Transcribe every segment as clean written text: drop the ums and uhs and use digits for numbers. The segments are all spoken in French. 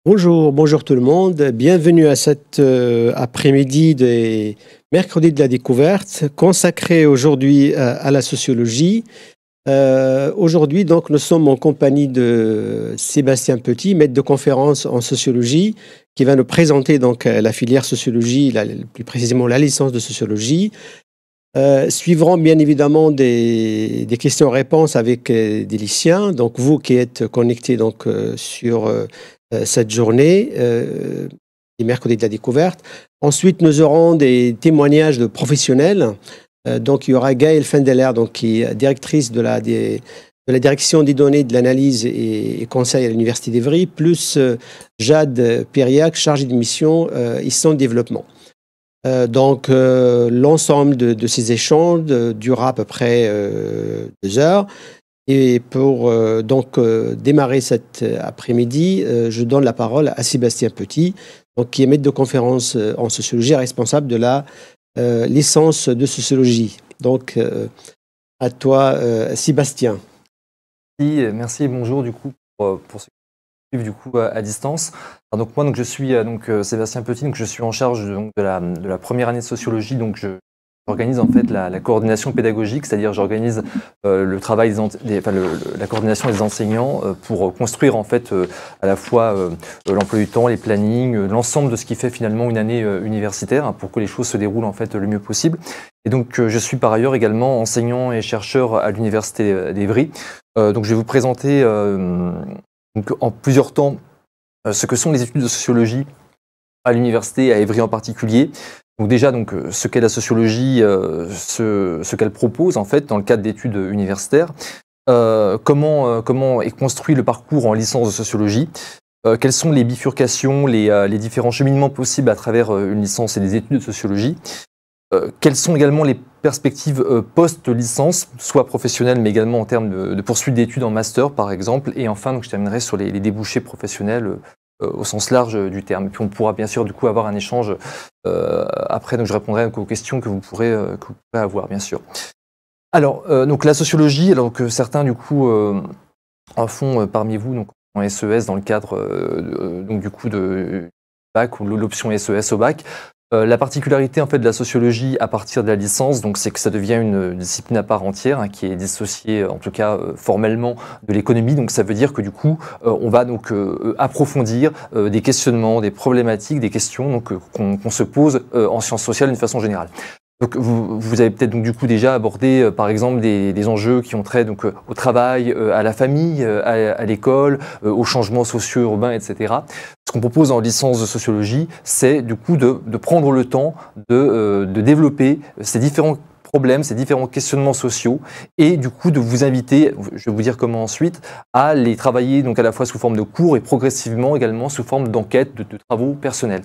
Bonjour, bonjour tout le monde. Bienvenue à cet après-midi des mercredis de la découverte consacré aujourd'hui à la sociologie. Aujourd'hui, donc, nous sommes en compagnie de Sébastien Petit, maître de conférence en sociologie, qui va nous présenter donc la filière sociologie, plus précisément la licence de sociologie. Suivront bien évidemment des questions-réponses avec des lycéens. Donc, vous qui êtes connectés donc, sur cette journée, les mercredis de la découverte. Ensuite, nous aurons des témoignages de professionnels. Donc, il y aura Gaëlle Fendeler, donc, qui est directrice de la direction des données, de l'analyse et conseil à l'Université d'Evry, plus Jade Périac, chargée de mission ISSON Développement. L'ensemble de ces échanges durera à peu près 2 heures. Et pour démarrer cet après-midi, je donne la parole à Sébastien Petit, donc, qui est maître de conférence en sociologie, responsable de la licence de sociologie. Donc, à toi, Sébastien. Merci, bonjour du coup pour ceux qui suivent du coup à distance. Alors, donc moi je suis Sébastien Petit, donc je suis en charge de la première année de sociologie, donc j'organise en fait la coordination pédagogique, c'est-à-dire j'organise le travail la coordination des enseignants pour construire en fait à la fois l'emploi du temps, les plannings, l'ensemble de ce qui fait finalement une année universitaire, hein, pour que les choses se déroulent en fait le mieux possible. Et donc je suis par ailleurs également enseignant et chercheur à l'Université d'Evry. Donc je vais vous présenter donc en plusieurs temps ce que sont les études de sociologie à l'université, à Evry en particulier. Donc déjà, ce qu'est la sociologie, ce qu'elle propose en fait dans le cadre d'études universitaires, comment est construit le parcours en licence de sociologie, quelles sont les bifurcations, les différents cheminements possibles à travers une licence et des études de sociologie, quelles sont également les perspectives post-licence, soit professionnelles, mais également en termes de poursuite d'études en master, par exemple. Et enfin, donc, je terminerai sur les débouchés professionnels au sens large du terme. Et puis on pourra bien sûr du coup avoir un échange après, donc je répondrai aux questions que vous pourrez avoir, bien sûr. Alors, donc la sociologie, alors que certains du coup en font parmi vous, donc en SES dans le cadre donc du coup de bac ou l'option SES au bac. La particularité en fait de la sociologie à partir de la licence, donc c'est que ça devient une discipline à part entière, hein, qui est dissociée en tout cas formellement de l'économie. Donc ça veut dire que du coup on va donc approfondir des questionnements, des problématiques, des questions donc qu'on se pose en sciences sociales d'une façon générale. Donc vous avez peut-être donc du coup déjà abordé par exemple des enjeux qui ont trait donc au travail, à la famille, à l'école, aux changements sociaux urbains, etc. Ce qu'on propose en licence de sociologie, c'est du coup de prendre le temps de développer ces différents problèmes, ces différents questionnements sociaux, et du coup de vous inviter, je vais vous dire comment ensuite, à les travailler donc à la fois sous forme de cours et progressivement également sous forme d'enquête, de travaux personnels.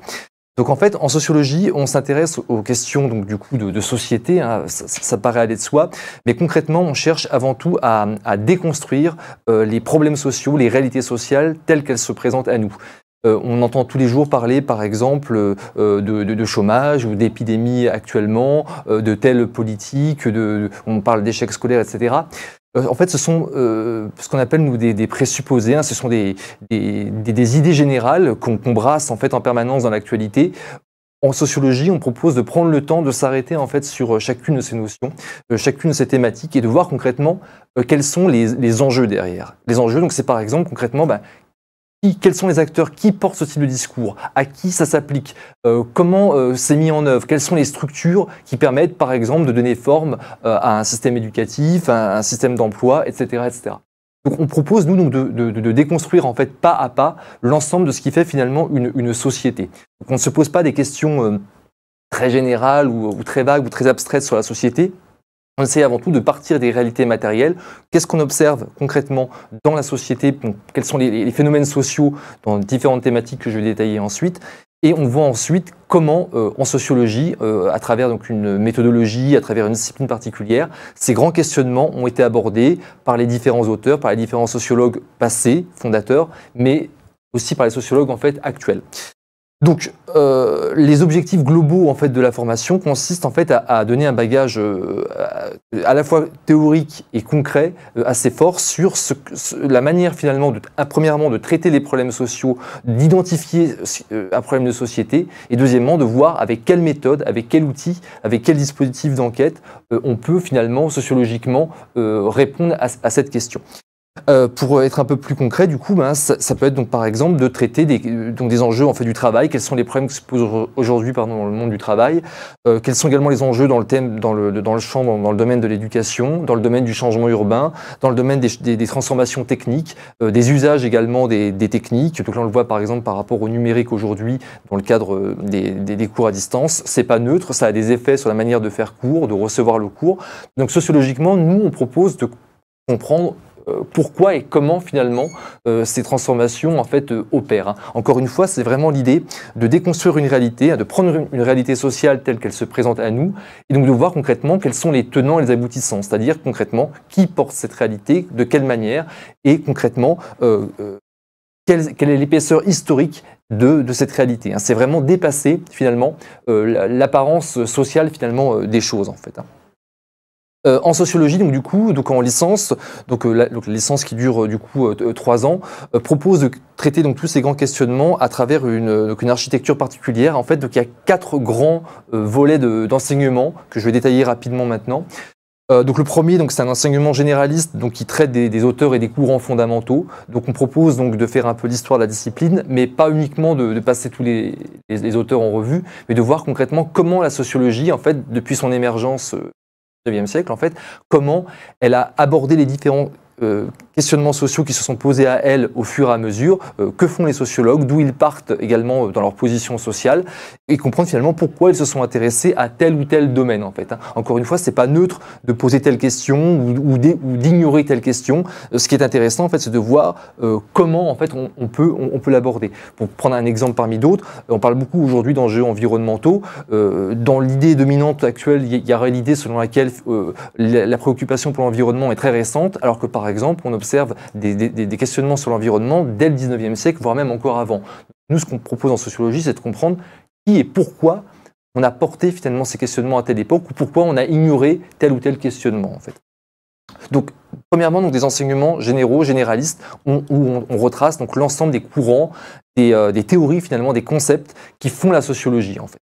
Donc en fait, en sociologie, on s'intéresse aux questions donc du coup de société, hein, ça paraît aller de soi, mais concrètement, on cherche avant tout à déconstruire les problèmes sociaux, les réalités sociales telles qu'elles se présentent à nous. On entend tous les jours parler, par exemple, de chômage ou d'épidémie actuellement, de telle politique, on parle d'échecs scolaires, etc. En fait, ce sont ce qu'on appelle nous des présupposés, hein, ce sont des idées générales qu'on brasse en fait en permanence dans l'actualité. En sociologie, on propose de prendre le temps de s'arrêter en fait sur chacune de ces notions, chacune de ces thématiques, et de voir concrètement quels sont les enjeux derrière. Les enjeux, donc c'est par exemple concrètement quels sont les acteurs qui portent ce type de discours, à qui ça s'applique, comment c'est mis en œuvre, quelles sont les structures qui permettent par exemple de donner forme à un système éducatif, à un système d'emploi, etc., etc. Donc on propose nous donc de déconstruire en fait pas à pas l'ensemble de ce qui fait finalement une société. Donc on ne se pose pas des questions très générales ou très vagues ou très abstraites sur la société. On essaie avant tout de partir des réalités matérielles. Qu'est-ce qu'on observe concrètement dans la société? Quels sont les phénomènes sociaux dans différentes thématiques que je vais détailler ensuite? Et on voit ensuite comment, en sociologie, à travers donc une méthodologie, à travers une discipline particulière, ces grands questionnements ont été abordés par les différents auteurs, par les différents sociologues passés, fondateurs, mais aussi par les sociologues en fait actuels. Donc, les objectifs globaux en fait de la formation consistent en fait à donner un bagage à la fois théorique et concret assez fort sur la manière finalement premièrement de traiter les problèmes sociaux, d'identifier un problème de société, et deuxièmement de voir avec quelle méthode, avec quel outil, avec quel dispositif d'enquête on peut finalement sociologiquement répondre à cette question. Pour être un peu plus concret, du coup, ça peut être donc par exemple de traiter des enjeux en fait du travail. Quels sont les problèmes qui se posent aujourd'hui dans le monde du travail? Quels sont également les enjeux dans le domaine de l'éducation, dans le domaine du changement urbain, dans le domaine des transformations techniques, des usages également des techniques. Donc là, on le voit par exemple par rapport au numérique aujourd'hui, dans le cadre des cours à distance. C'est pas neutre, ça a des effets sur la manière de faire cours, de recevoir le cours. Donc sociologiquement, nous, on propose de comprendre pourquoi et comment finalement ces transformations en fait opèrent. Encore une fois, c'est vraiment l'idée de déconstruire une réalité, de prendre une réalité sociale telle qu'elle se présente à nous, et donc de voir concrètement quels sont les tenants et les aboutissants, c'est-à-dire concrètement qui porte cette réalité, de quelle manière, et concrètement quelle est l'épaisseur historique de cette réalité. C'est vraiment dépasser finalement l'apparence sociale finalement des choses en fait. En sociologie, donc du coup, en licence, la licence qui dure du coup 3 ans, propose de traiter donc tous ces grands questionnements à travers une architecture particulière. En fait, donc il y a 4 grands volets d'enseignement que je vais détailler rapidement maintenant. Donc le premier, donc c'est un enseignement généraliste, donc qui traite des auteurs et des courants fondamentaux. Donc on propose donc de faire un peu l'histoire de la discipline, mais pas uniquement de passer tous les auteurs en revue, mais de voir concrètement comment la sociologie, en fait, depuis son émergence au XIXe siècle, en fait, comment elle a abordé les différents questionnements sociaux qui se sont posés à elle au fur et à mesure, que font les sociologues, d'où ils partent également dans leur position sociale, et comprendre finalement pourquoi ils se sont intéressés à tel ou tel domaine en fait. Encore une fois, c'est pas neutre de poser telle question ou d'ignorer telle question. Ce qui est intéressant en fait, c'est de voir comment en fait on peut l'aborder. Pour prendre un exemple parmi d'autres, on parle beaucoup aujourd'hui d'enjeux environnementaux. Dans l'idée dominante actuelle, il y aurait l'idée selon laquelle la préoccupation pour l'environnement est très récente, alors que par exemple, on observe des questionnements sur l'environnement dès le 19e siècle, voire même encore avant. Nous, ce qu'on propose en sociologie, c'est de comprendre qui et pourquoi on a porté finalement ces questionnements à telle époque, ou pourquoi on a ignoré tel ou tel questionnement, en fait. Donc, premièrement, donc, des enseignements généraux, généralistes, où on retrace donc l'ensemble des courants, des théories, finalement, des concepts qui font la sociologie, en fait.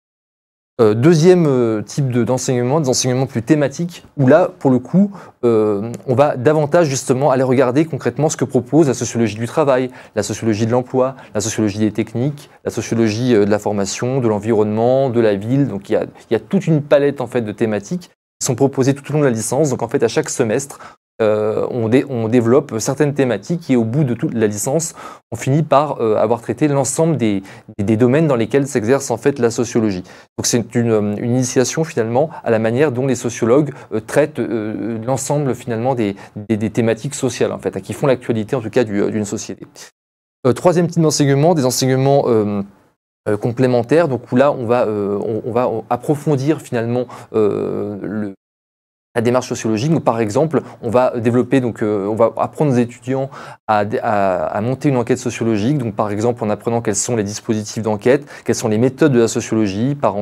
Deuxième type d'enseignement, des enseignements plus thématiques, où là, pour le coup, on va davantage justement aller regarder concrètement ce que propose la sociologie du travail, la sociologie de l'emploi, la sociologie des techniques, la sociologie de la formation, de l'environnement, de la ville. Donc il y a toute une palette en fait de thématiques qui sont proposées tout au long de la licence. Donc en fait, à chaque semestre, on développe certaines thématiques et au bout de toute la licence, on finit par avoir traité l'ensemble des domaines dans lesquels s'exerce en fait la sociologie. Donc c'est une initiation finalement à la manière dont les sociologues traitent l'ensemble finalement des thématiques sociales en fait, qui font l'actualité en tout cas d'une société. Troisième type d'enseignement, des enseignements complémentaires, donc où là on va approfondir finalement la démarche sociologique. Donc, par exemple, on va développer, on va apprendre aux étudiants à monter une enquête sociologique. Donc, par exemple, en apprenant quels sont les dispositifs d'enquête, quelles sont les méthodes de la sociologie, par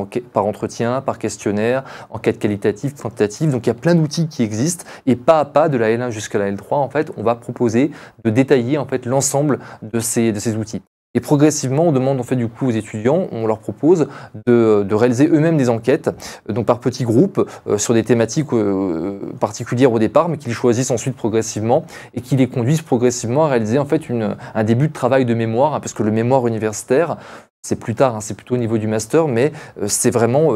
entretien, par questionnaire, enquête qualitative, quantitative. Donc, il y a plein d'outils qui existent et pas à pas, de la L1 jusqu'à la L3, en fait, on va proposer de détailler en fait l'ensemble de ces outils. Et progressivement, on demande en fait du coup aux étudiants, on leur propose de réaliser eux-mêmes des enquêtes, donc par petits groupes, sur des thématiques particulières au départ, mais qu'ils choisissent ensuite progressivement et qui les conduisent progressivement à réaliser en fait un début de travail de mémoire, parce que le mémoire universitaire, c'est plus tard, c'est plutôt au niveau du master, mais c'est vraiment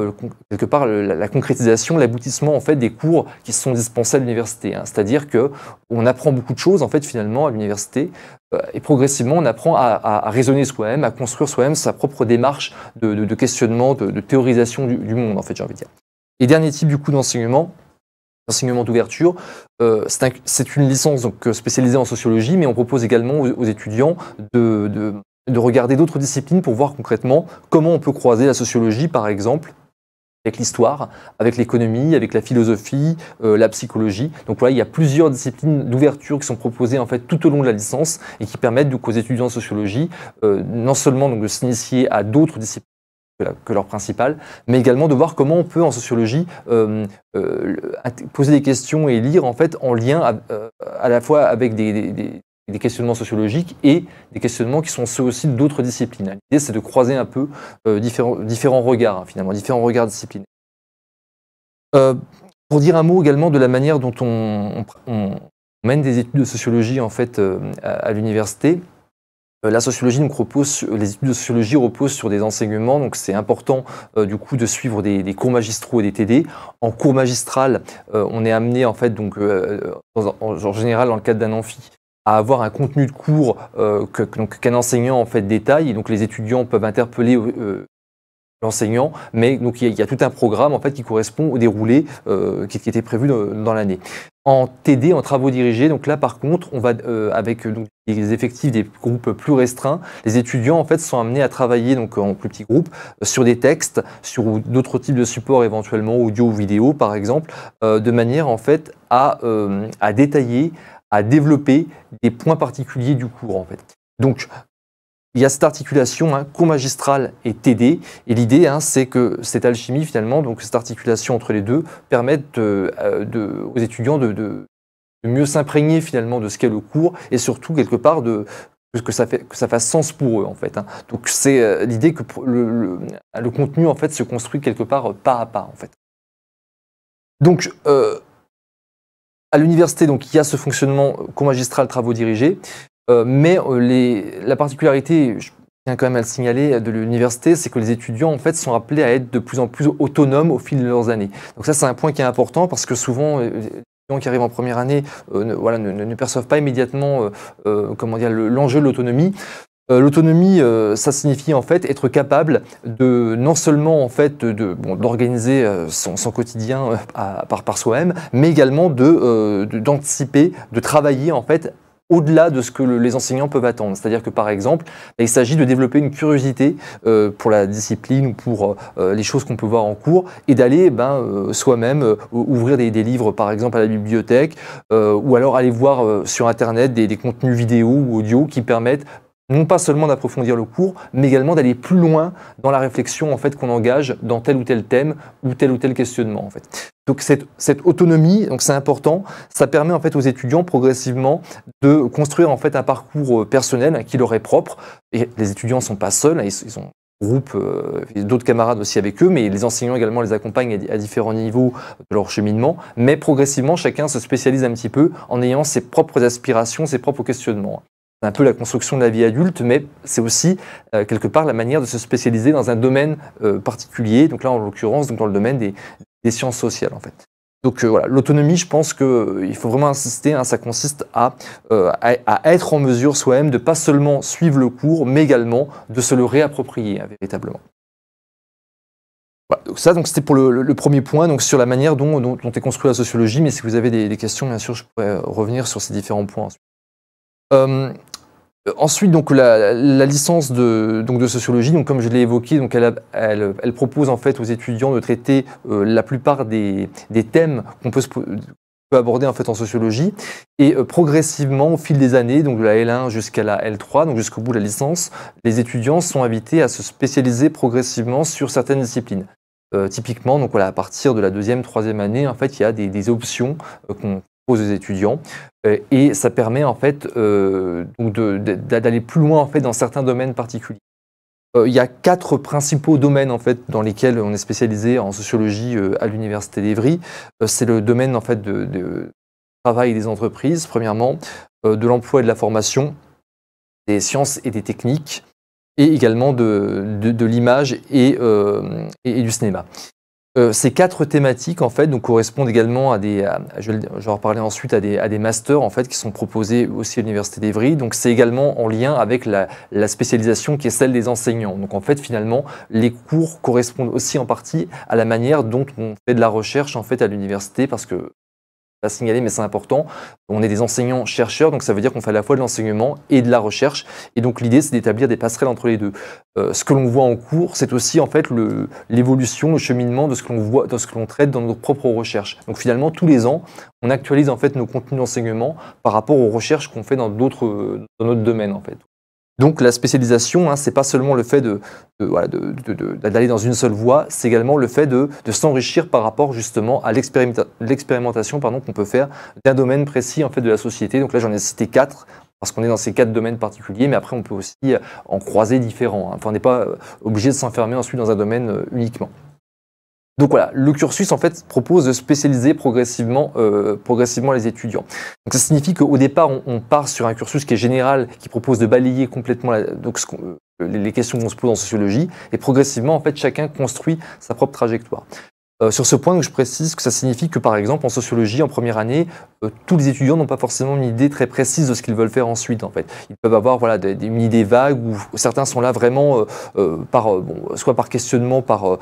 quelque part la concrétisation, l'aboutissement en fait des cours qui sont dispensés à l'université. C'est-à-dire que on apprend beaucoup de choses en fait finalement à l'université et progressivement on apprend à raisonner soi-même, à construire soi-même sa propre démarche de questionnement, de théorisation du monde en fait, j'ai envie de dire. Et dernier type du coup d'enseignement d'ouverture, c'est une licence donc spécialisée en sociologie, mais on propose également aux étudiants de regarder d'autres disciplines pour voir concrètement comment on peut croiser la sociologie, par exemple, avec l'histoire, avec l'économie, avec la philosophie, la psychologie. Donc voilà, il y a plusieurs disciplines d'ouverture qui sont proposées en fait tout au long de la licence et qui permettent donc aux étudiants en sociologie non seulement donc de s'initier à d'autres disciplines que leur principale, mais également de voir comment on peut en sociologie poser des questions et lire en fait en lien à la fois avec des questionnements sociologiques et des questionnements qui sont ceux aussi d'autres disciplines. L'idée, c'est de croiser un peu différents regards, hein, finalement, différents regards disciplinaires. Pour dire un mot également de la manière dont on mène des études de sociologie en fait, à l'université, la sociologie les études de sociologie reposent sur des enseignements, donc c'est important du coup de suivre des cours magistraux et des TD. En cours magistral, on est amené en fait donc en général dans le cadre d'un amphi à avoir un contenu de cours qu'un enseignant en fait détaille, et donc les étudiants peuvent interpeller l'enseignant, mais donc il y a tout un programme en fait qui correspond au déroulé qui était prévu dans l'année. En TD, en travaux dirigés, donc là par contre, on va avec donc, des effectifs des groupes plus restreints, les étudiants en fait sont amenés à travailler donc en plus petits groupes sur des textes, sur d'autres types de supports éventuellement audio ou vidéo par exemple, de manière en fait à détailler, à développer des points particuliers du cours en fait. Donc il y a cette articulation, hein, cours magistral et TD, et l'idée, hein, c'est que cette alchimie finalement, donc cette articulation entre les deux, permette aux étudiants de mieux s'imprégner finalement de ce qu'est le cours, et surtout quelque part que ça fasse sens pour eux en fait. Hein. Donc c'est l'idée que le contenu en fait se construit quelque part pas à pas en fait. Donc à l'université, donc il y a ce fonctionnement cours magistral, travaux dirigés. Mais la particularité, je tiens quand même à le signaler, de l'université, c'est que les étudiants en fait sont appelés à être de plus en plus autonomes au fil de leurs années. Donc ça, c'est un point qui est important parce que souvent, les étudiants qui arrivent en première année ne perçoivent pas immédiatement comment dire, l'enjeu de l'autonomie. L'autonomie, ça signifie en fait être capable de non seulement en fait d'organiser son quotidien par soi-même, mais également d'anticiper, de travailler en fait au-delà de ce que les enseignants peuvent attendre. C'est-à-dire que par exemple, il s'agit de développer une curiosité pour la discipline ou pour les choses qu'on peut voir en cours et d'aller soi-même ouvrir des livres par exemple à la bibliothèque ou alors aller voir sur Internet des contenus vidéo ou audio qui permettent non pas seulement d'approfondir le cours, mais également d'aller plus loin dans la réflexion en fait, qu'on engage dans tel ou tel thème ou tel questionnement. En fait. Donc cette autonomie, donc c'est important, ça permet en fait aux étudiants progressivement de construire en fait un parcours personnel qui leur est propre. Et les étudiants ne sont pas seuls, ils ont groupe, d'autres camarades aussi avec eux, mais les enseignants également les accompagnent à différents niveaux de leur cheminement. Mais progressivement, chacun se spécialise un petit peu en ayant ses propres aspirations, ses propres questionnements. C'est un peu la construction de la vie adulte, mais c'est aussi quelque part la manière de se spécialiser dans un domaine particulier. Donc là, en l'occurrence, dans le domaine des sciences sociales, en fait. Donc voilà, l'autonomie, je pense qu'il faut vraiment insister. Hein, ça consiste à être en mesure soi-même de pas seulement suivre le cours, mais également de se le réapproprier véritablement. Voilà, donc c'était pour le premier point, donc sur la manière dont est construite la sociologie. Mais si vous avez des questions, bien sûr, je pourrais revenir sur ces différents points. Ensuite, donc la licence de sociologie, donc comme je l'ai évoqué, donc elle propose en fait aux étudiants de traiter la plupart des thèmes qu'on peut aborder en fait en sociologie, et progressivement au fil des années, donc de la L1 jusqu'à la L3, donc jusqu'au bout de la licence, les étudiants sont invités à se spécialiser progressivement sur certaines disciplines. Typiquement, donc voilà, à partir de la deuxième, troisième année, en fait, il y a des options qu'on aux étudiants et ça permet en fait d'aller plus loin en fait dans certains domaines particuliers. Il y a 4 principaux domaines en fait dans lesquels on est spécialisé en sociologie à l'université d'Evry. C'est le domaine en fait de travail des entreprises premièrement, de l'emploi et de la formation, des sciences et des techniques et également de l'image et du cinéma. Ces 4 thématiques en fait donc correspondent également à je vais en reparler ensuite à des masters en fait qui sont proposés aussi à l'université d'Evry. Donc c'est également en lien avec la spécialisation qui est celle des enseignants. Donc en fait finalement les cours correspondent aussi en partie à la manière dont on fait de la recherche en fait à l'université parce que pas signalé, mais c'est important. On est des enseignants-chercheurs, donc ça veut dire qu'on fait à la fois de l'enseignement et de la recherche. Et donc l'idée, c'est d'établir des passerelles entre les deux. Ce que l'on voit en cours, c'est aussi en fait l'évolution, le cheminement de ce que l'on voit, de ce que l'on traite dans nos propres recherches. Donc finalement, tous les ans, on actualise en fait nos contenus d'enseignement par rapport aux recherches qu'on fait dans notre domaine en fait. Donc la spécialisation, hein, c'est pas seulement le fait d'aller dans une seule voie, c'est également le fait de s'enrichir par rapport justement à l'expérimentation qu'on peut faire d'un domaine précis en fait de la société. Donc là j'en ai cité 4 parce qu'on est dans ces 4 domaines particuliers, mais après on peut aussi en croiser différents. Hein. Enfin, on n'est pas obligé de s'enfermer ensuite dans un domaine uniquement. Donc voilà, le cursus en fait propose de spécialiser progressivement les étudiants. Donc ça signifie qu'au départ on part sur un cursus qui est général, qui propose de balayer complètement les questions qu'on se pose en sociologie, et progressivement en fait chacun construit sa propre trajectoire. Sur ce point, donc, je précise que ça signifie que par exemple en sociologie en première année, tous les étudiants n'ont pas forcément une idée très précise de ce qu'ils veulent faire ensuite en fait. Ils peuvent avoir une idée vague, ou certains sont là vraiment soit par questionnement, par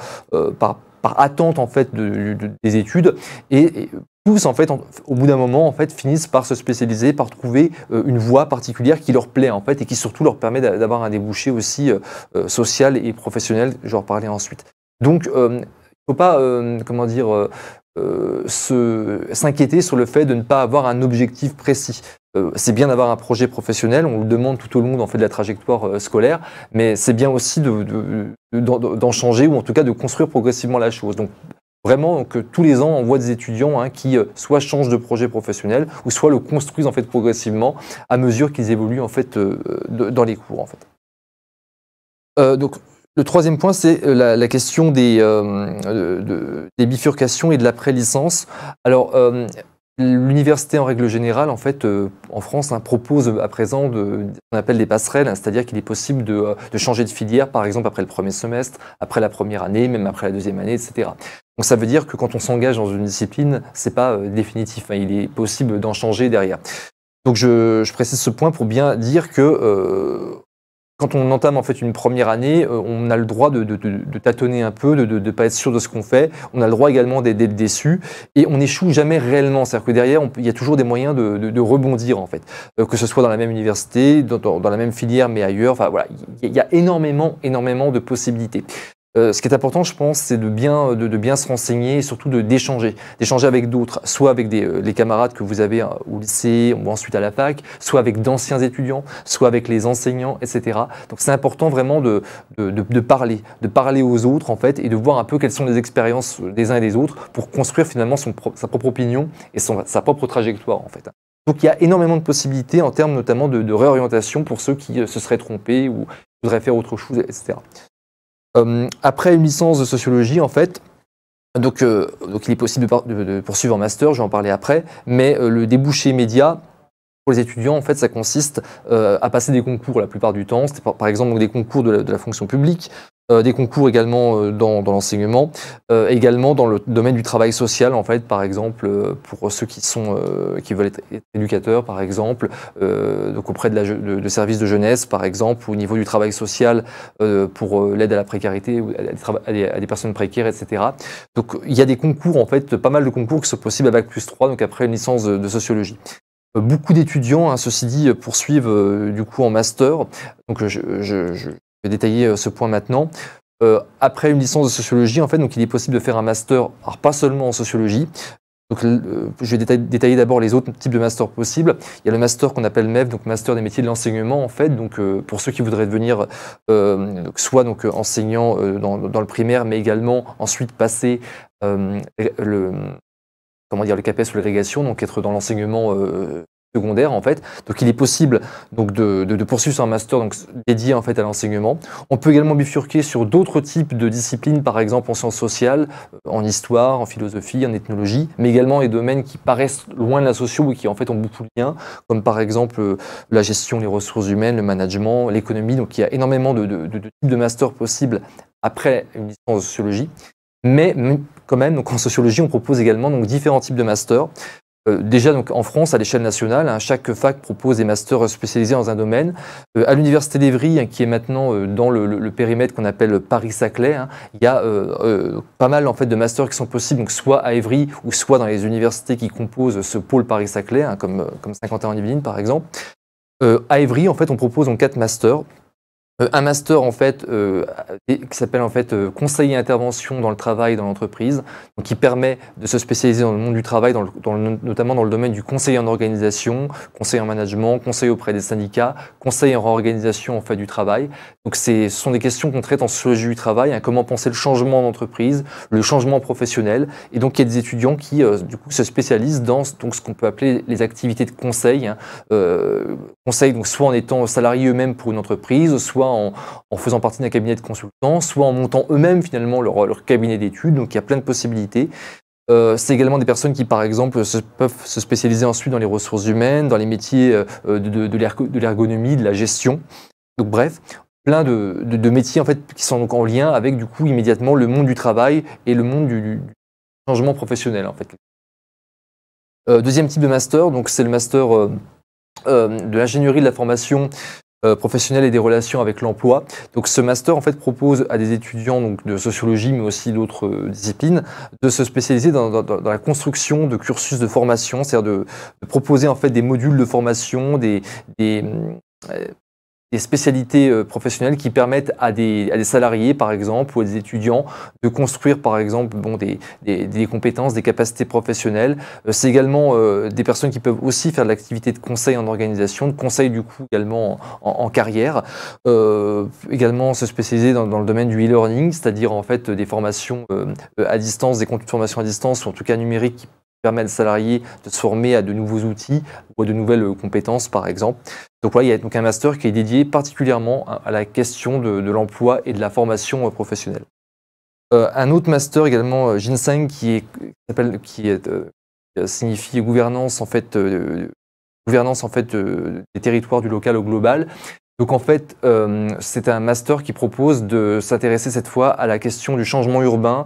attente en fait des études, et tous en fait au bout d'un moment en fait finissent par se spécialiser, par trouver une voie particulière qui leur plaît en fait et qui surtout leur permet d'avoir un débouché aussi social et professionnel. Je vais en reparler ensuite. Donc il ne faut pas s'inquiéter sur le fait de ne pas avoir un objectif précis. C'est bien d'avoir un projet professionnel, on le demande tout au long en fait, de la trajectoire scolaire, mais c'est bien aussi d'en changer, ou en tout cas de construire progressivement la chose. Donc vraiment que tous les ans on voit des étudiants qui soit changent de projet professionnel, ou soit le construisent en fait progressivement à mesure qu'ils évoluent en fait dans les cours en fait. Donc le troisième point, c'est la question des bifurcations et de l'après-licence. Alors, l'université, en règle générale, en fait, en France, propose à présent ce qu'on appelle des passerelles, c'est-à-dire qu'il est possible de changer de filière, par exemple, après le premier semestre, après la première année, même après la deuxième année, etc. Donc, ça veut dire que quand on s'engage dans une discipline, c'est pas définitif, hein, il est possible d'en changer derrière. Donc, je précise ce point pour bien dire que quand on entame en fait une première année, on a le droit de tâtonner un peu, de ne pas être sûr de ce qu'on fait. On a le droit également d'être déçu, et on n'échoue jamais réellement. C'est-à-dire que derrière, il y a toujours des moyens de rebondir en fait, que ce soit dans la même université, dans la même filière, mais ailleurs. Enfin voilà, il y a énormément de possibilités. Ce qui est important, je pense, c'est de bien se renseigner et surtout d'échanger avec d'autres, soit avec les camarades que vous avez au lycée ou ensuite à la fac, soit avec d'anciens étudiants, soit avec les enseignants, etc. Donc c'est important vraiment de parler aux autres en fait, et de voir un peu quelles sont les expériences des uns et des autres pour construire finalement sa propre opinion et sa propre trajectoire en fait. Donc il y a énormément de possibilités en termes notamment de réorientation pour ceux qui se seraient trompés ou voudraient faire autre chose, etc. Après une licence de sociologie, en fait, donc il est possible de poursuivre en master, je vais en parler après, mais le débouché immédiat pour les étudiants, en fait, ça consiste à passer des concours la plupart du temps. C'est par exemple donc, des concours de la fonction publique, des concours également dans l'enseignement, également dans le domaine du travail social, en fait, par exemple, pour ceux qui veulent être éducateurs, par exemple, donc auprès de services de jeunesse, par exemple, au niveau du travail social, pour l'aide à la précarité, à des personnes précaires, etc. Donc il y a des concours, en fait, pas mal de concours qui sont possibles à Bac+3, donc après une licence de sociologie. Beaucoup d'étudiants, ceci dit, poursuivent du coup en master. Donc je vais détailler ce point maintenant. Après une licence de sociologie, en fait, donc il est possible de faire un master, alors pas seulement en sociologie. Donc je vais détailler d'abord les autres types de masters possibles. Il y a le master qu'on appelle MEF, donc master des métiers de l'enseignement, en fait. Donc pour ceux qui voudraient devenir soit donc enseignant dans le primaire, mais également ensuite passer le CAPES ou l'agrégation, donc être dans l'enseignement secondaire en fait. Donc il est possible donc de poursuivre sur un master donc dédié en fait à l'enseignement. On peut également bifurquer sur d'autres types de disciplines, par exemple en sciences sociales, en histoire, en philosophie, en ethnologie, mais également les domaines qui paraissent loin de la socio et qui en fait ont beaucoup de liens, comme par exemple la gestion des ressources humaines, le management, l'économie. Donc il y a énormément de types de masters possibles après une licence de sociologie. Mais quand même, donc en sociologie, on propose également donc différents types de masters. Déjà donc en France, à l'échelle nationale, hein, chaque fac propose des masters spécialisés dans un domaine. À l'Université d'Evry, hein, qui est maintenant dans le périmètre qu'on appelle Paris-Saclay, hein, il y a pas mal en fait, de masters qui sont possibles, donc soit à Evry ou soit dans les universités qui composent ce pôle Paris-Saclay, hein, comme Saint-Quentin-en-Yvelines par exemple. À Evry, en fait, on propose donc 4 masters. Un master en fait qui s'appelle en fait conseiller intervention dans le travail dans l'entreprise, donc qui permet de se spécialiser dans le monde du travail, notamment dans le domaine du conseil en organisation, conseil en management, conseil auprès des syndicats, conseil en réorganisation en fait du travail. Donc ce sont des questions qu'on traite en sociologie du travail, hein, comment penser le changement d'entreprise, le changement professionnel, et donc il y a des étudiants qui du coup se spécialisent dans donc ce qu'on peut appeler les activités de conseil, hein, conseil donc soit en étant salariés eux-mêmes pour une entreprise, soit en faisant partie d'un cabinet de consultants, soit en montant eux-mêmes finalement leur cabinet d'études. Donc il y a plein de possibilités. C'est également des personnes qui, par exemple, peuvent se spécialiser ensuite dans les ressources humaines, dans les métiers de l'ergonomie, de la gestion. Donc bref, plein de métiers en fait qui sont donc en lien avec du coup immédiatement le monde du travail et le monde du changement professionnel en fait. Deuxième type de master, donc c'est le master de l'ingénierie de la formation professionnelle et des relations avec l'emploi. Donc ce master en fait propose à des étudiants donc, de sociologie mais aussi d'autres disciplines de se spécialiser dans la construction de cursus de formation, c'est-à-dire de proposer en fait des modules de formation, des spécialités professionnelles qui permettent à des salariés, par exemple, ou à des étudiants de construire, par exemple, des compétences, des capacités professionnelles. C'est également des personnes qui peuvent aussi faire de l'activité de conseil en organisation, de conseil du coup également en carrière. Également se spécialiser dans le domaine du e-learning, c'est-à-dire en fait des formations à distance, des contenus de formation à distance, ou en tout cas numériques, qui permettent aux salariés de se former à de nouveaux outils ou à de nouvelles compétences, par exemple. Donc voilà, il y a donc un master qui est dédié particulièrement à la question de l'emploi et de la formation professionnelle. Un autre master également, Ginseng, qui signifie gouvernance en fait, des territoires du local au global. Donc en fait, c'est un master qui propose de s'intéresser cette fois à la question du changement urbain,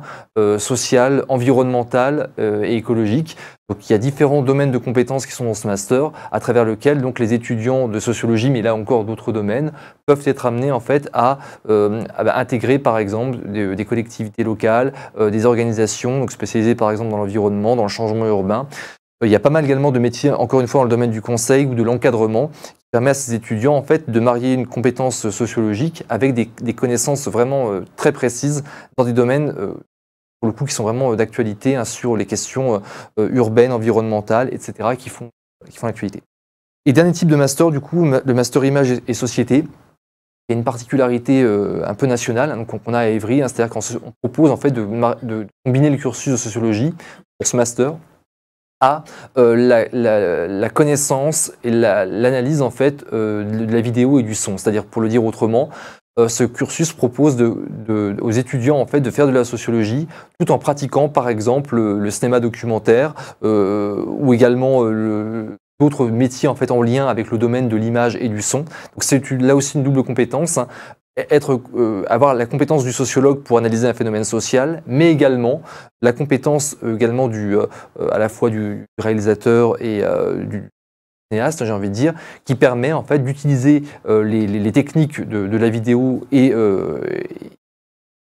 social, environnemental et écologique. Donc il y a différents domaines de compétences qui sont dans ce master, à travers lequel donc les étudiants de sociologie, mais là encore d'autres domaines, peuvent être amenés en fait à intégrer par exemple des collectivités locales, des organisations donc spécialisées par exemple dans l'environnement, dans le changement urbain. Il y a pas mal également de métiers, encore une fois, dans le domaine du conseil ou de l'encadrement, qui permet à ces étudiants en fait, de marier une compétence sociologique avec des connaissances vraiment très précises dans des domaines pour le coup, qui sont vraiment d'actualité hein, sur les questions urbaines, environnementales, etc., qui font l'actualité. Et dernier type de master, du coup, le master image et société. Il y a une particularité un peu nationale hein, qu'on a à Evry, hein, c'est-à-dire qu'on propose en fait de combiner le cursus de sociologie pour ce master à la connaissance et l'analyse en fait de la vidéo et du son. C'est-à-dire, pour le dire autrement, ce cursus propose aux étudiants en fait de faire de la sociologie tout en pratiquant par exemple le cinéma documentaire ou également d'autres métiers en fait en lien avec le domaine de l'image et du son. Donc c'est là aussi une double compétence. Hein. Avoir la compétence du sociologue pour analyser un phénomène social, mais également la compétence également à la fois du réalisateur et du cinéaste, j'ai envie de dire, qui permet en fait d'utiliser les techniques de la vidéo et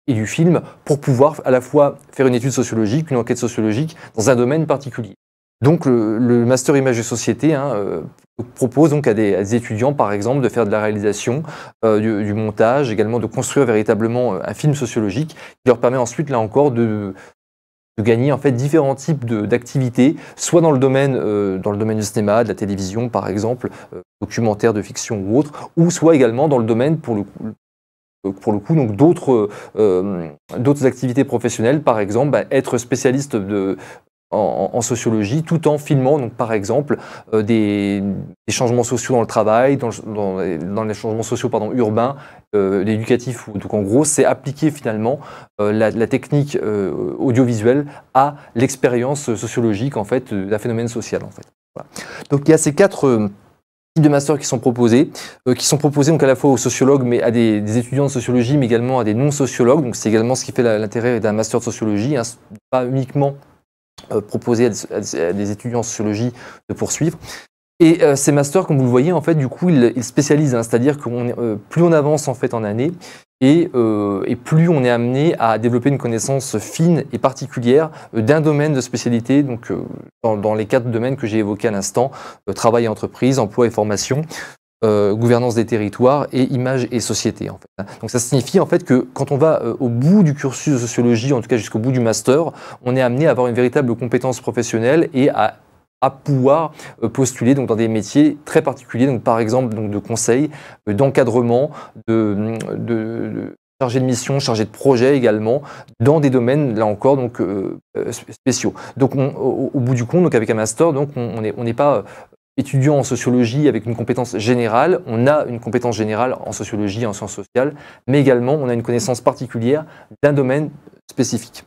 du film pour pouvoir à la fois faire une étude sociologique, une enquête sociologique dans un domaine particulier. Donc le master image et société propose donc à des étudiants par exemple de faire de la réalisation, du montage, également de construire véritablement un film sociologique qui leur permet ensuite là encore de gagner en fait différents types d'activités, soit dans le domaine du cinéma, de la télévision par exemple, documentaire de fiction ou autre, ou soit également dans le domaine pour le coup donc d'autres activités professionnelles, par exemple être spécialiste en sociologie, tout en filmant, donc, par exemple, des changements sociaux dans le travail, dans les changements sociaux urbains, éducatifs. Donc, en gros, c'est appliquer finalement la technique audiovisuelle à l'expérience sociologique en fait, d'un phénomène social. En fait. Voilà. Donc, il y a ces 4 types de masters qui sont proposés donc à la fois aux sociologues, mais à des étudiants de sociologie, mais également à des non-sociologues. Donc, c'est également ce qui fait l'intérêt d'un master de sociologie, hein, pas uniquement proposer à des étudiants en sociologie de poursuivre. Et ces masters, comme vous le voyez, en fait, du coup, ils spécialisent, hein, c'est-à-dire que plus on avance en fait en année, et plus on est amené à développer une connaissance fine et particulière d'un domaine de spécialité, donc dans les 4 domaines que j'ai évoqués à l'instant, travail et entreprise, emploi et formation, gouvernance des territoires et image et société. En fait. Donc ça signifie en fait que quand on va au bout du cursus de sociologie, en tout cas jusqu'au bout du master, on est amené à avoir une véritable compétence professionnelle et à pouvoir postuler donc, dans des métiers très particuliers, donc, par exemple donc, de conseil, d'encadrement, de chargé de mission, chargé de projet également, dans des domaines, là encore, donc, spéciaux. Donc au bout du compte, donc, avec un master, donc, on n'est pas étudiant en sociologie avec une compétence générale, on a une compétence générale en sociologie et en sciences sociales, mais également on a une connaissance particulière d'un domaine spécifique.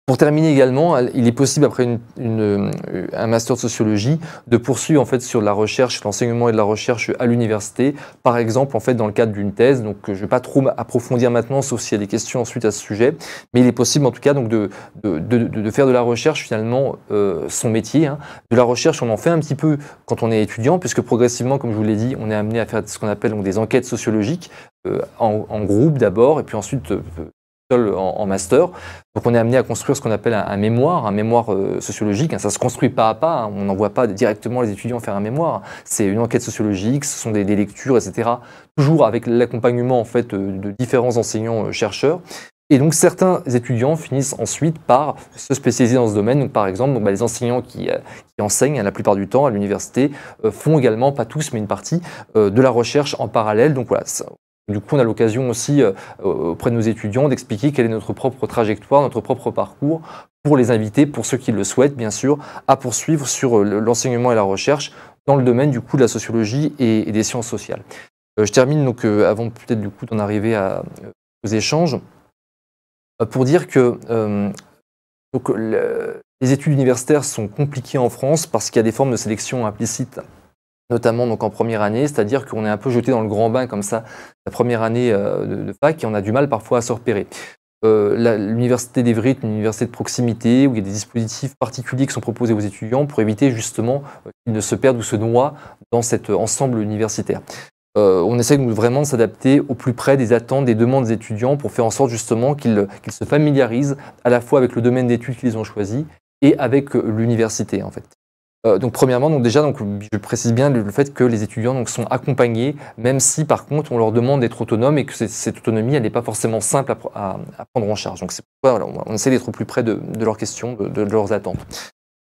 Pour terminer également, il est possible après un master de sociologie de poursuivre en fait sur la recherche, l'enseignement et de la recherche à l'université, par exemple en fait dans le cadre d'une thèse. Donc je ne vais pas trop approfondir maintenant, sauf s'il y a des questions ensuite à ce sujet, mais il est possible en tout cas donc de faire de la recherche finalement son métier. Hein. De la recherche, on en fait un petit peu quand on est étudiant, puisque progressivement, comme je vous l'ai dit, on est amené à faire ce qu'on appelle donc des enquêtes sociologiques en groupe d'abord, et puis ensuite en master. Donc on est amené à construire ce qu'on appelle un mémoire sociologique. Ça se construit pas à pas, hein. On n'envoie pas directement les étudiants faire un mémoire. C'est une enquête sociologique, ce sont des lectures, etc. Toujours avec l'accompagnement en fait de différents enseignants-chercheurs. Et donc certains étudiants finissent ensuite par se spécialiser dans ce domaine. Donc, par exemple, les enseignants qui enseignent la plupart du temps à l'université font également, pas tous, mais une partie, de la recherche en parallèle. Donc voilà. Du coup, on a l'occasion aussi, auprès de nos étudiants, d'expliquer quelle est notre propre trajectoire, notre propre parcours, pour les inviter, pour ceux qui le souhaitent, bien sûr, à poursuivre sur l'enseignement et la recherche dans le domaine, du coup, de la sociologie et des sciences sociales. Je termine, donc, avant peut-être, du coup, d'en arriver aux échanges, pour dire que les études universitaires sont compliquées en France parce qu'il y a des formes de sélection implicites, notamment donc en première année, c'est-à-dire qu'on est un peu jeté dans le grand bain comme ça, la première année de fac, et on a du mal parfois à se repérer. L'université d'Evry est une université de proximité où il y a des dispositifs particuliers qui sont proposés aux étudiants pour éviter justement qu'ils ne se perdent ou se noient dans cet ensemble universitaire. On essaie vraiment de s'adapter au plus près des attentes, des demandes des étudiants pour faire en sorte justement qu'ils se familiarisent à la fois avec le domaine d'études qu'ils ont choisi et avec l'université en fait. Donc premièrement, je précise bien le fait que les étudiants donc, sont accompagnés, même si par contre on leur demande d'être autonomes et que cette autonomie elle n'est pas forcément simple à prendre en charge. Donc c'est pourquoi voilà, on essaie d'être au plus près de leurs questions, de leurs attentes.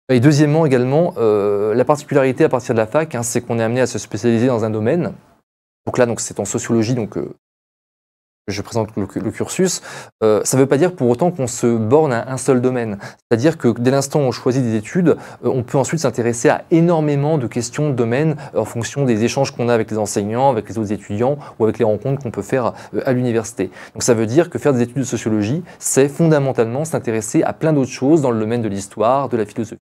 Et deuxièmement également, la particularité à partir de la fac, hein, c'est qu'on est amené à se spécialiser dans un domaine. Donc là, c'est en sociologie, donc je présente le cursus. Ça ne veut pas dire pour autant qu'on se borne à un seul domaine. C'est-à-dire que dès l'instant où on choisit des études, on peut ensuite s'intéresser à énormément de questions de domaine en fonction des échanges qu'on a avec les enseignants, avec les autres étudiants ou avec les rencontres qu'on peut faire à l'université. Donc ça veut dire que faire des études de sociologie, c'est fondamentalement s'intéresser à plein d'autres choses dans le domaine de l'histoire, de la philosophie,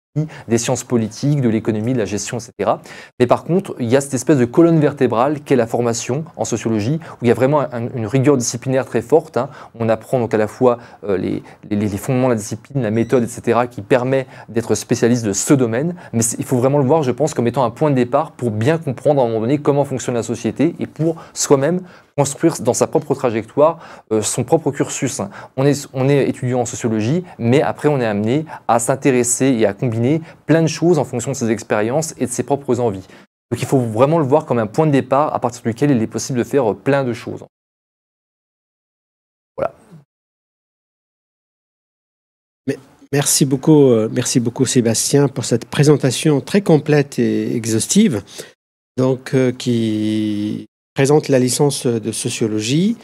des sciences politiques, de l'économie, de la gestion, etc. Mais par contre, il y a cette espèce de colonne vertébrale qu'est la formation en sociologie, où il y a vraiment une rigueur disciplinaire très forte. Hein. On apprend donc à la fois les fondements de la discipline, la méthode, etc., qui permet d'être spécialiste de ce domaine. Mais il faut vraiment le voir, je pense, comme étant un point de départ pour bien comprendre à un moment donné comment fonctionne la société et pour soi-même construire dans sa propre trajectoire son propre cursus. On est étudiant en sociologie, mais après on est amené à s'intéresser et à combiner plein de choses en fonction de ses expériences et de ses propres envies. Donc il faut vraiment le voir comme un point de départ à partir duquel il est possible de faire plein de choses. Voilà. Merci beaucoup Sébastien pour cette présentation très complète et exhaustive, donc qui présente la licence de sociologie.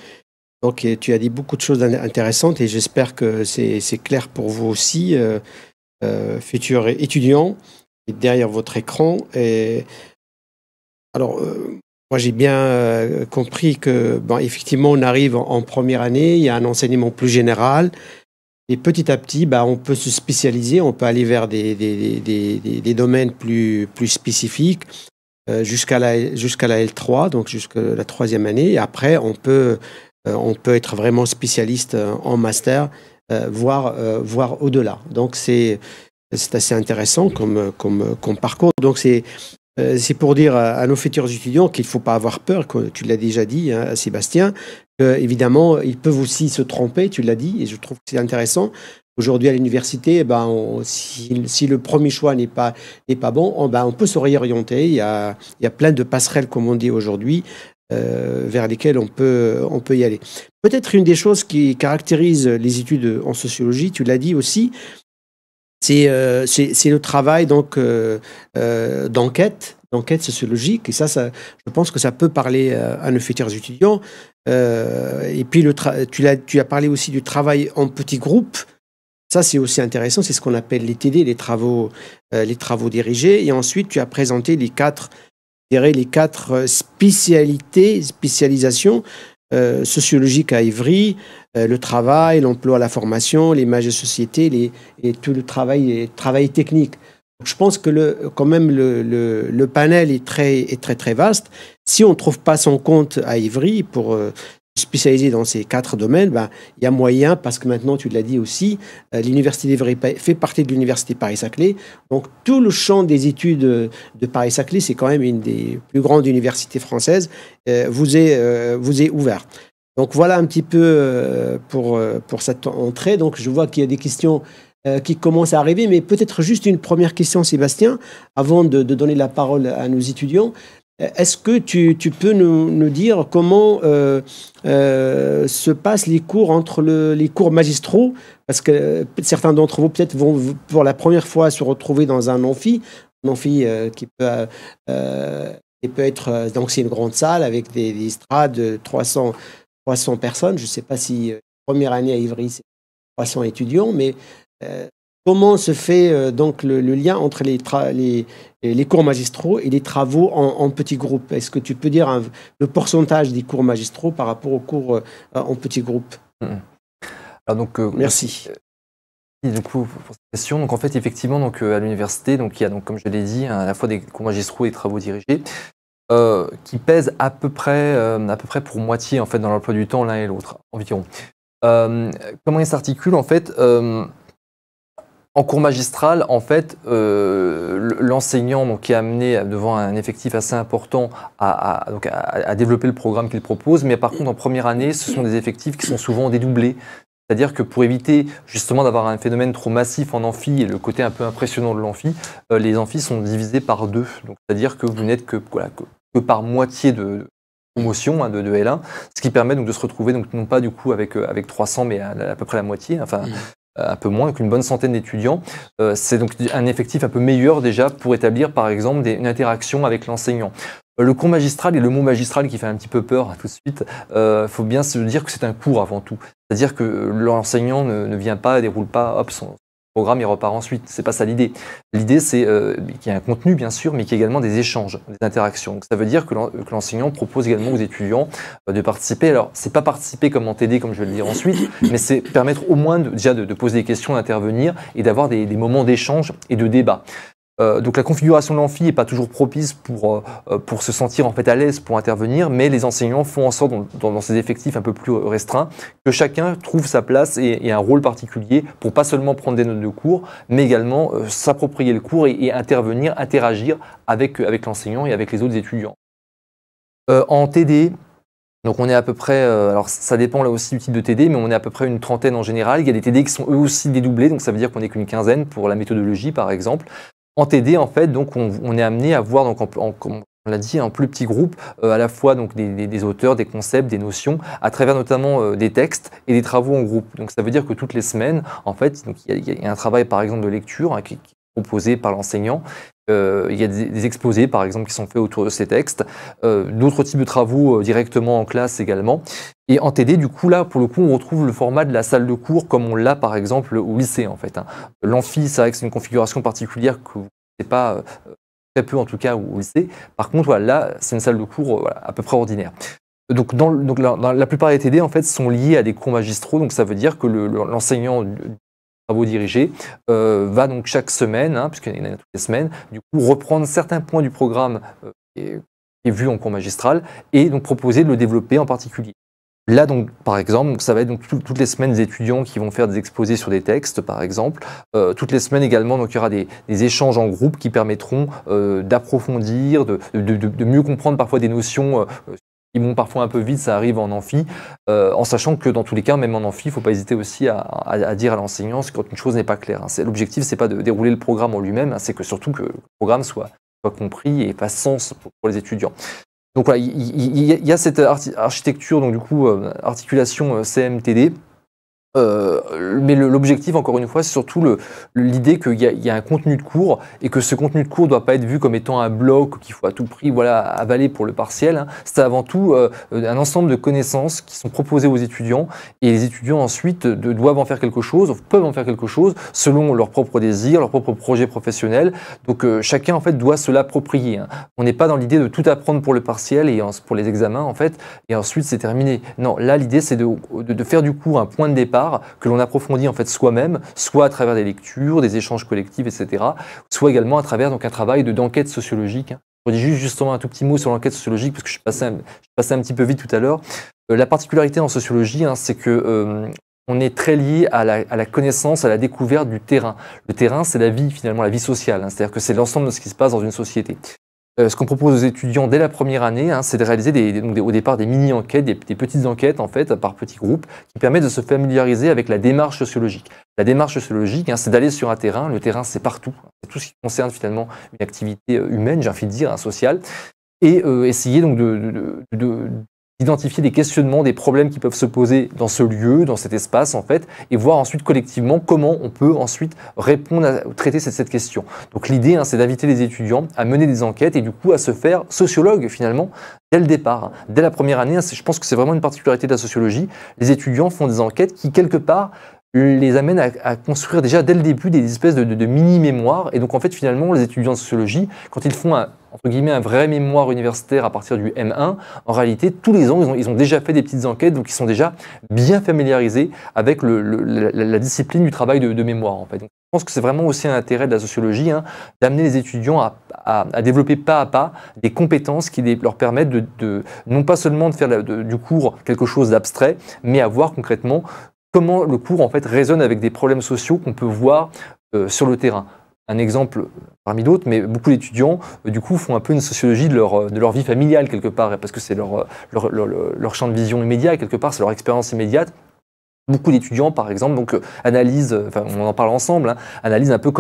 Donc tu as dit beaucoup de choses intéressantes et j'espère que c'est clair pour vous aussi, futurs étudiants, derrière votre écran. Alors, moi j'ai bien compris que, effectivement, on arrive en première année, il y a un enseignement plus général. Et petit à petit, on peut se spécialiser, on peut aller vers des domaines plus spécifiques jusqu'à la L3, donc jusqu'à la troisième année. Et après, on peut être vraiment spécialiste en master voire au-delà. Donc c'est assez intéressant comme parcours. Donc c'est pour dire à nos futurs étudiants qu'il ne faut pas avoir peur, que tu l'as déjà dit, hein, Sébastien, évidemment, ils peuvent aussi se tromper, tu l'as dit, et je trouve que c'est intéressant. Aujourd'hui, à l'université, si le premier choix n'est pas bon, on peut se réorienter. Il y a plein de passerelles, comme on dit aujourd'hui, vers lesquelles on peut y aller. Peut-être une des choses qui caractérise les études en sociologie, tu l'as dit aussi, c'est le travail d'enquête sociologique. Et ça, je pense que ça peut parler à nos futurs étudiants. Et puis, tu as parlé aussi du travail en petits groupes. Ça, c'est aussi intéressant. C'est ce qu'on appelle les TD, les travaux dirigés. Et ensuite, tu as présenté les quatre spécialisations sociologiques à Ivry, le travail, l'emploi, la formation, l'image de société et tout le travail technique. Donc, je pense que quand même le panel est très vaste. Si on ne trouve pas son compte à Ivry pour spécialisé dans ces quatre domaines, il y a moyen, parce que maintenant, tu l'as dit aussi, l'Université d'Ivry fait partie de l'Université Paris-Saclay. Donc, tout le champ des études de Paris-Saclay, c'est quand même une des plus grandes universités françaises, vous est ouvert. Donc, voilà un petit peu pour cette entrée. Donc, je vois qu'il y a des questions qui commencent à arriver, mais peut-être juste une première question, Sébastien, avant de donner la parole à nos étudiants. Est-ce que tu peux nous dire comment se passent les cours les cours magistraux? Parce que certains d'entre vous peut-être vont pour la première fois se retrouver dans un amphi qui peut être, donc c'est une grande salle avec des estrades de 300 personnes. Je ne sais pas si première année à Ivry, c'est 300 étudiants, mais comment se fait donc le lien entre les cours magistraux et les travaux en petits groupes? Est-ce que tu peux dire le pourcentage des cours magistraux par rapport aux cours en petits groupes? Alors donc, merci. Du coup, pour cette question, donc en fait, effectivement, donc à l'université, donc il y a donc, comme je l'ai dit, à la fois des cours magistraux et des travaux dirigés, qui pèsent à peu près pour moitié en fait dans l'emploi du temps l'un et l'autre environ. Comment ils s'articulent en fait? En cours magistral, en fait, l'enseignant qui est amené devant un effectif assez important à développer le programme qu'il propose, mais par contre en première année, ce sont des effectifs qui sont souvent dédoublés. C'est-à-dire que pour éviter justement d'avoir un phénomène trop massif en amphi et le côté un peu impressionnant de l'amphi, les amphis sont divisés par deux. Donc c'est-à-dire que vous n'êtes que par moitié de promotion de L1, ce qui permet donc de se retrouver donc non pas du coup avec 300, mais à peu près la moitié. Enfin. Un peu moins qu'une bonne centaine d'étudiants. C'est donc un effectif un peu meilleur déjà pour établir par exemple une interaction avec l'enseignant. Le cours magistral et le mot magistral qui fait un petit peu peur tout de suite, faut bien se dire que c'est un cours avant tout. C'est-à-dire que l'enseignant ne vient pas, déroule pas, hop, son programme, il repart ensuite. C'est pas ça l'idée. L'idée, c'est qu'il y a un contenu, bien sûr, mais qu'il y a également des échanges, des interactions. Donc, ça veut dire que l'enseignant propose également aux étudiants de participer. Alors, c'est pas participer comme en TD, comme je vais le dire ensuite, mais c'est permettre au moins déjà de poser des questions, d'intervenir et d'avoir des moments d'échange et de débat. Donc la configuration de l'amphi n'est pas toujours propice pour se sentir en fait à l'aise pour intervenir, mais les enseignants font en sorte dans ces effectifs un peu plus restreints que chacun trouve sa place et un rôle particulier pour pas seulement prendre des notes de cours, mais également s'approprier le cours et intervenir, interagir avec l'enseignant et avec les autres étudiants. En TD, donc on est à peu près, alors ça dépend là aussi du type de TD, mais on est à peu près une trentaine en général. Il y a des TD qui sont eux aussi dédoublés, donc ça veut dire qu'on n'est qu'une quinzaine pour la méthodologie par exemple. En TD, en fait, donc on est amené à voir, donc comme on l'a dit, un plus petit groupe, à la fois donc des auteurs, des concepts, des notions, à travers notamment des textes et des travaux en groupe. Donc ça veut dire que toutes les semaines, en fait, il y a un travail par exemple de lecture qui est proposé par l'enseignant. Il y a des exposés par exemple qui sont faits autour de ces textes, d'autres types de travaux directement en classe également. Et en TD, du coup, là, pour le coup, on retrouve le format de la salle de cours comme on l'a, par exemple, au lycée, en fait. L'amphi, c'est vrai que c'est une configuration particulière que vous ne connaissez pas, très peu en tout cas, au lycée. Par contre, voilà, là, c'est une salle de cours à peu près ordinaire. Donc, la plupart des TD, en fait, sont liés à des cours magistraux. Donc, ça veut dire que l'enseignant travaux dirigés va donc chaque semaine, puisqu'il y en a toutes les semaines, du coup, reprendre certains points du programme qui est vu en cours magistral et donc proposer de le développer en particulier. Là, donc, par exemple, ça va être donc, toutes les semaines des étudiants qui vont faire des exposés sur des textes, par exemple. Toutes les semaines également, donc, il y aura des échanges en groupe qui permettront d'approfondir, de mieux comprendre parfois des notions qui vont parfois un peu vite, ça arrive en amphi, en sachant que dans tous les cas, même en amphi, il ne faut pas hésiter aussi à dire à l'enseignant quand une chose n'est pas claire. L'objectif, ce n'est pas de dérouler le programme en lui-même, c'est que surtout que le programme soit compris et fasse sens pour les étudiants. Donc voilà, il y a cette architecture, donc du coup, articulation CMTD. Mais l'objectif, encore une fois, c'est surtout l'idée qu'il y a un contenu de cours et que ce contenu de cours ne doit pas être vu comme étant un bloc qu'il faut à tout prix avaler pour le partiel. C'est avant tout un ensemble de connaissances qui sont proposées aux étudiants et les étudiants ensuite doivent en faire quelque chose, peuvent en faire quelque chose selon leurs propres désirs, leurs propres projets professionnels. Donc chacun en fait doit se l'approprier. On n'est pas dans l'idée de tout apprendre pour le partiel et pour les examens en fait et ensuite c'est terminé. Non, là l'idée c'est de faire du cours un point de départ que l'on approfondit en fait soi-même, soit à travers des lectures, des échanges collectifs, etc., soit également à travers donc un travail d'enquête sociologique. Je dis justement un tout petit mot sur l'enquête sociologique parce que je passais un petit peu vite tout à l'heure. La particularité en sociologie, c'est que on est très lié à la connaissance, à la découverte du terrain. Le terrain, c'est la vie finalement, la vie sociale. C'est-à-dire que c'est l'ensemble de ce qui se passe dans une société. Ce qu'on propose aux étudiants dès la première année, c'est de réaliser au départ des mini-enquêtes, des petites enquêtes en fait par petits groupes qui permettent de se familiariser avec la démarche sociologique. La démarche sociologique, c'est d'aller sur un terrain. Le terrain, c'est partout. C'est tout ce qui concerne finalement une activité humaine, j'ai envie de dire, sociale, et essayer donc d'identifier des questionnements, des problèmes qui peuvent se poser dans ce lieu, dans cet espace en fait, et voir ensuite collectivement comment on peut ensuite répondre, traiter cette question. Donc l'idée, c'est d'inviter les étudiants à mener des enquêtes et du coup à se faire sociologue finalement dès le départ. Dès la première année, je pense que c'est vraiment une particularité de la sociologie. Les étudiants font des enquêtes qui quelque part les amènent à construire déjà dès le début des espèces de mini-mémoires. Et donc en fait finalement les étudiants de sociologie, quand ils font entre guillemets un vrai mémoire universitaire à partir du M1, en réalité tous les ans ils ont déjà fait des petites enquêtes, donc ils sont déjà bien familiarisés avec la discipline du travail de mémoire en fait. Donc, je pense que c'est vraiment aussi un intérêt de la sociologie, d'amener les étudiants à développer pas à pas des compétences qui leur permettent non pas seulement de faire du cours quelque chose d'abstrait, mais à voir concrètement comment le cours en fait résonne avec des problèmes sociaux qu'on peut voir sur le terrain. Un exemple parmi d'autres, mais beaucoup d'étudiants du coup font un peu une sociologie de leur vie familiale quelque part, parce que c'est leur champ de vision immédiat, quelque part c'est leur expérience immédiate. Beaucoup d'étudiants, par exemple, donc analysent, on en parle ensemble, analysent un peu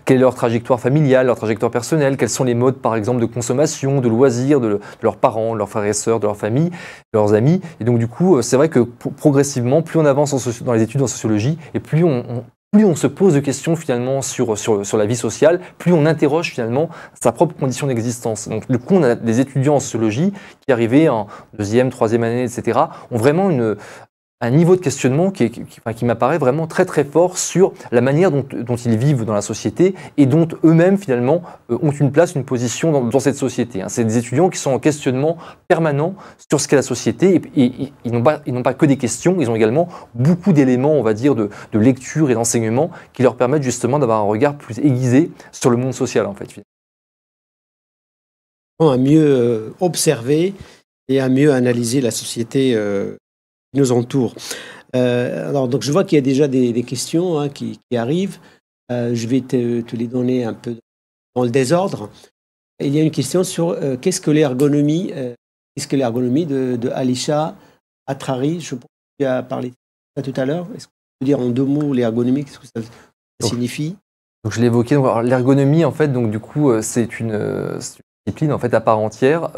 quelle est leur trajectoire familiale, leur trajectoire personnelle, quels sont les modes, par exemple, de consommation, de loisirs de leurs parents, de leurs frères et sœurs, de leur famille, de leurs amis. Et donc, du coup, c'est vrai que progressivement, plus on avance dans les études en sociologie, et plus on se pose de questions finalement sur la vie sociale, plus on interroge finalement sa propre condition d'existence. Donc, du coup, on a des étudiants en sociologie qui, arrivés en deuxième, troisième année, etc., ont vraiment un niveau de questionnement qui m'apparaît vraiment très très fort sur la manière dont ils vivent dans la société et dont eux-mêmes finalement ont une place, une position dans cette société. C'est des étudiants qui sont en questionnement permanent sur ce qu'est la société et ils n'ont pas que des questions, ils ont également beaucoup d'éléments, on va dire, de lecture et d'enseignement qui leur permettent justement d'avoir un regard plus aiguisé sur le monde social en fait. À mieux observer et à mieux analyser la société qui nous entoure. Alors, donc je vois qu'il y a déjà des questions qui arrivent. Je vais te les donner un peu dans le désordre. Il y a une question sur qu'est-ce que l'ergonomie de Alisha Atrari. Je pense que tu as parlé de ça tout à l'heure. Est-ce que tu peux dire en deux mots l'ergonomie, qu'est-ce que ça signifie? Donc je l'ai évoqué. L'ergonomie, en fait, donc du coup, c'est une discipline en fait à part entière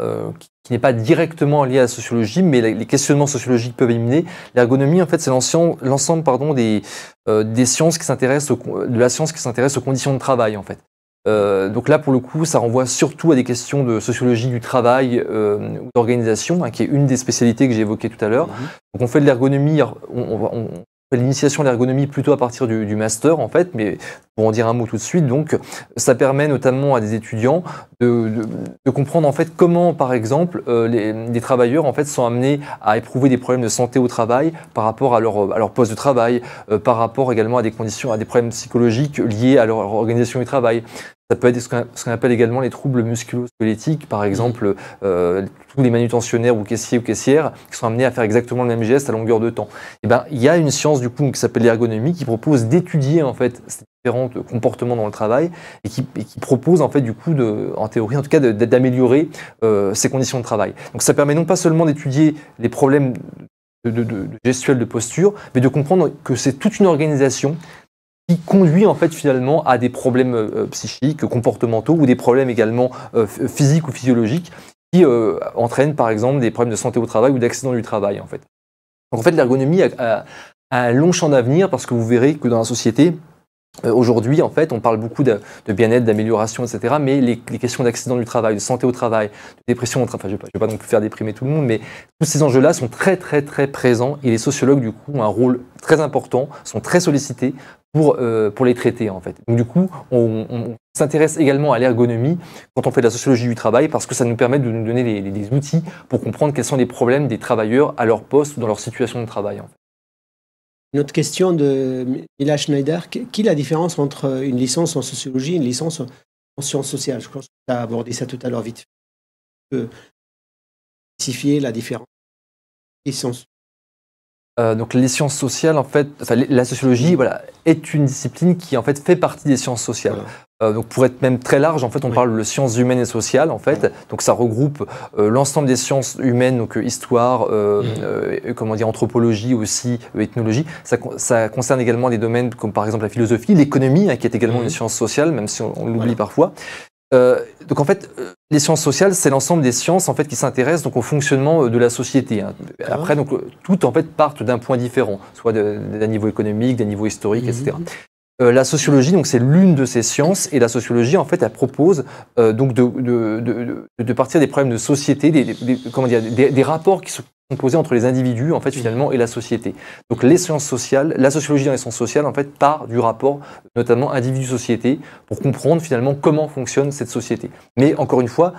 qui n'est pas directement liée à la sociologie, mais les questionnements sociologiques peuvent éliminer. L'ergonomie, en fait, c'est l'ensemble des sciences qui s'intéressent de la science qui s'intéresse aux conditions de travail, en fait. Donc là, pour le coup, ça renvoie surtout à des questions de sociologie du travail ou d'organisation, qui est une des spécialités que j'ai évoquées tout à l'heure. Donc on fait de l'ergonomie, on fait l'initiation à l'ergonomie plutôt à partir du master, en fait, mais pour en dire un mot tout de suite, donc ça permet notamment à des étudiants de comprendre en fait comment, par exemple, les travailleurs en fait sont amenés à éprouver des problèmes de santé au travail par rapport à leur poste de travail, par rapport également à des problèmes psychologiques liés à leur organisation du travail. Ça peut être ce qu'on appelle également les troubles musculo-squelettiques, par exemple, tous les manutentionnaires ou caissières qui sont amenés à faire exactement le même geste à longueur de temps. Et ben, il y a une science du coup qui s'appelle l'ergonomie qui propose d'étudier en fait ces différents comportements dans le travail et qui propose en fait du coup, en théorie en tout cas, d'améliorer ces conditions de travail. Donc ça permet non pas seulement d'étudier les problèmes de gestuelle de posture, mais de comprendre que c'est toute une organisation qui conduit en fait finalement à des problèmes psychiques, comportementaux ou des problèmes également physiques ou physiologiques qui entraînent par exemple des problèmes de santé au travail ou d'accidents du travail en fait. Donc en fait l'ergonomie a un long champ d'avenir parce que vous verrez que dans la société aujourd'hui, en fait, on parle beaucoup de bien-être, d'amélioration, etc. Mais les questions d'accident du travail, de santé au travail, de dépression au travail, je ne vais pas non plus faire déprimer tout le monde, mais tous ces enjeux-là sont très, très, très présents et les sociologues, du coup, ont un rôle très important, sont très sollicités pour les traiter, en fait. Donc, du coup, on s'intéresse également à l'ergonomie quand on fait de la sociologie du travail parce que ça nous permet de nous donner des outils pour comprendre quels sont les problèmes des travailleurs à leur poste ou dans leur situation de travail, en fait. Une autre question de Mila Schneider. Quelle est la différence entre une licence en sociologie et une licence en sciences sociales? Je pense que tu as abordé ça tout à l'heure vite fait. Tu peux spécifier la différence des sciences. Donc les sciences sociales, en fait, la sociologie, voilà, est une discipline qui en fait fait partie des sciences sociales. Voilà. Donc pour être même très large, en fait, on parle de sciences humaines et sociales, en fait. Ouais. Donc ça regroupe l'ensemble des sciences humaines, donc histoire, comment dire, anthropologie aussi, ethnologie. Ça concerne également des domaines comme par exemple la philosophie, l'économie, hein, qui est également une science sociale, même si on l'oublie parfois. Donc en fait, les sciences sociales, c'est l'ensemble des sciences en fait qui s'intéressent donc au fonctionnement de la société. Hein. Après, donc tout en fait partent d'un point différent, soit d'un niveau économique, d'un niveau historique, etc. La sociologie, donc c'est l'une de ces sciences, et la sociologie en fait, elle propose donc de partir des problèmes de société, des rapports qui sont composés entre les individus en fait finalement et la société. Donc les sciences sociales, la sociologie dans les sciences sociales en fait part du rapport notamment individu-société pour comprendre finalement comment fonctionne cette société. Mais encore une fois,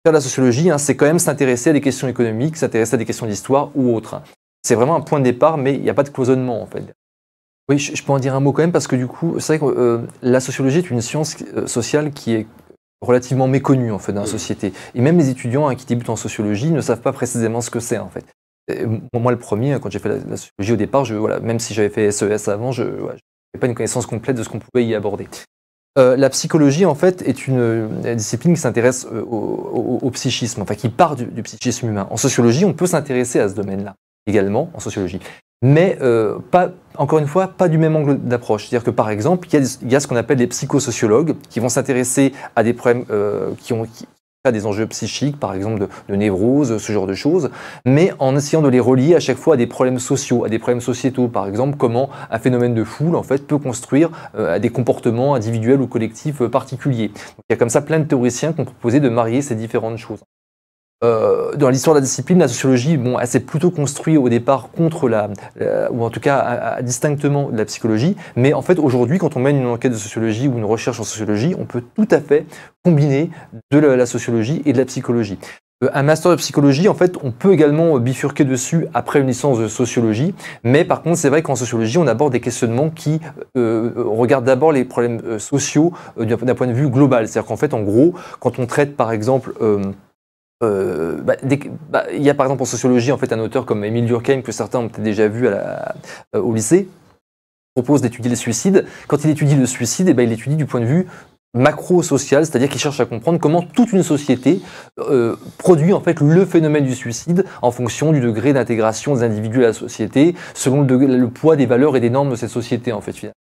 faire la sociologie, hein, c'est quand même s'intéresser à des questions économiques, s'intéresser à des questions d'histoire ou autres. C'est vraiment un point de départ, mais il n'y a pas de cloisonnement en fait. Oui, je peux en dire un mot quand même parce que du coup, c'est vrai que la sociologie est une science sociale qui est relativement méconnue en fait dans la société. Et même les étudiants qui débutent en sociologie ne savent pas précisément ce que c'est en fait. Et moi le premier, quand j'ai fait la sociologie au départ, même si j'avais fait SES avant, je n'avais pas une connaissance complète de ce qu'on pouvait y aborder. La psychologie en fait est une discipline qui s'intéresse au psychisme, enfin qui part du psychisme humain. En sociologie, on peut s'intéresser à ce domaine-là également en sociologie. Mais encore une fois, pas du même angle d'approche. C'est-à-dire que par exemple, il y a ce qu'on appelle les psychosociologues qui vont s'intéresser à des problèmes qui ont des enjeux psychiques, par exemple de névrose, ce genre de choses, mais en essayant de les relier à chaque fois à des problèmes sociaux, à des problèmes sociétaux. Par exemple, comment un phénomène de foule en fait, peut construire des comportements individuels ou collectifs particuliers. Donc, il y a comme ça plein de théoriciens qui ont proposé de marier ces différentes choses. Dans l'histoire de la discipline, la sociologie, bon, elle s'est plutôt construite au départ contre ou en tout cas distinctement de la psychologie, mais en fait aujourd'hui, quand on mène une enquête de sociologie ou une recherche en sociologie, on peut tout à fait combiner de la sociologie et de la psychologie. Un master de psychologie, en fait, on peut également bifurquer dessus après une licence de sociologie, mais par contre, c'est vrai qu'en sociologie, on aborde des questionnements qui regardent d'abord les problèmes sociaux d'un point de vue global. C'est-à-dire qu'en fait, en gros, quand on traite par exemple il y a par exemple en sociologie en fait un auteur comme Émile Durkheim que certains ont peut-être déjà vu au lycée, propose d'étudier le suicide. Quand il étudie le suicide, il étudie du point de vue macro-social, c'est-à-dire qu'il cherche à comprendre comment toute une société produit en fait le phénomène du suicide en fonction du degré d'intégration des individus à la société, selon le poids des valeurs et des normes de cette société en fait finalement.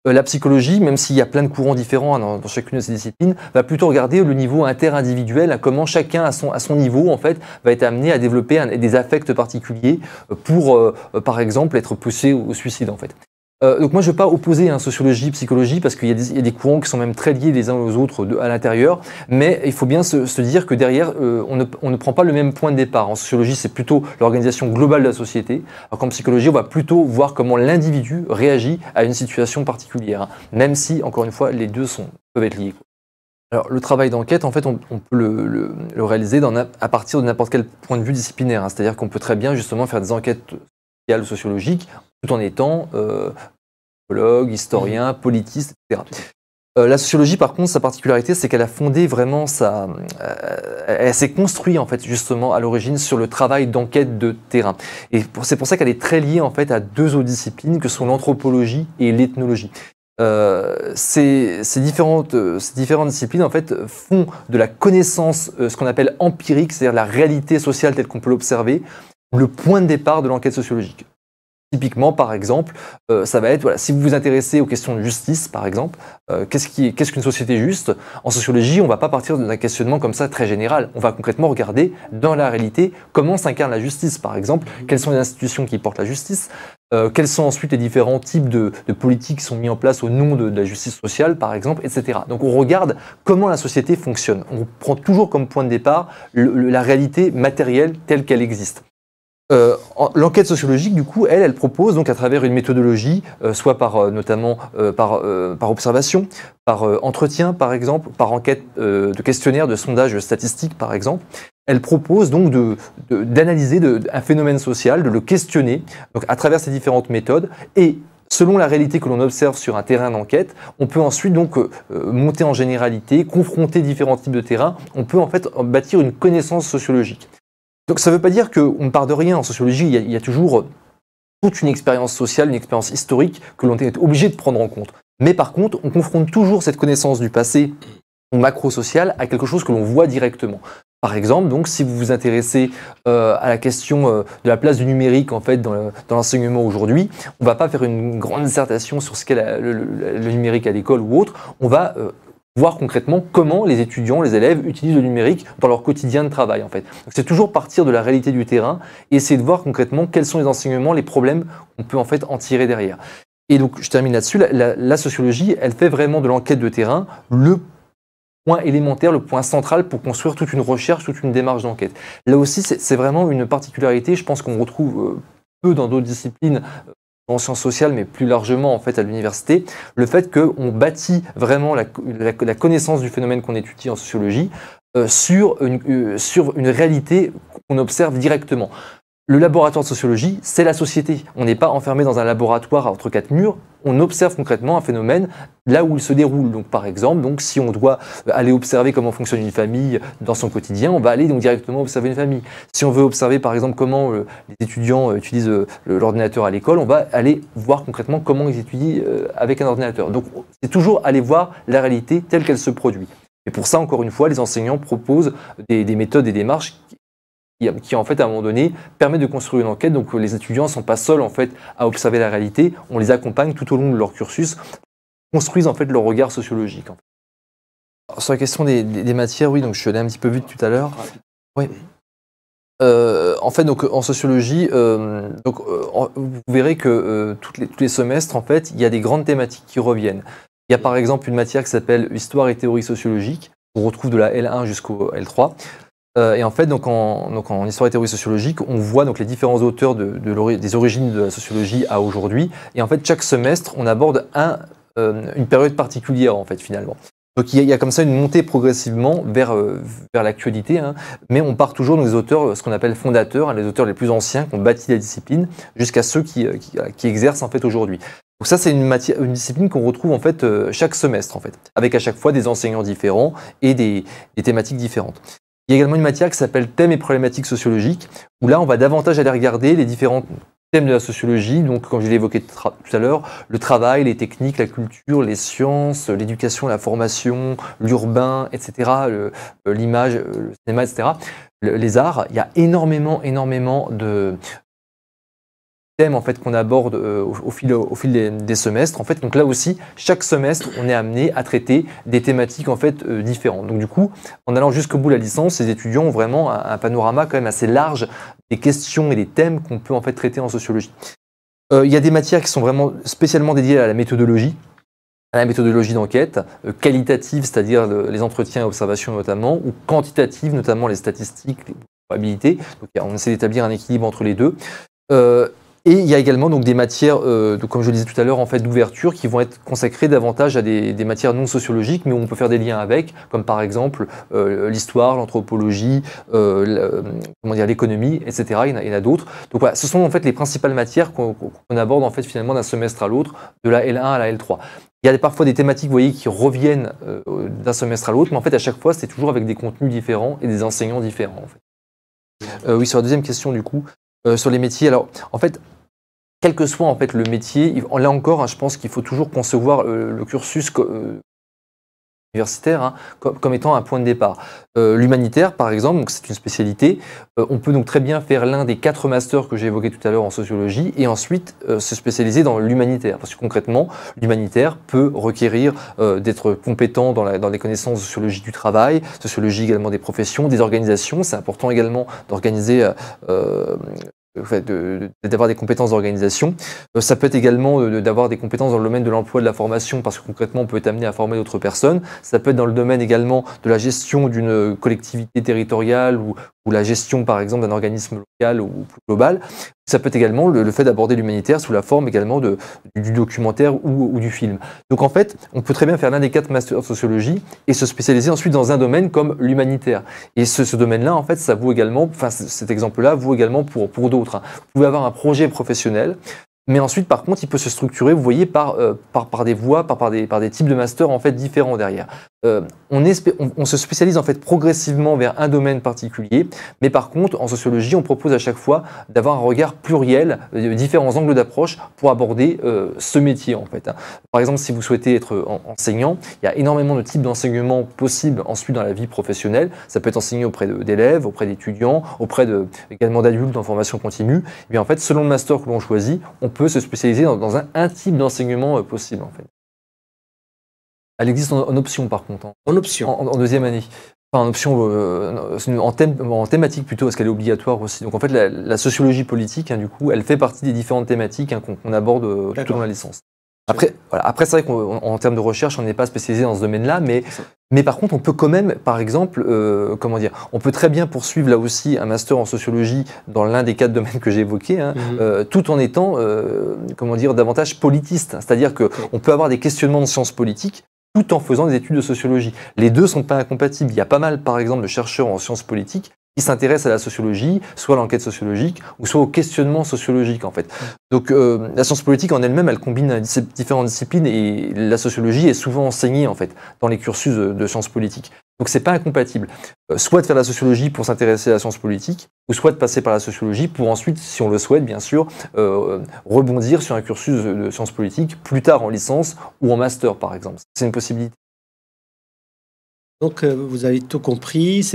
La psychologie, même s'il y a plein de courants différents dans chacune de ces disciplines, va plutôt regarder le niveau interindividuel, à comment chacun à son niveau en fait va être amené à développer des affects particuliers pour par exemple être poussé au suicide en fait. Donc moi je ne veux pas opposer sociologie, psychologie, parce qu'il y a des courants qui sont même très liés les uns aux autres à l'intérieur, mais il faut bien se dire que derrière, on ne prend pas le même point de départ. En sociologie, c'est plutôt l'organisation globale de la société, alors qu'en psychologie, on va plutôt voir comment l'individu réagit à une situation particulière, même si, encore une fois, les deux peuvent être liés. Alors, le travail d'enquête, en fait, on peut le réaliser à partir de n'importe quel point de vue disciplinaire, hein. C'est-à-dire qu'on peut très bien justement faire des enquêtes sociales ou sociologiques tout en étant psychologue, historien, politiste, etc. La sociologie, par contre, sa particularité, c'est qu'elle a fondé vraiment elle s'est construite en fait justement à l'origine sur le travail d'enquête de terrain. Et c'est pour ça qu'elle est très liée en fait à deux autres disciplines que sont l'anthropologie et l'ethnologie. Ces différentes disciplines en fait font de la connaissance ce qu'on appelle empirique, c'est-à-dire la réalité sociale telle qu'on peut l'observer, le point de départ de l'enquête sociologique. Typiquement, par exemple, ça va être, voilà, si vous vous intéressez aux questions de justice, par exemple, qu'est-ce qu'une société juste? En sociologie, on ne va pas partir d'un questionnement comme ça très général. On va concrètement regarder dans la réalité comment s'incarne la justice, par exemple, quelles sont les institutions qui portent la justice, quels sont ensuite les différents types de politiques qui sont mis en place au nom de la justice sociale, par exemple, etc. Donc on regarde comment la société fonctionne. On prend toujours comme point de départ la réalité matérielle telle qu'elle existe. L'enquête sociologique, du coup, elle propose donc à travers une méthodologie, soit notamment par observation, par entretien, par exemple, par enquête de questionnaire, de sondage statistique, par exemple. Elle propose donc d'analyser un phénomène social, de le questionner, donc à travers ces différentes méthodes, et selon la réalité que l'on observe sur un terrain d'enquête, on peut ensuite donc monter en généralité, confronter différents types de terrains. On peut en fait bâtir une connaissance sociologique. Donc ça ne veut pas dire qu'on ne part de rien. En sociologie, il y a toujours toute une expérience sociale, une expérience historique que l'on est obligé de prendre en compte. Mais par contre, on confronte toujours cette connaissance du passé macro-social à quelque chose que l'on voit directement. Par exemple, donc, si vous vous intéressez à la question de la place du numérique en fait, dans l'enseignement aujourd'hui, on ne va pas faire une grande dissertation sur ce qu'est le numérique à l'école ou autre. On va voir concrètement comment les étudiants, les élèves utilisent le numérique dans leur quotidien de travail en fait. Donc c'est toujours partir de la réalité du terrain et essayer de voir concrètement quels sont les enseignements, les problèmes qu'on peut en fait en tirer derrière. Et donc je termine là-dessus, la sociologie, elle fait vraiment de l'enquête de terrain le point élémentaire, le point central pour construire toute une recherche, toute une démarche d'enquête. Là aussi, c'est vraiment une particularité, je pense qu'on retrouve peu dans d'autres disciplines, en sciences sociales, mais plus largement en fait à l'université, le fait qu'on bâtit vraiment la connaissance du phénomène qu'on étudie en sociologie sur une réalité qu'on observe directement. Le laboratoire de sociologie, c'est la société. On n'est pas enfermé dans un laboratoire entre quatre murs. On observe concrètement un phénomène là où il se déroule. Donc, par exemple, donc, si on doit aller observer comment fonctionne une famille dans son quotidien, on va aller donc directement observer une famille. Si on veut observer, par exemple, comment les étudiants utilisent l'ordinateur à l'école, on va aller voir concrètement comment ils étudient avec un ordinateur. Donc, c'est toujours aller voir la réalité telle qu'elle se produit. Et pour ça, encore une fois, les enseignants proposent des méthodes et des démarches qui en fait à un moment donné permet de construire une enquête. Donc les étudiants ne sont pas seuls en fait à observer la réalité, on les accompagne tout au long de leur cursus, construisent en fait leur regard sociologique. En fait. Alors, sur la question des matières, oui, donc je suis allé un petit peu vite tout à l'heure. Oui. En fait, donc en sociologie, vous verrez que tous les semestres, en fait, il y a des grandes thématiques qui reviennent. Il y a par exemple une matière qui s'appelle Histoire et théorie sociologique. On retrouve de la L1 jusqu'au L3. Et en fait, donc en histoire et théorie sociologique, on voit donc les différents auteurs des origines de la sociologie à aujourd'hui. Et en fait, chaque semestre, on aborde une période particulière, en fait, finalement. Donc il y a comme ça une montée progressivement vers l'actualité, hein, mais on part toujours des auteurs, ce qu'on appelle fondateurs, hein, les auteurs les plus anciens qui ont bâti la discipline, jusqu'à ceux qui exercent en fait aujourd'hui. Donc ça, c'est une discipline qu'on retrouve en fait chaque semestre, en fait, avec à chaque fois des enseignants différents et des thématiques différentes. Il y a également une matière qui s'appelle thèmes et problématiques sociologiques, où là, on va davantage aller regarder les différents thèmes de la sociologie, donc comme je l'ai évoqué tout à l'heure, le travail, les techniques, la culture, les sciences, l'éducation, la formation, l'urbain, etc., l'image, le cinéma, etc., les arts. Il y a énormément de thèmes en fait qu'on aborde au fil des semestres. En fait, donc là aussi, chaque semestre, on est amené à traiter des thématiques en fait différentes. Donc du coup, en allant jusqu'au bout de la licence, les étudiants ont vraiment un panorama quand même assez large des questions et des thèmes qu'on peut en fait traiter en sociologie. Il y a des matières qui sont vraiment spécialement dédiées à la méthodologie d'enquête, qualitative, c'est-à-dire les entretiens et observations notamment, ou quantitative, notamment les statistiques, les probabilités. Donc on essaie d'établir un équilibre entre les deux. Et il y a également donc des matières, comme je le disais tout à l'heure, en fait, d'ouverture qui vont être consacrées davantage à des matières non sociologiques, mais où on peut faire des liens avec, comme par exemple l'histoire, l'anthropologie, l'économie, etc. Il y en a d'autres. Donc voilà, ce sont en fait les principales matières qu'on aborde en fait finalement d'un semestre à l'autre, de la L1 à la L3. Il y a parfois des thématiques, vous voyez, qui reviennent d'un semestre à l'autre, mais en fait à chaque fois c'est toujours avec des contenus différents et des enseignants différents. En fait. Oui, sur la deuxième question du coup, sur les métiers. Alors en fait, quel que soit en fait le métier, là encore, hein, je pense qu'il faut toujours concevoir le cursus universitaire comme étant un point de départ. L'humanitaire, par exemple, donc c'est une spécialité. On peut donc très bien faire l'un des 4 masters que j'ai évoqués tout à l'heure en sociologie et ensuite se spécialiser dans l'humanitaire. Parce que concrètement, l'humanitaire peut requérir d'être compétent dans les connaissances de sociologie du travail, sociologie également des professions, des organisations. C'est important également d'organiser d'avoir des compétences d'organisation. Ça peut être également d'avoir des compétences dans le domaine de l'emploi, de la formation, parce que concrètement, on peut être amené à former d'autres personnes. Ça peut être dans le domaine également de la gestion d'une collectivité territoriale ou la gestion, par exemple, d'un organisme local ou plus global. Ça peut être également le fait d'aborder l'humanitaire sous la forme également du documentaire ou du film. Donc en fait, on peut très bien faire l'un des 4 masters de sociologie et se spécialiser ensuite dans un domaine comme l'humanitaire. Et ce domaine-là, en fait, ça vaut également, enfin cet exemple-là vaut également pour d'autres. Vous pouvez avoir un projet professionnel, mais ensuite, par contre, il peut se structurer, vous voyez, par des voies, par des types de masters en fait différents derrière. On se spécialise en fait progressivement vers un domaine particulier, mais par contre, en sociologie, on propose à chaque fois d'avoir un regard pluriel, différents angles d'approche pour aborder ce métier en fait. Par exemple, si vous souhaitez être enseignant, il y a énormément de types d'enseignement possibles ensuite dans la vie professionnelle. Ça peut être enseigné auprès d'élèves, auprès d'étudiants, auprès également d'adultes en formation continue. Et bien en fait, selon le master que l'on choisit, on peut se spécialiser dans un type d'enseignement possible en fait. Elle existe en option par contre. En option. En deuxième année. Enfin, en option, en thématique plutôt, parce qu'elle est obligatoire aussi. Donc en fait, la sociologie politique, du coup, elle fait partie des différentes thématiques qu'on aborde tout au long de la licence. Après, voilà. Après c'est vrai qu'en termes de recherche, on n'est pas spécialisé dans ce domaine-là, mais par contre, on peut quand même, par exemple, on peut très bien poursuivre là aussi un master en sociologie dans l'un des 4 domaines que j'ai évoqués, tout en étant, davantage politiste. C'est-à-dire qu'on peut avoir des questionnements de sciences politiques tout en faisant des études de sociologie. Les deux ne sont pas incompatibles. Il y a pas mal, par exemple, de chercheurs en sciences politiques qui s'intéressent à la sociologie, soit à l'enquête sociologique, ou soit au questionnement sociologique, en fait. Donc, la science politique en elle-même, elle combine différentes disciplines et la sociologie est souvent enseignée, en fait, dans les cursus de sciences politiques. Donc, c'est pas incompatible. Soit de faire la sociologie pour s'intéresser à la science politique, ou soit de passer par la sociologie pour ensuite, si on le souhaite, bien sûr, rebondir sur un cursus de sciences politiques plus tard en licence ou en master, par exemple. C'est une possibilité. Donc, vous avez tout compris.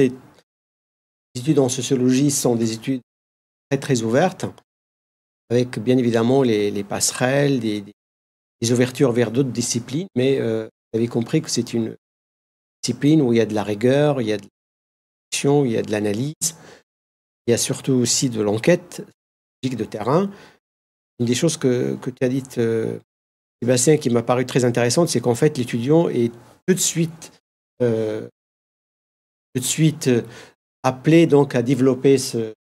Les études en sociologie sont des études très, très ouvertes, avec bien évidemment les passerelles, des ouvertures vers d'autres disciplines. Mais vous avez compris que c'est une discipline où il y a de la rigueur, il y a de l'action, il y a de l'analyse, il y a surtout aussi de l'enquête de terrain. Une des choses que tu as dites, Sébastien, qui m'a paru très intéressante, c'est qu'en fait, l'étudiant est tout de suite appelé donc à développer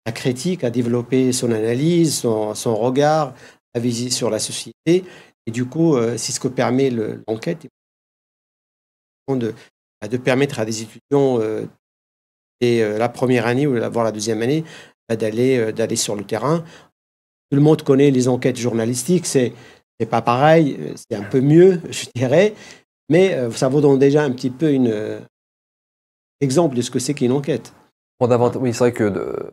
la critique, à développer son analyse, son regard, à viser sur la société. Et du coup, c'est ce que permet l'enquête, de permettre à des étudiants la première année ou voire la deuxième année d'aller sur le terrain. Tout le monde connaît les enquêtes journalistiques, c'est pas pareil, c'est un peu mieux, je dirais, mais ça vous donne déjà un petit peu exemple de ce que c'est qu'une enquête. Oui, c'est vrai que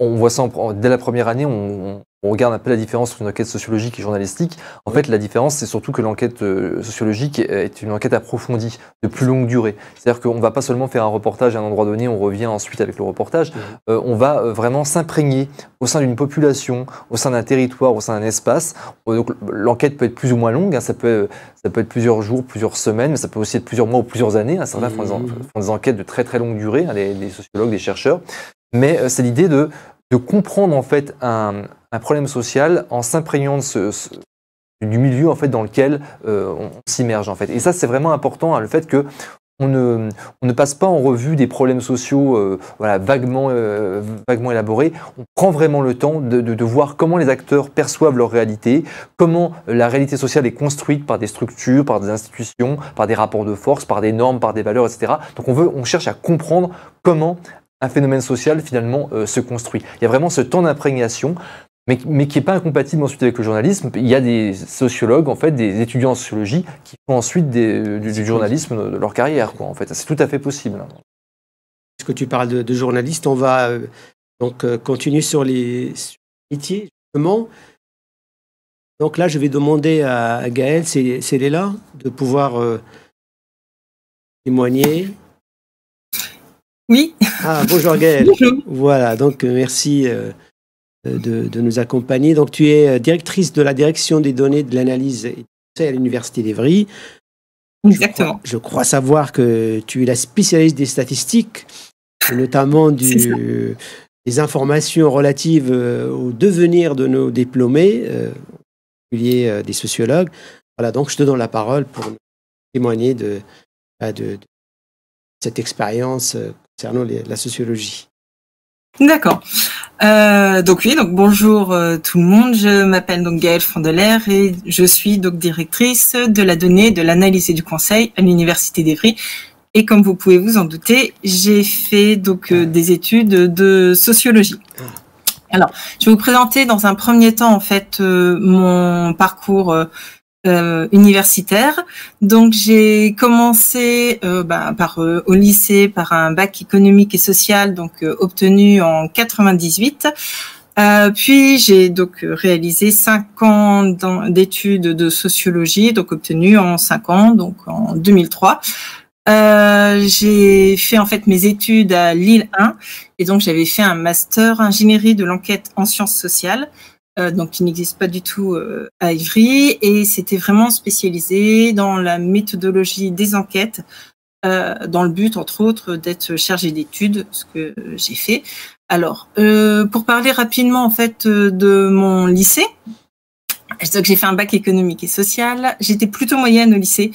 on voit ça dès la première année, on regarde un peu la différence entre une enquête sociologique et journalistique. En fait, la différence, c'est surtout que l'enquête sociologique est une enquête approfondie, de plus longue durée. C'est-à-dire qu'on ne va pas seulement faire un reportage à un endroit donné, on revient ensuite avec le reportage. On va vraiment s'imprégner au sein d'une population, au sein d'un territoire, au sein d'un espace. Donc l'enquête peut être plus ou moins longue, ça peut être plusieurs jours, plusieurs semaines, mais ça peut aussi être plusieurs mois ou plusieurs années. Certains font des enquêtes de très très longue durée, les sociologues, les chercheurs. Mais c'est l'idée de comprendre en fait un problème social en s'imprégnant du milieu en fait dans lequel on s'immerge en fait. Et ça c'est vraiment important, le fait que on ne passe pas en revue des problèmes sociaux voilà, vaguement élaborés. On prend vraiment le temps de voir comment les acteurs perçoivent leur réalité, comment la réalité sociale est construite par des structures, par des institutions, par des rapports de force, par des normes, par des valeurs, etc. Donc on cherche à comprendre comment un phénomène social finalement se construit. Il y a vraiment ce temps d'imprégnation, mais qui n'est pas incompatible ensuite avec le journalisme. Il y a des sociologues, en fait, des étudiants en sociologie qui font ensuite du journalisme de leur carrière, quoi, en fait. C'est tout à fait possible. Puisque tu parles de journaliste, on va donc continuer sur les métiers, justement. Donc là, je vais demander à Gaëlle, si elle est là, de pouvoir témoigner. Oui. Ah, bonjour Gaëlle. Bonjour. Voilà, donc merci de nous accompagner. Donc tu es directrice de la direction des données de l'analyse et du conseil à l'Université d'Evry. Exactement. Je crois savoir que tu es la spécialiste des statistiques, et notamment des informations relatives au devenir de nos diplômés, en particulier des sociologues. Voilà, donc je te donne la parole pour témoigner de cette expérience concernant la sociologie. D'accord. Donc bonjour tout le monde. Je m'appelle donc Gaëlle Frondeler et je suis donc directrice de la donnée, de l'analyse et du conseil à l'Université d'Evry. Et comme vous pouvez vous en douter, j'ai fait donc des études de sociologie. Alors, je vais vous présenter dans un premier temps en fait mon parcours universitaire. Donc j'ai commencé au lycée par un bac économique et social donc obtenu en 98. Puis j'ai donc réalisé 5 ans d'études de sociologie donc obtenues en 5 ans donc en 2003. J'ai fait en fait mes études à Lille 1 et donc j'avais fait un master ingénierie de l'enquête en sciences sociales. Donc qui n'existe pas du tout à Ivry, et c'était vraiment spécialisé dans la méthodologie des enquêtes, dans le but, entre autres, d'être chargé d'études, ce que j'ai fait. Alors, pour parler rapidement en fait de mon lycée, donc j'ai fait un bac économique et social. J'étais plutôt moyenne au lycée,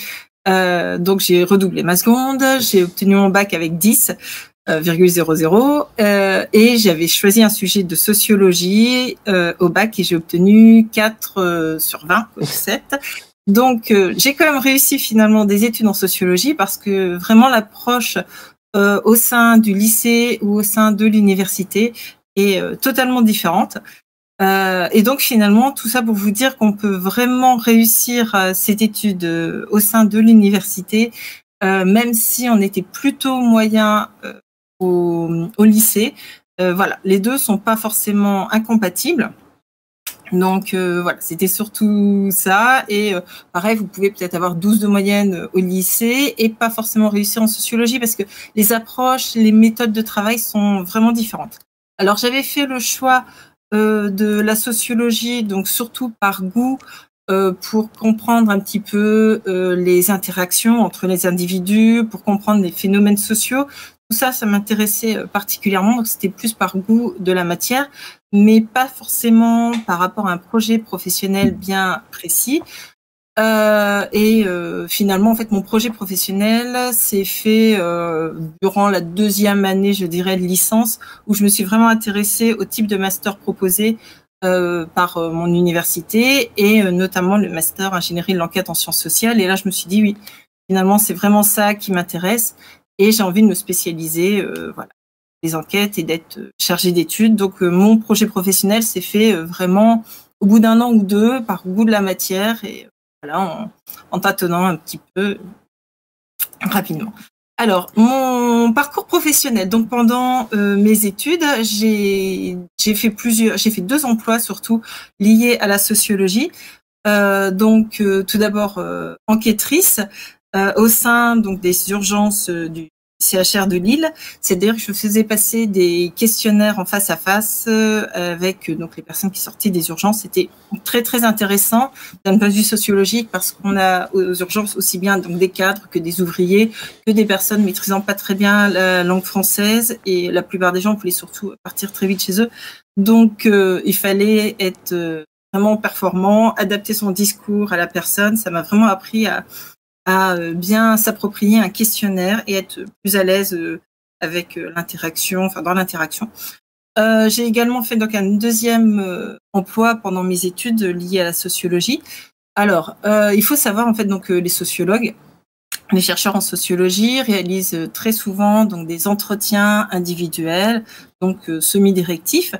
donc j'ai redoublé ma seconde. J'ai obtenu mon bac avec 10,00 et j'avais choisi un sujet de sociologie au bac et j'ai obtenu 4 sur 20, 7. Donc j'ai quand même réussi finalement des études en sociologie parce que vraiment l'approche au sein du lycée ou au sein de l'université est totalement différente. Et donc finalement tout ça pour vous dire qu'on peut vraiment réussir cette étude au sein de l'université, même si on était plutôt moyen au lycée. Voilà, les deux sont pas forcément incompatibles. Donc voilà, c'était surtout ça. Et pareil, vous pouvez peut-être avoir 12 de moyenne au lycée et pas forcément réussir en sociologie parce que les approches, les méthodes de travail sont vraiment différentes. Alors j'avais fait le choix de la sociologie, donc surtout par goût, pour comprendre un petit peu les interactions entre les individus, pour comprendre les phénomènes sociaux. Tout ça, ça m'intéressait particulièrement, donc c'était plus par goût de la matière, mais pas forcément par rapport à un projet professionnel bien précis. Finalement, en fait, mon projet professionnel s'est fait durant la 2e année, je dirais, de licence, où je me suis vraiment intéressée au type de master proposé par mon université, et notamment le master ingénierie de l'enquête en sciences sociales. Et là, je me suis dit, oui, finalement, c'est vraiment ça qui m'intéresse. Et j'ai envie de me spécialiser, voilà, les enquêtes et d'être chargée d'études. Donc, mon projet professionnel s'est fait vraiment au bout d'1 an ou 2 par goût de la matière et voilà, en tâtonnant un petit peu rapidement. Alors, mon parcours professionnel. Donc, pendant mes études, j'ai fait 2 emplois surtout liés à la sociologie. Tout d'abord enquêtrice. Au sein donc des urgences du CHR de Lille, c'est-à-dire que je faisais passer des questionnaires en face à face avec donc les personnes qui sortaient des urgences. C'était très très intéressant d'un point de vue sociologique parce qu'on a aux urgences aussi bien donc des cadres que des ouvriers, que des personnes maîtrisant pas très bien la langue française, et la plupart des gens voulaient surtout partir très vite chez eux. Donc il fallait être vraiment performant, adapter son discours à la personne. Ça m'a vraiment appris à à bien s'approprier un questionnaire et être plus à l'aise avec l'interaction, enfin dans l'interaction. J'ai également fait donc un deuxième emploi pendant mes études liées à la sociologie. Alors, il faut savoir en fait donc les sociologues, les chercheurs en sociologie réalisent très souvent donc des entretiens individuels, donc semi-directifs.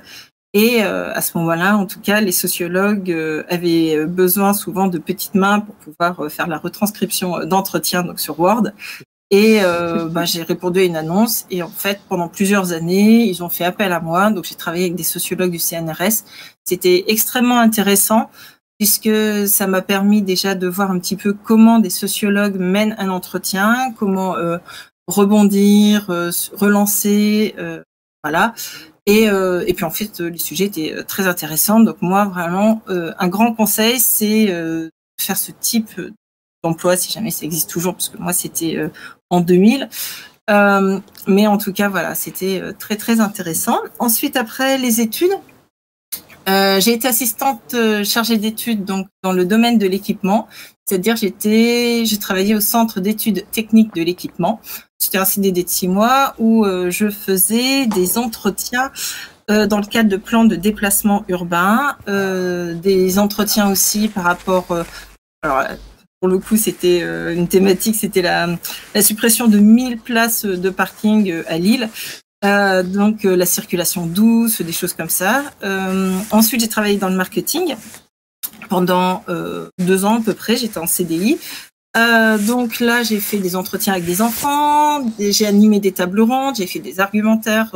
Et à ce moment-là, en tout cas, les sociologues avaient besoin souvent de petites mains pour pouvoir faire la retranscription d'entretien donc sur Word. Et j'ai répondu à une annonce et en fait, pendant plusieurs années, ils ont fait appel à moi. Donc, j'ai travaillé avec des sociologues du CNRS. C'était extrêmement intéressant puisque ça m'a permis déjà de voir un petit peu comment des sociologues mènent un entretien, comment rebondir, relancer, voilà. Et puis en fait, les sujets étaient très intéressants. Donc moi, vraiment, un grand conseil, c'est faire ce type d'emploi, si jamais ça existe toujours, parce que moi, c'était en 2000. Mais en tout cas, voilà, c'était très, très intéressant. Ensuite, après les études, j'ai été assistante chargée d'études donc dans le domaine de l'équipement, c'est-à-dire j'ai travaillé au centre d'études techniques de l'équipement. C'était un CDD de 6 mois où je faisais des entretiens dans le cadre de plans de déplacement urbain, des entretiens aussi par rapport. Alors pour le coup, c'était une thématique, c'était la suppression de 1000 places de parking à Lille. Donc la circulation douce, des choses comme ça. Ensuite, j'ai travaillé dans le marketing pendant 2 ans à peu près. J'étais en CDI. Donc là, j'ai fait des entretiens avec des enfants, j'ai animé des tables rondes, j'ai fait des argumentaires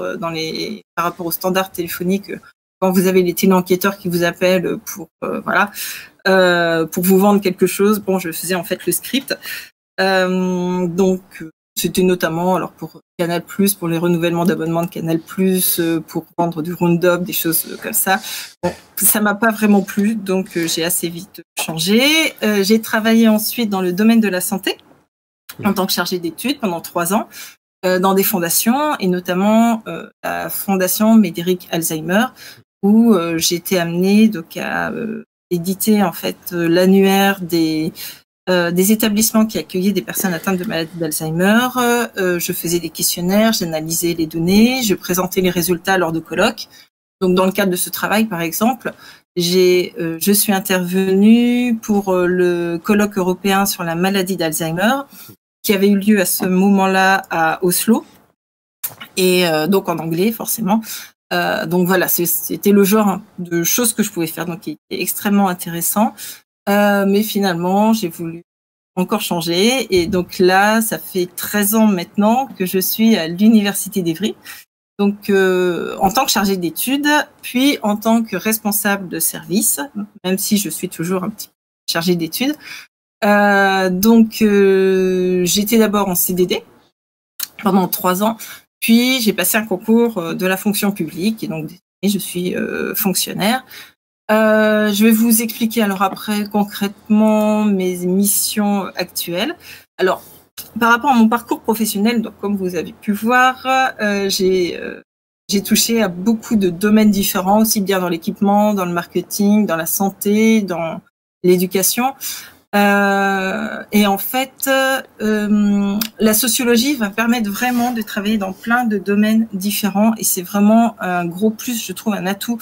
par rapport aux standards téléphoniques. Quand vous avez les téléenquêteurs qui vous appellent pour pour vous vendre quelque chose, bon, je faisais en fait le script. Donc c'était notamment alors pour Canal+, pour les renouvellements d'abonnement de Canal+, pour vendre du Roundup, des choses comme ça. Bon, ça m'a pas vraiment plu, donc j'ai assez vite changé. J'ai travaillé ensuite dans le domaine de la santé en tant que chargée d'études pendant 3 ans dans des fondations et notamment la fondation Médéric Alzheimer où j'ai été amenée donc à éditer en fait l'annuaire des établissements qui accueillaient des personnes atteintes de maladie d'Alzheimer. Je faisais des questionnaires, j'analysais les données, je présentais les résultats lors de colloques. Donc, dans le cadre de ce travail, par exemple, je suis intervenue pour le colloque européen sur la maladie d'Alzheimer, qui avait eu lieu à ce moment-là à Oslo, et donc en anglais, forcément. Donc voilà, c'était le genre de choses que je pouvais faire, donc qui était extrêmement intéressant. Mais finalement, j'ai voulu encore changer. Et donc là, ça fait 13 ans maintenant que je suis à l'Université d'Évry. Donc, en tant que chargée d'études, puis en tant que responsable de service, même si je suis toujours un petit peu chargée d'études. Donc, j'étais d'abord en CDD pendant 3 ans. Puis, j'ai passé un concours de la fonction publique. Et donc, je suis fonctionnaire. Je vais vous expliquer alors après concrètement mes missions actuelles. Alors, par rapport à mon parcours professionnel, donc comme vous avez pu voir, j'ai touché à beaucoup de domaines différents, aussi bien dans l'équipement, dans le marketing, dans la santé, dans l'éducation. Et en fait, la sociologie va permettre vraiment de travailler dans plein de domaines différents et c'est vraiment un gros plus, je trouve, un atout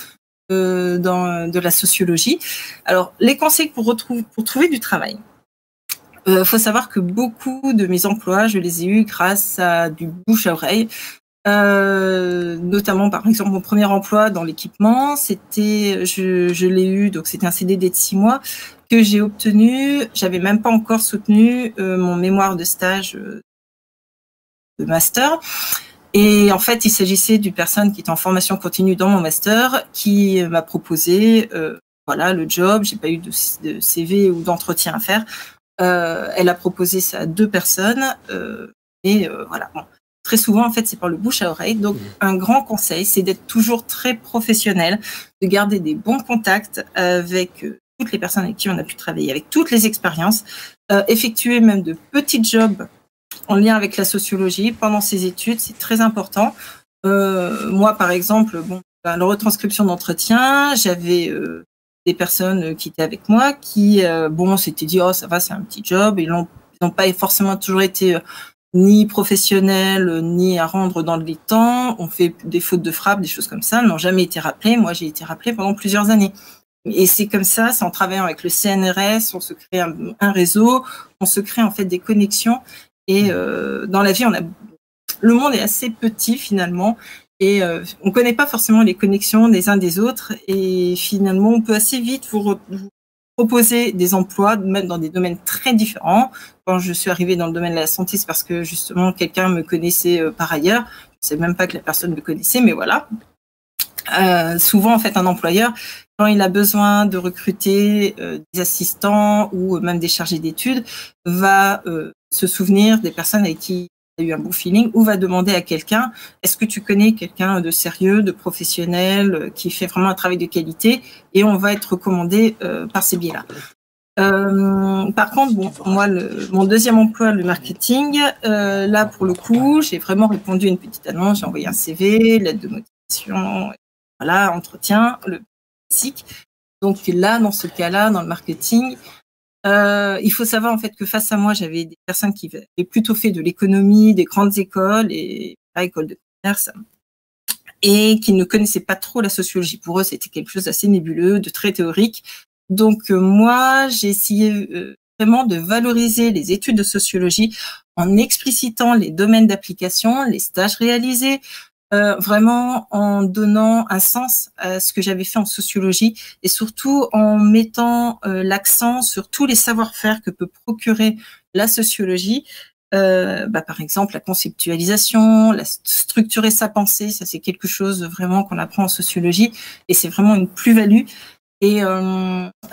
de la sociologie. Alors, les conseils pour trouver du travail. Faut savoir que beaucoup de mes emplois, je les ai eus grâce à du bouche à oreille. Notamment, par exemple, mon premier emploi dans l'équipement, je l'ai eu, donc c'était un CDD de 6 mois que j'ai obtenu. J'avais même pas encore soutenu mon mémoire de stage de master. Et en fait, il s'agissait d'une personne qui était en formation continue dans mon master, qui m'a proposé, voilà, le job. J'ai pas eu de CV ou d'entretien à faire. Elle a proposé ça à 2 personnes, et voilà. Bon. Très souvent, en fait, c'est par le bouche à oreille. Donc, un grand conseil, c'est d'être toujours très professionnel, de garder des bons contacts avec toutes les personnes avec qui on a pu travailler, avec toutes les expériences, effectuer même de petits jobs en lien avec la sociologie pendant ses études, c'est très important. Moi, par exemple, la retranscription d'entretien, j'avais des personnes qui étaient avec moi qui, s'étaient dit, oh, ça va, c'est un petit job. Ils l'ont n'ont pas forcément toujours été ni professionnels, ni à rendre dans les temps, ont fait des fautes de frappe, des choses comme ça, n'ont jamais été rappelés. Moi, j'ai été rappelée pendant plusieurs années. Et c'est comme ça, c'est en travaillant avec le CNRS, on se crée un réseau, on se crée en fait des connexions. Et dans la vie, le monde est assez petit finalement. Et on ne connaît pas forcément les connexions des uns des autres. Et finalement, on peut assez vite vous proposer des emplois, même dans des domaines très différents. Quand je suis arrivée dans le domaine de la santé, c'est parce que justement, quelqu'un me connaissait par ailleurs. Je ne sais même pas que la personne me connaissait, mais voilà. Souvent, en fait, un employeur, quand il a besoin de recruter des assistants ou même des chargés d'études, va se souvenir des personnes avec qui il a eu un bon feeling ou va demander à quelqu'un, est-ce que tu connais quelqu'un de sérieux, de professionnel, qui fait vraiment un travail de qualité, et on va être recommandé par ces biais-là. Par contre, bon, moi, mon deuxième emploi, le marketing, là, pour le coup, j'ai vraiment répondu à une petite annonce, j'ai envoyé un CV, lettre de motivation, voilà, entretien, le classique. Donc là, dans ce cas-là, dans le marketing, il faut savoir en fait que face à moi, j'avais des personnes qui avaient plutôt fait de l'économie, des grandes écoles et pas école de commerce, et qui ne connaissaient pas trop la sociologie. Pour eux, c'était quelque chose d'assez nébuleux, de très théorique. Donc moi, j'ai essayé vraiment de valoriser les études de sociologie en explicitant les domaines d'application, les stages réalisés, vraiment en donnant un sens à ce que j'avais fait en sociologie et surtout en mettant l'accent sur tous les savoir-faire que peut procurer la sociologie. Par exemple, la conceptualisation, structurer sa pensée, ça c'est quelque chose vraiment qu'on apprend en sociologie et c'est vraiment une plus-value. Et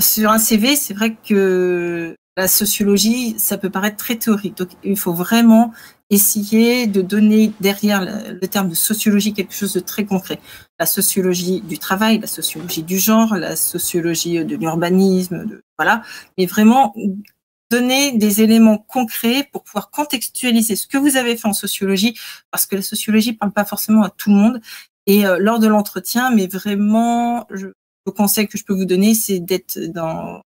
sur un CV, c'est vrai que la sociologie, ça peut paraître très théorique. Donc, il faut vraiment essayer de donner derrière le terme de sociologie quelque chose de très concret. La sociologie du travail, la sociologie du genre, la sociologie de l'urbanisme, voilà. Mais vraiment donner des éléments concrets pour pouvoir contextualiser ce que vous avez fait en sociologie, parce que la sociologie parle pas forcément à tout le monde. Et lors de l'entretien, mais vraiment, le conseil que je peux vous donner, c'est d'être dans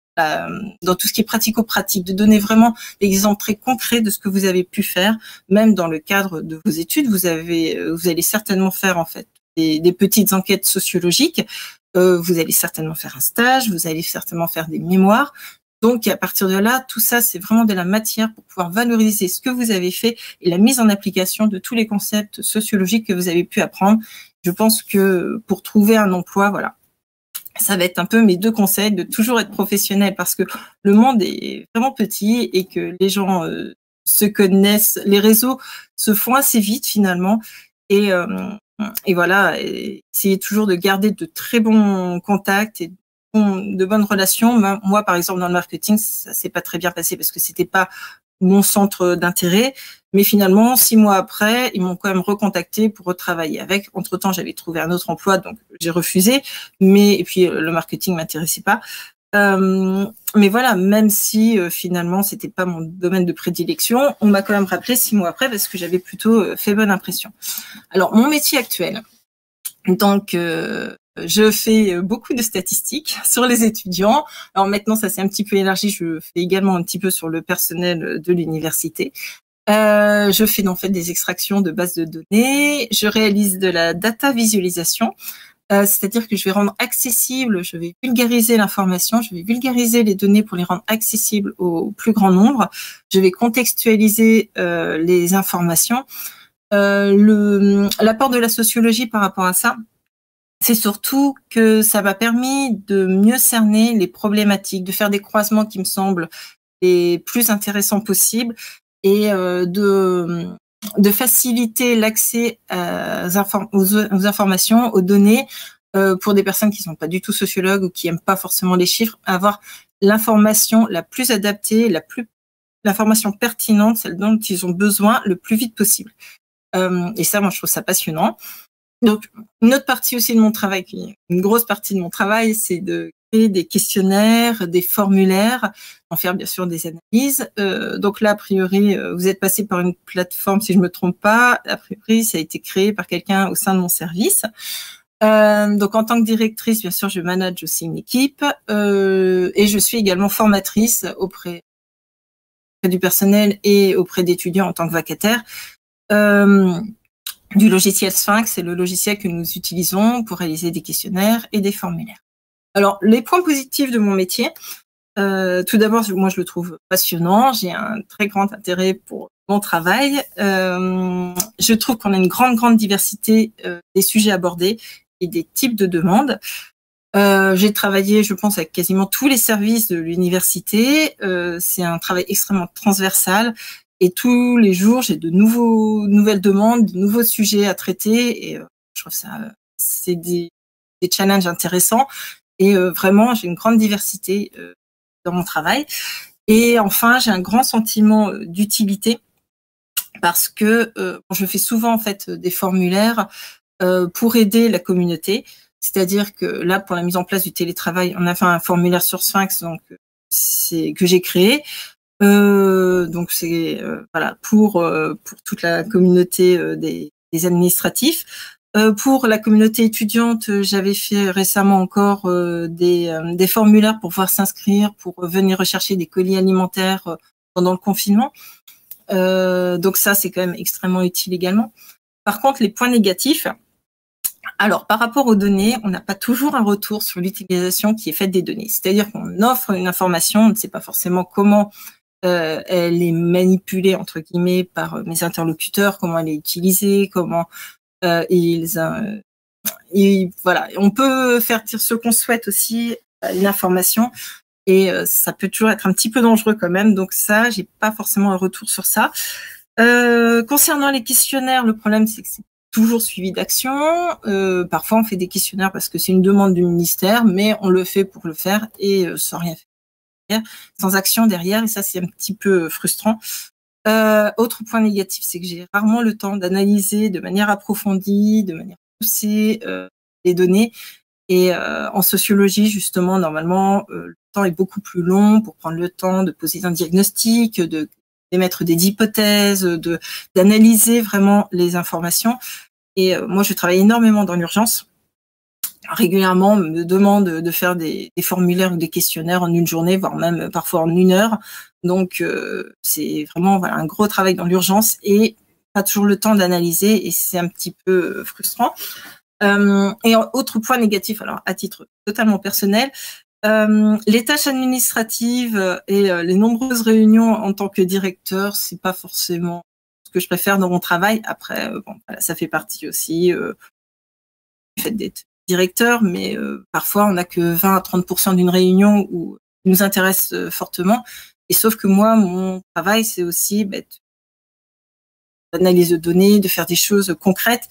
tout ce qui est pratico-pratique, de donner vraiment des exemples très concrets de ce que vous avez pu faire, même dans le cadre de vos études. Vous allez certainement faire en fait des petites enquêtes sociologiques. Vous allez certainement faire un stage, vous allez certainement faire des mémoires. Donc, à partir de là, tout ça, c'est vraiment de la matière pour pouvoir valoriser ce que vous avez fait et la mise en application de tous les concepts sociologiques que vous avez pu apprendre. Je pense que pour trouver un emploi, voilà, ça va être un peu mes deux conseils, de toujours être professionnel parce que le monde est vraiment petit et que les gens se connaissent, les réseaux se font assez vite finalement. Et voilà, essayer toujours de garder de très bons contacts et de bonnes relations. Moi, par exemple, dans le marketing, ça s'est pas très bien passé parce que c'était pas mon centre d'intérêt. Mais finalement, 6 mois après, ils m'ont quand même recontacté pour retravailler avec. Entre-temps, j'avais trouvé un autre emploi, donc j'ai refusé. Et puis, le marketing m'intéressait pas. Mais voilà, même si finalement, c'était pas mon domaine de prédilection, on m'a quand même rappelé 6 mois après parce que j'avais plutôt fait bonne impression. Alors, mon métier actuel. Donc, je fais beaucoup de statistiques sur les étudiants. Alors maintenant, ça s'est un petit peu élargi. Je fais également un petit peu sur le personnel de l'université. Je fais en fait des extractions de bases de données. Je réalise de la data visualisation. C'est-à-dire que je vais rendre accessible, je vais vulgariser l'information, je vais vulgariser les données pour les rendre accessibles au plus grand nombre. Je vais contextualiser les informations. L'apport de la sociologie par rapport à ça, c'est surtout que ça m'a permis de mieux cerner les problématiques, de faire des croisements qui me semblent les plus intéressants possibles et de faciliter l'accès aux informations, aux données pour des personnes qui ne sont pas du tout sociologues ou qui n'aiment pas forcément les chiffres, avoir l'information la plus adaptée, l'information pertinente, celle dont ils ont besoin le plus vite possible. Et ça, moi, je trouve ça passionnant. Donc, une autre partie aussi de mon travail, une grosse partie de mon travail, c'est de créer des questionnaires, des formulaires, en faire bien sûr des analyses. Donc là, a priori, vous êtes passé par une plateforme, si je me trompe pas. A priori, ça a été créé par quelqu'un au sein de mon service. Donc, en tant que directrice, bien sûr, je manage aussi une équipe et je suis également formatrice auprès auprès du personnel et auprès d'étudiants en tant que vacataires, du logiciel Sphinx, c'est le logiciel que nous utilisons pour réaliser des questionnaires et des formulaires. Alors, les points positifs de mon métier, tout d'abord, moi, je le trouve passionnant. J'ai un très grand intérêt pour mon travail. Je trouve qu'on a une grande diversité des sujets abordés et des types de demandes. J'ai travaillé, je pense, avec quasiment tous les services de l'université. C'est un travail extrêmement transversal. Et tous les jours, j'ai de nouvelles demandes, de nouveaux sujets à traiter. Et je trouve ça, c'est des challenges intéressants. Et vraiment, j'ai une grande diversité dans mon travail. Et enfin, j'ai un grand sentiment d'utilité parce que je fais souvent en fait des formulaires pour aider la communauté. C'est-à-dire que là, pour la mise en place du télétravail, on a fait un formulaire sur Sphinx, donc c'est que j'ai créé. Donc c'est voilà pour toute la communauté des administratifs. Pour la communauté étudiante, j'avais fait récemment encore des formulaires pour pouvoir s'inscrire, pour venir rechercher des colis alimentaires pendant le confinement. Donc ça, c'est quand même extrêmement utile également. Par contre, les points négatifs, alors par rapport aux données, on n'a pas toujours un retour sur l'utilisation qui est faite des données. C'est-à-dire qu'on offre une information, on ne sait pas forcément comment elle est manipulée entre guillemets par mes interlocuteurs, comment elle est utilisée, comment voilà. On peut faire dire ce qu'on souhaite aussi à une information et ça peut toujours être un petit peu dangereux quand même. Donc ça, j'ai pas forcément un retour sur ça. Concernant les questionnaires, le problème c'est que c'est toujours suivi d'action. Parfois on fait des questionnaires parce que c'est une demande du ministère, mais on le fait pour le faire et sans rien faire. Sans action derrière, et ça c'est un petit peu frustrant. Autre point négatif, c'est que j'ai rarement le temps d'analyser de manière approfondie, de manière poussée les données. Et en sociologie, justement, normalement, le temps est beaucoup plus long pour prendre le temps de poser un diagnostic, d'émettre des hypothèses, d'analyser vraiment les informations. Et moi, je travaille énormément dans l'urgence. Régulièrement, on me demande de faire des formulaires ou des questionnaires en une journée, voire même parfois en 1 heure. Donc, c'est vraiment voilà, un gros travail dans l'urgence et pas toujours le temps d'analyser et c'est un petit peu frustrant. Et autre point négatif, alors à titre totalement personnel, les tâches administratives et les nombreuses réunions en tant que directeur, c'est pas forcément ce que je préfère dans mon travail. Après, bon, voilà, ça fait partie aussi du fait d'être directeur, mais parfois on n'a que 20 à 30% d'une réunion où il nous intéresse fortement. Et sauf que moi, mon travail, c'est aussi d'analyse de données, de faire des choses concrètes.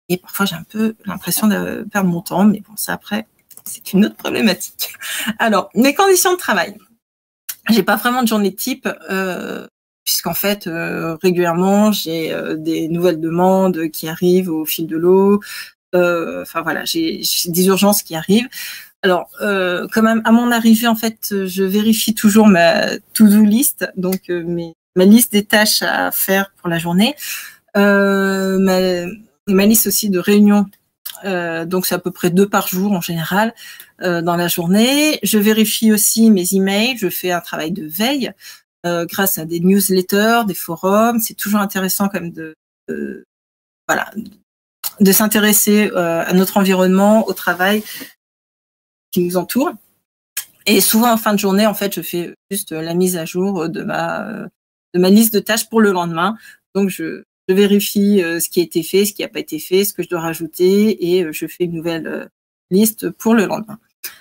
Et parfois, j'ai un peu l'impression de perdre mon temps, mais bon, ça après, c'est une autre problématique. Alors, mes conditions de travail. J'ai pas vraiment de journée type, puisqu'en fait, régulièrement, j'ai des nouvelles demandes qui arrivent au fil de l'eau. Enfin voilà, j'ai des urgences qui arrivent. Alors, quand même, à mon arrivée, en fait, je vérifie toujours ma to-do list, donc ma liste des tâches à faire pour la journée, ma liste aussi de réunions. Donc c'est à peu près 2 par jour en général dans la journée. Je vérifie aussi mes emails. Je fais un travail de veille grâce à des newsletters, des forums. C'est toujours intéressant quand même voilà, de s'intéresser à notre environnement, au travail qui nous entoure. Et souvent en fin de journée, en fait, je fais juste la mise à jour de ma liste de tâches pour le lendemain. Donc je vérifie ce qui a été fait, ce qui n'a pas été fait, ce que je dois rajouter, et je fais une nouvelle liste pour le lendemain.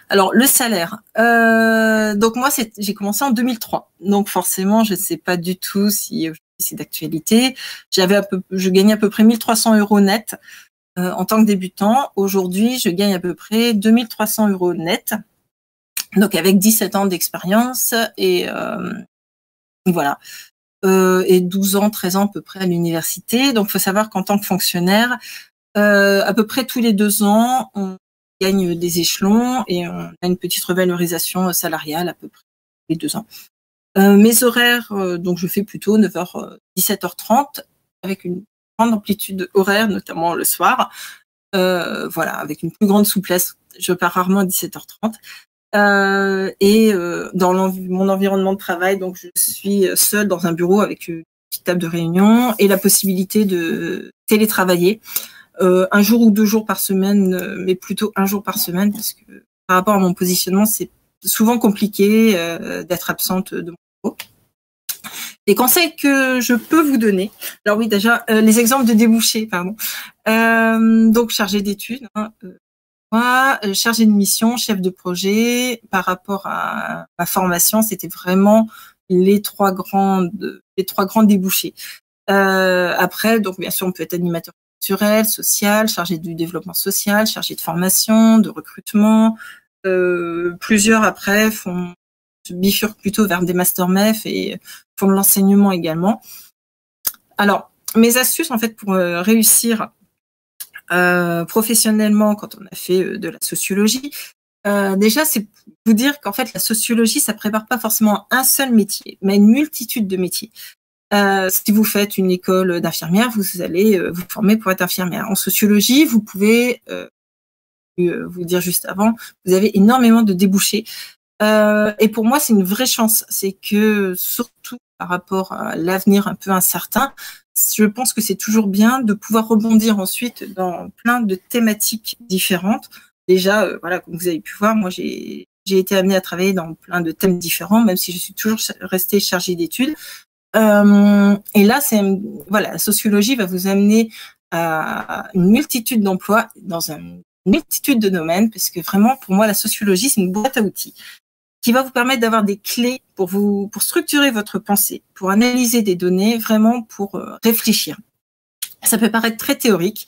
Alors le salaire. Donc moi, j'ai commencé en 2003. Donc forcément, je ne sais pas du tout si c'est d'actualité. Je gagnais à peu près 1 300 € net en tant que débutant. Aujourd'hui, je gagne à peu près 2 300 € net. Donc avec 17 ans d'expérience et voilà. Et 12 ans, 13 ans à peu près à l'université. Donc, il faut savoir qu'en tant que fonctionnaire, à peu près tous les 2 ans, on gagne des échelons et on a une petite revalorisation salariale à peu près tous les 2 ans. Mes horaires, donc je fais plutôt 9h, 17h30 avec une grande amplitude horaire, notamment le soir. Voilà, avec une plus grande souplesse. Je pars rarement à 17h30. Dans mon environnement de travail, donc je suis seule dans un bureau avec une petite table de réunion et la possibilité de télétravailler un jour ou 2 jours par semaine, mais plutôt un jour par semaine, parce que par rapport à mon positionnement, c'est souvent compliqué d'être absente de mon bureau. Les conseils que je peux vous donner, alors oui, déjà, les exemples de débouchés, pardon. Donc, chargé d'études, chargé de mission, chef de projet. Par rapport à ma formation, c'était vraiment les trois grands débouchés. Après, donc bien sûr, on peut être animateur culturel, social, chargé du développement social, chargé de formation, de recrutement. Plusieurs après se bifurquent plutôt vers des master MEF et font de l'enseignement également. Alors, mes astuces en fait pour réussir professionnellement quand on a fait de la sociologie, déjà c'est vous dire qu'en fait la sociologie ça prépare pas forcément un seul métier, mais une multitude de métiers. Si vous faites une école d'infirmière, vous allez vous former pour être infirmière. En sociologie, vous pouvez vous dire juste avant, vous avez énormément de débouchés. Et pour moi, c'est une vraie chance. C'est que surtout par rapport à l'avenir un peu incertain, je pense que c'est toujours bien de pouvoir rebondir ensuite dans plein de thématiques différentes. Déjà, voilà, comme vous avez pu voir, moi j'ai été amenée à travailler dans plein de thèmes différents, même si je suis toujours restée chargée d'études. Et là, voilà, la sociologie va vous amener à une multitude d'emplois dans une multitude de domaines, parce que vraiment, pour moi, la sociologie, c'est une boîte à outils qui va vous permettre d'avoir des clés pour structurer votre pensée, pour analyser des données, vraiment pour réfléchir. Ça peut paraître très théorique.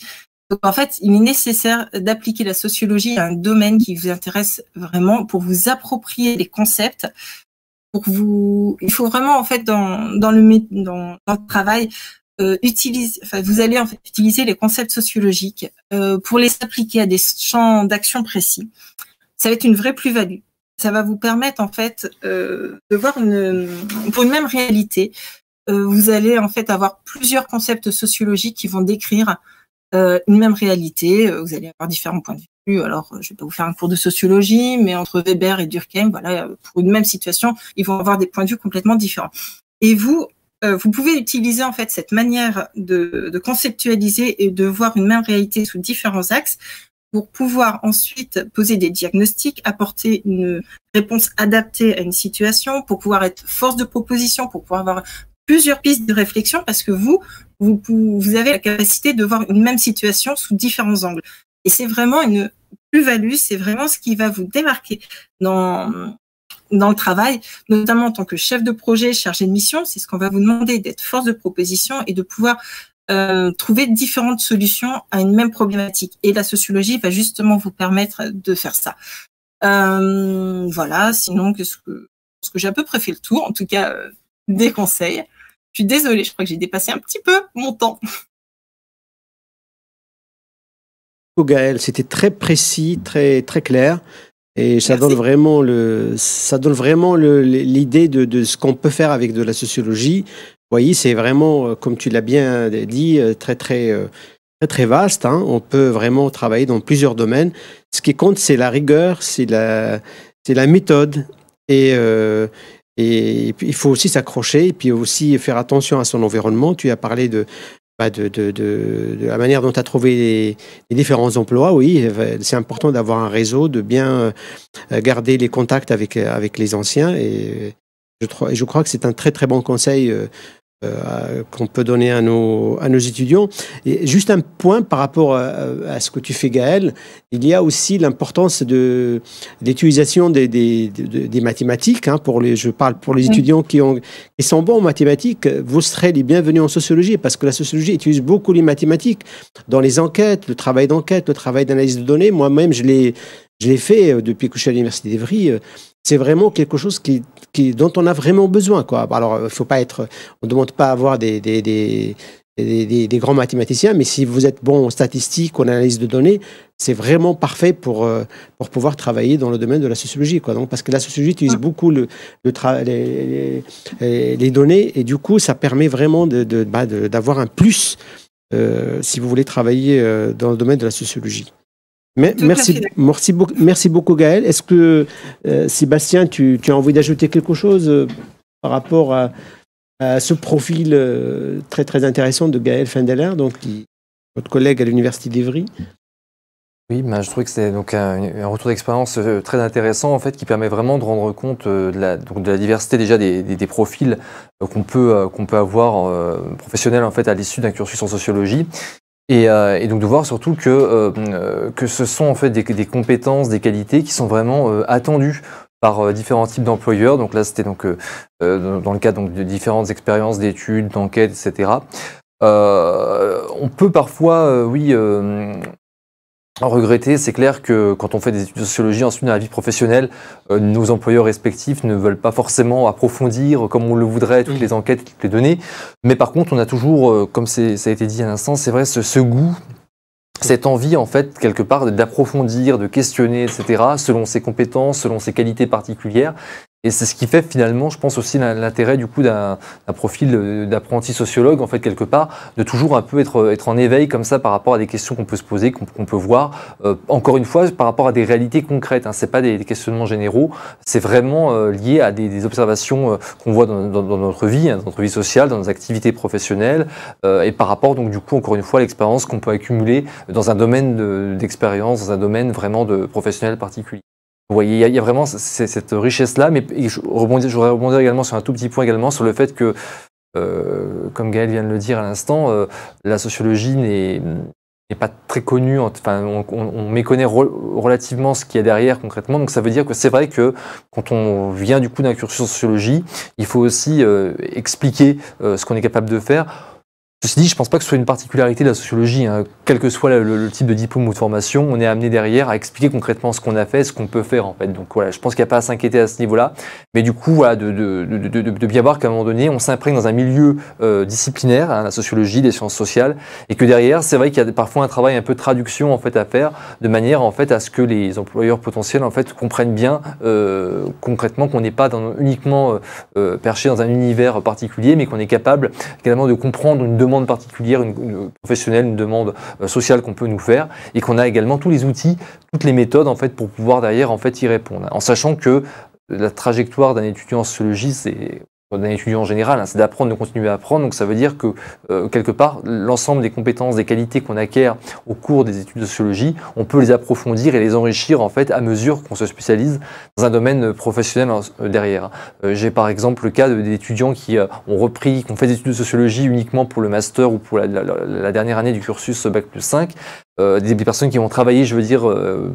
Donc, en fait, il est nécessaire d'appliquer la sociologie à un domaine qui vous intéresse vraiment pour vous approprier les concepts. Il faut vraiment, en fait, dans le travail, vous allez en fait utiliser les concepts sociologiques pour les appliquer à des champs d'action précis. Ça va être une vraie plus-value. Ça va vous permettre en fait de voir pour une même réalité. Vous allez en fait avoir plusieurs concepts sociologiques qui vont décrire une même réalité. Vous allez avoir différents points de vue. Alors, je vais pas vous faire un cours de sociologie, mais entre Weber et Durkheim, voilà, pour une même situation, ils vont avoir des points de vue complètement différents. Et vous pouvez utiliser en fait cette manière de conceptualiser et de voir une même réalité sous différents axes pour pouvoir ensuite poser des diagnostics, apporter une réponse adaptée à une situation, pour pouvoir être force de proposition, pour pouvoir avoir plusieurs pistes de réflexion, parce que vous avez la capacité de voir une même situation sous différents angles. Et c'est vraiment une plus-value, c'est vraiment ce qui va vous démarquer dans le travail, notamment en tant que chef de projet, chargé de mission. C'est ce qu'on va vous demander, d'être force de proposition et de pouvoir trouver différentes solutions à une même problématique. Et la sociologie va justement vous permettre de faire ça. Voilà, sinon, ce que j'ai à peu près fait le tour, en tout cas, des conseils. Je suis désolée, je crois que j'ai dépassé un petit peu mon temps. Gaël, c'était très précis, très, très clair. Et ça donne vraiment l'idée de ce qu'on peut faire avec de la sociologie. Vous voyez, c'est vraiment, comme tu l'as bien dit, très, très, très, très vaste. Hein. On peut vraiment travailler dans plusieurs domaines. Ce qui compte, c'est la rigueur, c'est la méthode. Et puis, il faut aussi s'accrocher et puis aussi faire attention à son environnement. Tu as parlé de la manière dont tu as trouvé les différents emplois. Oui, c'est important d'avoir un réseau, de bien garder les contacts avec les anciens. Et je crois que c'est un très, très bon conseil qu'on peut donner à nos étudiants. Et juste un point par rapport à ce que tu fais, Gaël, il y a aussi l'importance de l'utilisation des mathématiques. Hein, je parle pour les étudiants qui sont bons en mathématiques. Vous serez les bienvenus en sociologie, parce que la sociologie utilise beaucoup les mathématiques dans les enquêtes, le travail d'enquête, le travail d'analyse de données. Moi-même, je l'ai fait depuis que je suis à l'Université d'Evry. C'est vraiment quelque chose dont on a vraiment besoin, quoi. Alors, il faut pas on ne demande pas à avoir des grands mathématiciens, mais si vous êtes bon en statistique, en analyse de données, c'est vraiment parfait pour pouvoir travailler dans le domaine de la sociologie, quoi. Donc, parce que la sociologie utilise beaucoup les données, et du coup, ça permet vraiment d'avoir un plus si vous voulez travailler dans le domaine de la sociologie. Merci beaucoup Gaël. Est-ce que Sébastien, tu as envie d'ajouter quelque chose par rapport à ce profil très très intéressant de Gaël Findeler, donc votre collègue à l'Université d'Ivry? Oui, je trouvais que c'était donc un retour d'expérience très intéressant en fait, qui permet vraiment de rendre compte de la diversité déjà des profils qu'on peut avoir professionnels en fait à l'issue d'un cursus en sociologie. Et donc de voir surtout que ce sont en fait des compétences, des qualités qui sont vraiment attendues par différents types d'employeurs. Donc là, c'était donc dans le cadre donc, de différentes expériences d'études, d'enquêtes, etc. On peut parfois, regretter, c'est clair que quand on fait des études de sociologie ensuite dans la vie professionnelle, nos employeurs respectifs ne veulent pas forcément approfondir comme on le voudrait toutes les enquêtes, toutes les données. Mais par contre, on a toujours, comme ça a été dit à l'instant, c'est vrai, ce goût, cette envie en fait quelque part d'approfondir, de questionner, etc. selon ses compétences, selon ses qualités particulières. Et c'est ce qui fait finalement, je pense aussi l'intérêt du coup d'un profil d'apprenti sociologue en fait quelque part, de toujours un peu être en éveil comme ça par rapport à des questions qu'on peut se poser, qu'on peut voir. Encore une fois, par rapport à des réalités concrètes. Hein, c'est pas des questionnements généraux, c'est vraiment lié à des observations qu'on voit dans notre vie, hein, dans notre vie sociale, dans nos activités professionnelles, et par rapport donc du coup encore une fois à l'expérience qu'on peut accumuler dans un domaine d'expérience, dans un domaine vraiment de professionnel particulier. Vous voyez, il y a vraiment cette richesse-là, mais je voudrais rebondir également sur un tout petit point également, sur le fait que, comme Gaël vient de le dire à l'instant, la sociologie n'est pas très connue, enfin, on méconnaît relativement ce qu'il y a derrière concrètement, donc ça veut dire que c'est vrai que quand on vient du coup d'un cursus en sociologie, il faut aussi expliquer ce qu'on est capable de faire. Ceci dit, je ne pense pas que ce soit une particularité de la sociologie, hein. Quel que soit le type de diplôme ou de formation, on est amené derrière à expliquer concrètement ce qu'on a fait, ce qu'on peut faire en fait. Donc voilà, je pense qu'il n'y a pas à s'inquiéter à ce niveau-là, mais du coup, voilà, de bien voir qu'à un moment donné, on s'imprègne dans un milieu disciplinaire, hein, la sociologie, les sciences sociales, et que derrière, c'est vrai qu'il y a parfois un travail un peu de traduction en fait à faire, de manière en fait à ce que les employeurs potentiels en fait comprennent bien concrètement qu'on n'est pas uniquement perché dans un univers particulier, mais qu'on est capable également de comprendre une demande particulière, une professionnelle, une demande sociale qu'on peut nous faire, et qu'on a également tous les outils, toutes les méthodes en fait pour pouvoir derrière en fait y répondre. En sachant que la trajectoire d'un étudiant en sociologie, c'est d'un étudiant en général, hein, c'est d'apprendre, de continuer à apprendre. Donc ça veut dire que quelque part, l'ensemble des compétences, des qualités qu'on acquiert au cours des études de sociologie, on peut les approfondir et les enrichir en fait à mesure qu'on se spécialise dans un domaine professionnel derrière. J'ai par exemple le cas d'étudiants qui ont fait des études de sociologie uniquement pour le master ou pour la dernière année du cursus Bac+5. Des personnes qui ont travaillé, je veux dire,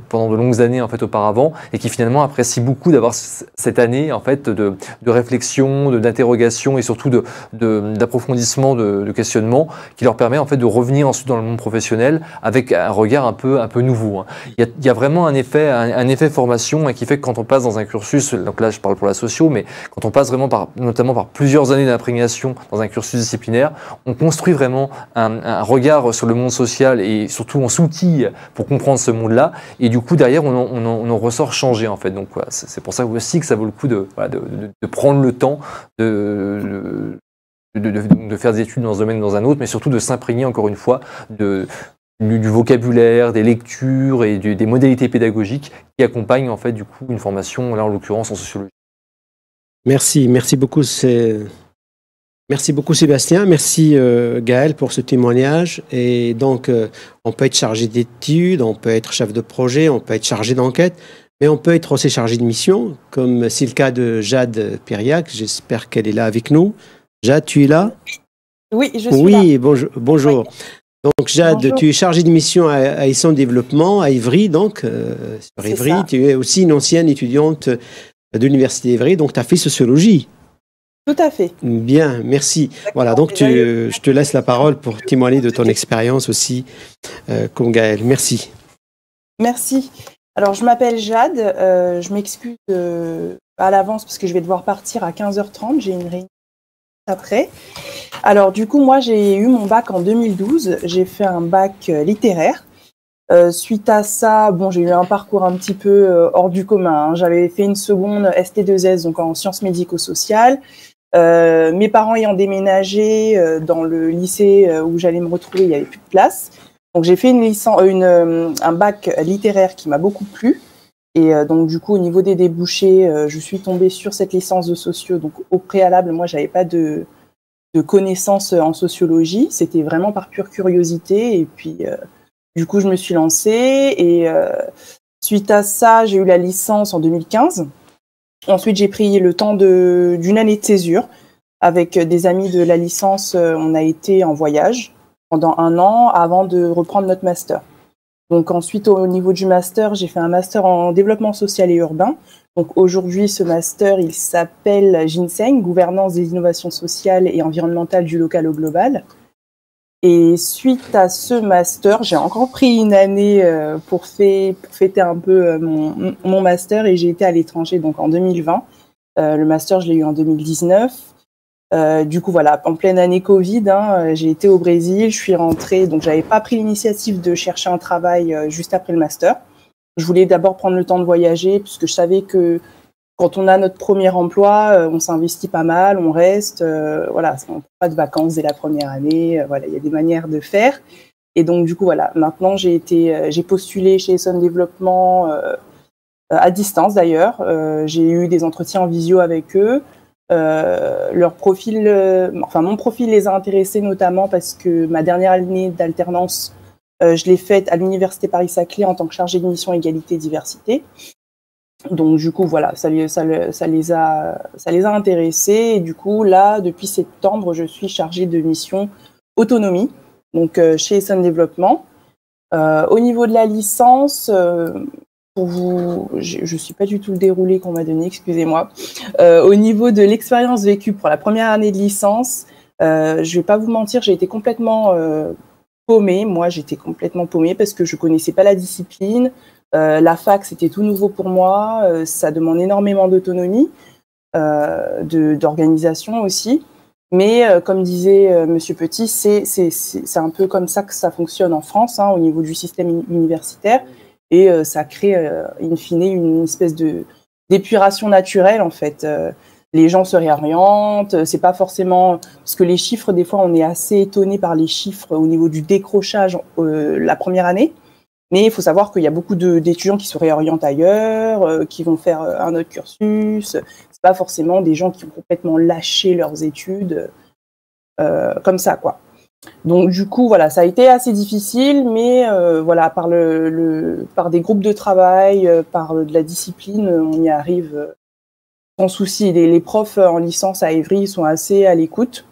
pendant de longues années en fait auparavant, et qui finalement apprécient beaucoup d'avoir cette année en fait de réflexion, d'interrogation et surtout d'approfondissement, de questionnement, qui leur permet en fait de revenir ensuite dans le monde professionnel avec un regard un peu nouveau. Hein. Il y a vraiment un effet formation, hein, qui fait que quand on passe dans un cursus, donc là je parle pour la socio, mais quand on passe vraiment notamment par plusieurs années d'imprégnation dans un cursus disciplinaire, on construit vraiment un regard sur le monde social et surtout on s'outille pour comprendre ce monde-là, et du coup derrière on en ressort changé en fait. Donc voilà, c'est pour ça aussi que ça vaut le coup de prendre le temps de faire des études dans ce domaine ou dans un autre, mais surtout de s'imprégner encore une fois du vocabulaire, des lectures et des modalités pédagogiques qui accompagnent en fait du coup une formation, là en l'occurrence en sociologie. Merci beaucoup. Merci beaucoup Sébastien, merci Gaël pour ce témoignage. Et donc, on peut être chargé d'études, on peut être chef de projet, on peut être chargé d'enquête, mais on peut être aussi chargé de mission, comme c'est le cas de Jade Périac. J'espère qu'elle est là avec nous. Jade, tu es là? Oui, je suis là. Oui, bonjour. Oui. Donc Jade, bonjour. Tu es chargée de mission à ISON Développement, à Ivry, donc sur Ivry. Ça. Tu es aussi une ancienne étudiante de l'Université d'Ivry, donc tu as fait sociologie. Tout à fait. Bien, merci. Voilà, donc je te laisse la parole pour témoigner de ton expérience aussi, comme Gaël. Merci. Merci. Alors, je m'appelle Jade. Je m'excuse à l'avance parce que je vais devoir partir à 15h30. J'ai une réunion après. Alors, du coup, moi, j'ai eu mon bac en 2012. J'ai fait un bac littéraire. Suite à ça, bon, j'ai eu un parcours un petit peu hors du commun. Hein. J'avais fait une seconde ST2S, donc en sciences médico-sociales. Mes parents ayant déménagé dans le lycée où j'allais me retrouver, il n'y avait plus de place. Donc j'ai fait un bac littéraire qui m'a beaucoup plu. Et donc du coup, au niveau des débouchés, je suis tombée sur cette licence de sociaux. Donc au préalable, moi, j'avais pas de connaissances en sociologie. C'était vraiment par pure curiosité. Et puis du coup, je me suis lancée. Et suite à ça, j'ai eu la licence en 2015. Ensuite, j'ai pris le temps d'une année de césure. Avec des amis de la licence, on a été en voyage pendant 1 an avant de reprendre notre master. Donc ensuite, au niveau du master, j'ai fait un master en développement social et urbain. Donc aujourd'hui, ce master, il s'appelle Ginseng, gouvernance des innovations sociales et environnementales du local au global. Et suite à ce master, j'ai encore pris une année pour fêter un peu mon master et j'ai été à l'étranger donc en 2020. Le master, je l'ai eu en 2019. Du coup, voilà, en pleine année Covid, j'ai été au Brésil, je suis rentrée, donc j'avais pas pris l'initiative de chercher un travail juste après le master. Je voulais d'abord prendre le temps de voyager, puisque je savais que quand on a notre premier emploi, on s'investit pas mal, on reste, voilà, on prend pas de vacances dès la première année, voilà, il y a des manières de faire. Et donc, du coup, voilà, maintenant j'ai postulé chez Sun Développement à distance d'ailleurs. J'ai eu des entretiens en visio avec eux. Leur profil, mon profil les a intéressés notamment parce que ma dernière année d'alternance, je l'ai faite à l'université Paris-Saclay en tant que chargée de mission égalité et diversité. Donc du coup voilà, ça les a intéressés et du coup là depuis septembre je suis chargée de mission autonomie donc chez Sun Développement. Au niveau de la licence, pour vous, je suis pas du tout le déroulé qu'on m'a donné, excusez-moi. Au niveau de l'expérience vécue pour la première année de licence, je vais pas vous mentir, j'ai été complètement paumée. Moi, j'étais complètement paumée parce que je connaissais pas la discipline. La fac, c'était tout nouveau pour moi. Ça demande énormément d'autonomie, d'organisation aussi. Mais comme disait Monsieur Petit, c'est un peu comme ça que ça fonctionne en France, au niveau du système universitaire. Et ça crée, in fine, une espèce d'épuration naturelle, en fait. Les gens se réorientent, c'est pas forcément... Parce que les chiffres, des fois, on est assez étonné par les chiffres au niveau du décrochage la première année. Mais il faut savoir qu'il y a beaucoup d'étudiants qui se réorientent ailleurs, qui vont faire un autre cursus. C'est pas forcément des gens qui ont complètement lâché leurs études comme ça, quoi. Donc du coup voilà, ça a été assez difficile, mais voilà, par des groupes de travail, par de la discipline, on y arrive sans souci. Les profs en licence à Évry sont assez à l'écoute.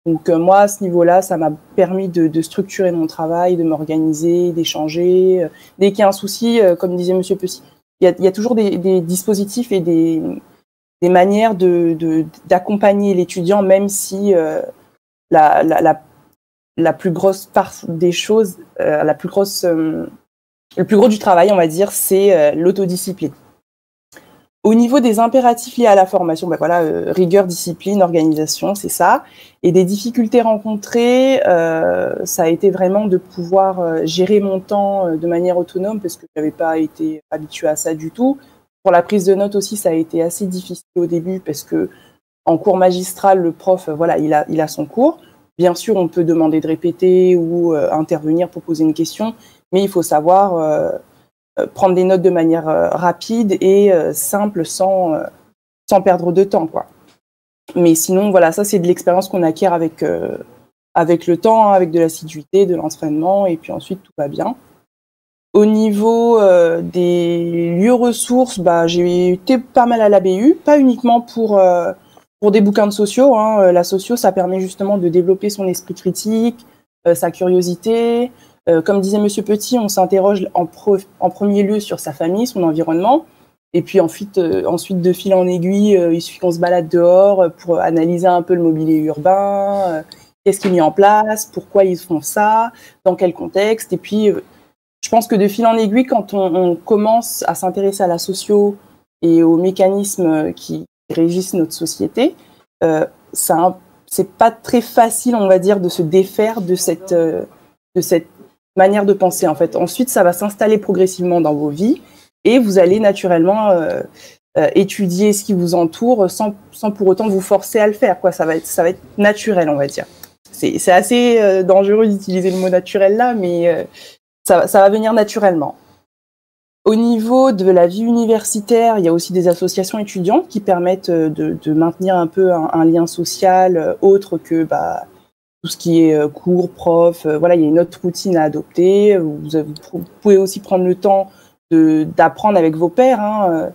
Donc moi à ce niveau-là, ça m'a permis de structurer mon travail, de m'organiser, d'échanger. Dès qu'il y a un souci, comme disait Monsieur Petit, il y a toujours des dispositifs et des manières d'accompagner l'étudiant, même si la plus grosse part des choses, le plus gros du travail, on va dire, c'est l'autodiscipline. Au niveau des impératifs liés à la formation, voilà, rigueur, discipline, organisation, c'est ça. Et des difficultés rencontrées, ça a été vraiment de pouvoir gérer mon temps de manière autonome parce que je n'avais pas été habituée à ça du tout. Pour la prise de notes aussi, ça a été assez difficile au début parce que en cours magistral, le prof, voilà, il a son cours. Bien sûr, on peut demander de répéter ou intervenir pour poser une question, mais il faut savoir prendre des notes de manière rapide et simple sans perdre de temps, quoi. Mais sinon, voilà, ça c'est de l'expérience qu'on acquiert avec le temps, avec de l'assiduité, de l'entraînement, et puis ensuite tout va bien. Au niveau des lieux ressources, j'ai été pas mal à la BU, pas uniquement pour des bouquins de sociaux. La socio, ça permet justement de développer son esprit critique, sa curiosité. Comme disait Monsieur Petit, on s'interroge en premier lieu sur sa famille, son environnement. Et puis ensuite de fil en aiguille, il suffit qu'on se balade dehors pour analyser un peu le mobilier urbain, qu'est-ce qui est mis en place, pourquoi ils font ça, dans quel contexte. Et puis, je pense que de fil en aiguille, quand on commence à s'intéresser à la socio et aux mécanismes qui régissent notre société, c'est pas très facile, on va dire, de se défaire de cette manière de penser, en fait. Ensuite, ça va s'installer progressivement dans vos vies et vous allez naturellement étudier ce qui vous entoure sans pour autant vous forcer à le faire, quoi. Ça va être naturel, on va dire. c'est assez dangereux d'utiliser le mot naturel là, mais ça va venir naturellement. Au niveau de la vie universitaire, il y a aussi des associations étudiantes qui permettent de maintenir un peu un lien social autre que tout ce qui est cours, prof. Voilà, il y a une autre routine à adopter. Vous pouvez aussi prendre le temps d'apprendre avec vos pairs. Hein.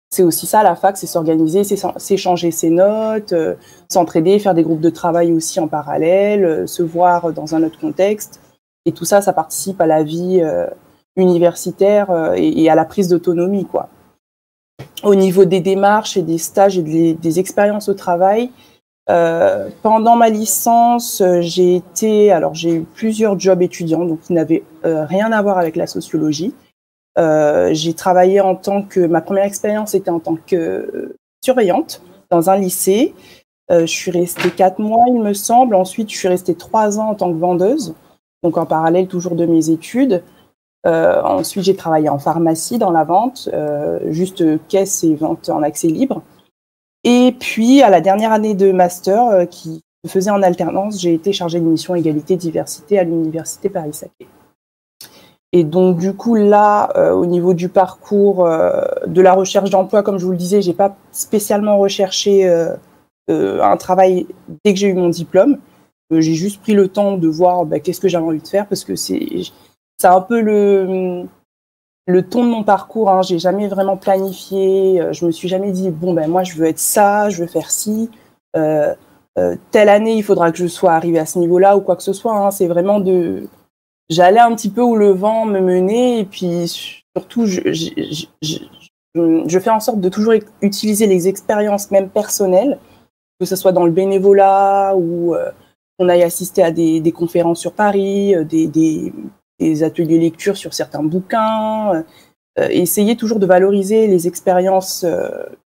C'est aussi ça, la fac, c'est s'organiser, c'est s'échanger ses notes, s'entraider, faire des groupes de travail aussi en parallèle, se voir dans un autre contexte. Et tout ça, ça participe à la vie universitaire et à la prise d'autonomie, quoi. Au niveau des démarches et des stages et des expériences au travail, pendant ma licence, j'ai eu plusieurs jobs étudiants, donc qui n'avaient rien à voir avec la sociologie. J'ai travaillé ma première expérience était en tant que surveillante dans un lycée. Je suis restée 4 mois, il me semble. Ensuite, je suis restée 3 ans en tant que vendeuse, donc en parallèle toujours de mes études. Ensuite, j'ai travaillé en pharmacie dans la vente, juste caisse et vente en accès libre. Et puis, à la dernière année de master qui se faisait en alternance, j'ai été chargée de mission égalité-diversité à l'université Paris-Saclay. Et donc, du coup, là, au niveau du parcours de la recherche d'emploi, comme je vous le disais, j'ai pas spécialement recherché un travail dès que j'ai eu mon diplôme. J'ai juste pris le temps de voir qu'est-ce que j'avais envie de faire, parce que c'est un peu le ton de mon parcours. Hein. J'ai jamais vraiment planifié. Je me suis jamais dit moi je veux être ça, je veux faire ci. Telle année il faudra que je sois arrivée à ce niveau-là ou quoi que ce soit. Hein. C'est vraiment j'allais un petit peu où le vent me menait, et puis surtout je fais en sorte de toujours utiliser les expériences même personnelles, que ce soit dans le bénévolat ou on aille assister à des conférences sur Paris, des ateliers lecture sur certains bouquins, essayer toujours de valoriser les expériences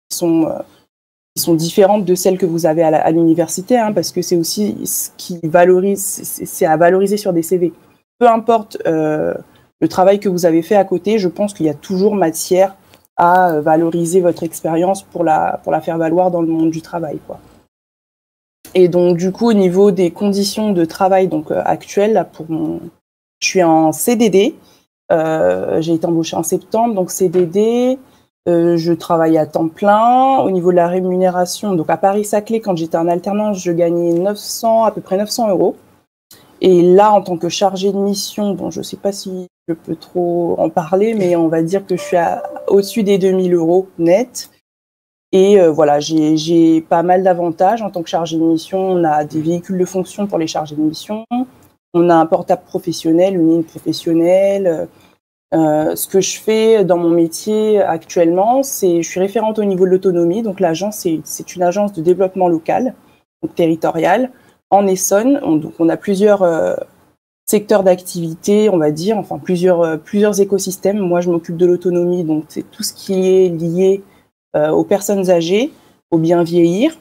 qui sont différentes de celles que vous avez à l'université, hein, parce que c'est aussi ce qui valorise, c'est à valoriser sur des CV. Peu importe le travail que vous avez fait à côté, je pense qu'il y a toujours matière à valoriser votre expérience pour la faire valoir dans le monde du travail, quoi. Et donc, du coup, au niveau des conditions de travail actuelles, là, je suis en CDD. J'ai été embauchée en septembre, donc CDD. Je travaille à temps plein. Au niveau de la rémunération, donc à Paris-Saclay, quand j'étais en alternance, je gagnais à peu près 900 €. Et là, en tant que chargée de mission, je ne sais pas si je peux trop en parler, mais on va dire que je suis au-dessus des 2000 € net. Et voilà, j'ai pas mal d'avantages en tant que chargée de mission. On a des véhicules de fonction pour les chargés de mission. On a un portable professionnel, une ligne professionnelle. Ce que je fais dans mon métier actuellement, je suis référente au niveau de l'autonomie. Donc l'agence, c'est une agence de développement local, donc territorial, en Essonne. Donc on a plusieurs secteurs d'activité, on va dire, enfin plusieurs écosystèmes. Moi, je m'occupe de l'autonomie, donc c'est tout ce qui est lié aux personnes âgées, au bien vieillir.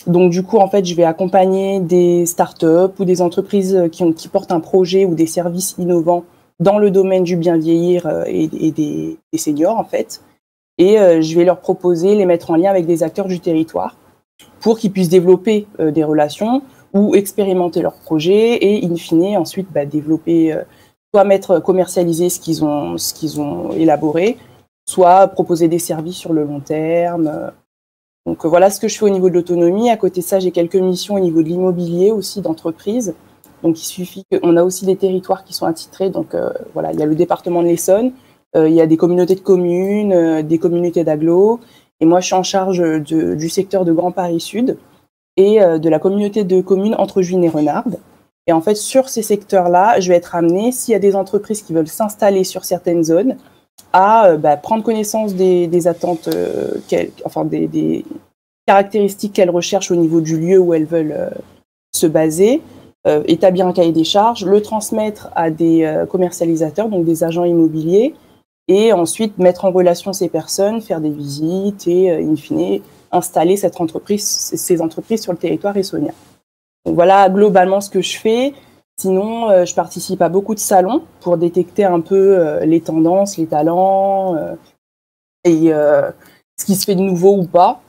Donc du coup, en fait, je vais accompagner des startups ou des entreprises qui portent un projet ou des services innovants dans le domaine du bien vieillir et des seniors, en fait. Et je vais leur proposer, les mettre en lien avec des acteurs du territoire pour qu'ils puissent développer des relations ou expérimenter leurs projets et, in fine, ensuite développer, soit commercialiser ce qu'ils ont élaboré, soit proposer des services sur le long terme. Donc voilà ce que je fais au niveau de l'autonomie. À côté de ça, j'ai quelques missions au niveau de l'immobilier aussi, d'entreprise. Donc il suffit qu'on a aussi des territoires qui sont attitrés. Donc voilà, il y a le département de l'Essonne, il y a des communautés de communes, des communautés d'agglos. Et moi, je suis en charge du secteur de Grand Paris Sud et de la communauté de communes entre Juines et Renardes. Et en fait, sur ces secteurs-là, je vais être amenée, s'il y a des entreprises qui veulent s'installer sur certaines zones, à prendre connaissance des attentes, des caractéristiques qu'elles recherchent au niveau du lieu où elles veulent se baser, établir un cahier des charges, le transmettre à des commercialisateurs, donc des agents immobiliers, et ensuite mettre en relation ces personnes, faire des visites et, in fine, installer ces entreprises sur le territoire essonnien. Donc voilà globalement ce que je fais. Sinon, je participe à beaucoup de salons pour détecter un peu les tendances, les talents et ce qui se fait de nouveau ou pas.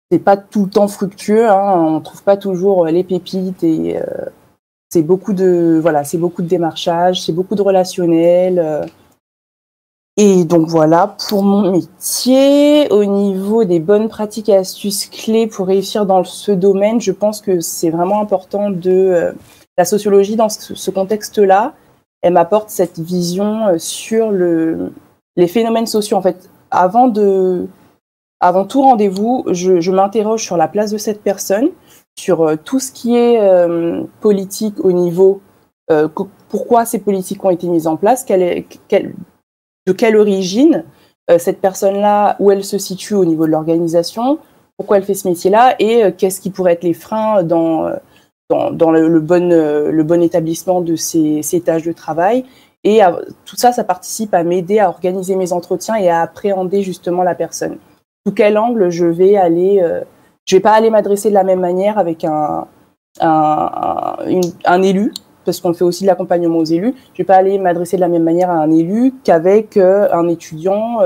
C'est pas tout le temps fructueux, hein, on trouve pas toujours les pépites et c'est beaucoup de démarchage, c'est beaucoup de relationnel. Et donc voilà, pour mon métier, au niveau des bonnes pratiques et astuces clés pour réussir dans ce domaine, je pense que c'est vraiment important la sociologie dans ce contexte-là. Elle m'apporte cette vision sur les phénomènes sociaux. En fait, avant tout rendez-vous, je m'interroge sur la place de cette personne, sur tout ce qui est politique au niveau, pourquoi ces politiques ont été mises en place, de quelle origine cette personne-là, où elle se situe au niveau de l'organisation, pourquoi elle fait ce métier-là, et qu'est-ce qui pourrait être les freins dans le bon établissement de ses tâches de travail. Et tout ça, ça participe à m'aider à organiser mes entretiens et à appréhender justement la personne. Sous quel angle je vais pas aller m'adresser de la même manière avec un élu, parce qu'on fait aussi de l'accompagnement aux élus. Je vais pas aller m'adresser de la même manière à un élu qu'avec un étudiant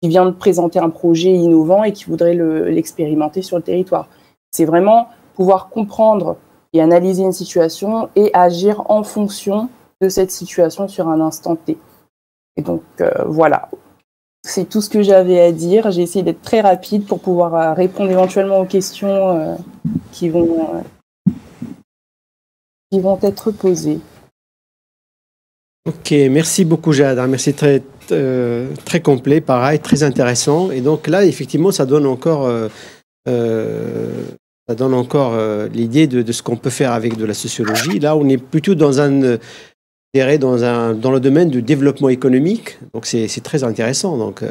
qui vient de présenter un projet innovant et qui voudrait l'expérimenter sur le territoire. C'est vraiment pouvoir comprendre et analyser une situation et agir en fonction de cette situation sur un instant T. Et donc, voilà. C'est tout ce que j'avais à dire. J'ai essayé d'être très rapide pour pouvoir répondre éventuellement aux questions qui vont être posées. Ok, merci beaucoup Jade. Merci, très complet, pareil, très intéressant. Et donc là, effectivement, ça donne encore l'idée de ce qu'on peut faire avec de la sociologie. Là, on est plutôt dans le domaine du développement économique. Donc, c'est très intéressant. Donc,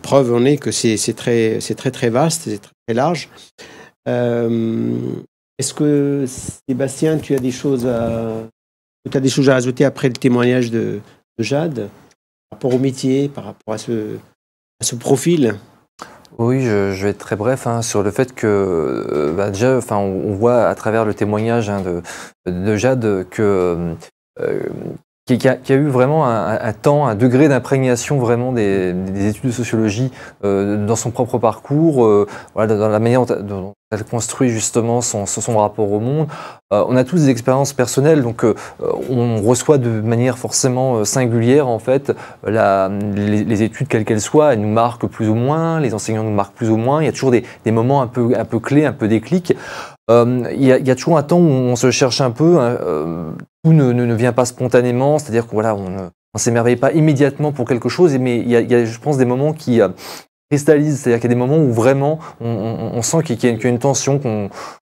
preuve en est que c'est très vaste, c'est très large. Est-ce que, Sébastien, tu as des choses à ajouter après le témoignage de Jade, par rapport au métier, par rapport à ce profil? Oui, je vais être très bref sur le fait que déjà, on voit à travers le témoignage de Jade qu'il y a eu vraiment un degré d'imprégnation vraiment des études de sociologie dans son propre parcours, dans la manière dont elle construit justement son rapport au monde. On a tous des expériences personnelles, donc on reçoit de manière forcément singulière en fait les études quelles qu'elles soient, elles nous marquent plus ou moins, les enseignants nous marquent plus ou moins. Il y a toujours des moments un peu clés, un peu déclics. Il y a toujours un temps où on se cherche un peu, tout ne vient pas spontanément, c'est-à-dire qu'on on s'émerveille pas immédiatement pour quelque chose, mais il y a je pense des moments qui cristallise, c'est-à-dire qu'il y a des moments où vraiment on sent qu'il y a une tension,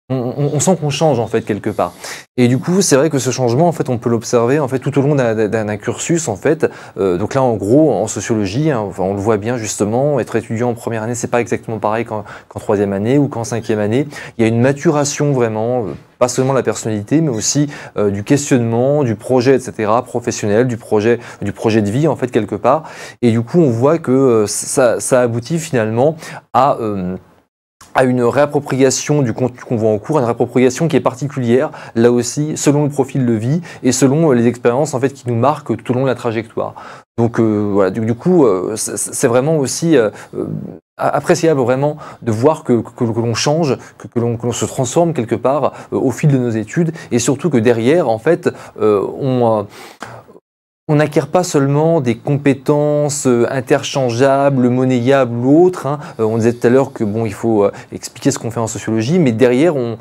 on sent qu'on change en fait quelque part. Et du coup, c'est vrai que ce changement, en fait, on peut l'observer en fait tout au long d'un cursus en fait. Donc là, en gros, en sociologie, on le voit bien justement, être étudiant en première année, c'est pas exactement pareil qu'en troisième année ou qu'en cinquième année. Il y a une maturation vraiment, pas seulement la personnalité, mais aussi du questionnement, du projet, etc., professionnel, du projet de vie en fait quelque part. Et du coup, on voit que ça aboutit finalement à une réappropriation du contenu qu'on voit en cours, une réappropriation qui est particulière, là aussi, selon le profil de vie et selon les expériences en fait qui nous marquent tout au long de la trajectoire. Donc voilà, du coup, c'est vraiment aussi appréciable vraiment de voir que l'on change, que l'on se transforme quelque part au fil de nos études, et surtout que derrière, en fait, on n'acquiert pas seulement des compétences interchangeables, monnayables ou autres. On disait tout à l'heure que il faut expliquer ce qu'on fait en sociologie, mais derrière on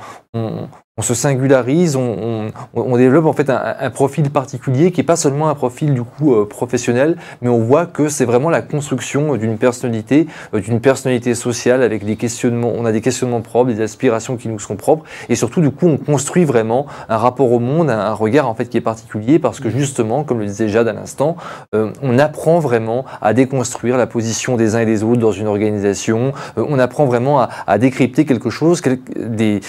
se singularise, on développe en fait un profil particulier qui est pas seulement un profil du coup professionnel, mais on voit que c'est vraiment la construction d'une personnalité sociale avec des questionnements. On a des questionnements propres, des aspirations qui nous sont propres, et surtout du coup on construit vraiment un rapport au monde, un regard en fait qui est particulier, parce que justement, comme le disait Jade à l'instant, on apprend vraiment à déconstruire la position des uns et des autres dans une organisation. On apprend vraiment à décrypter quelque chose, des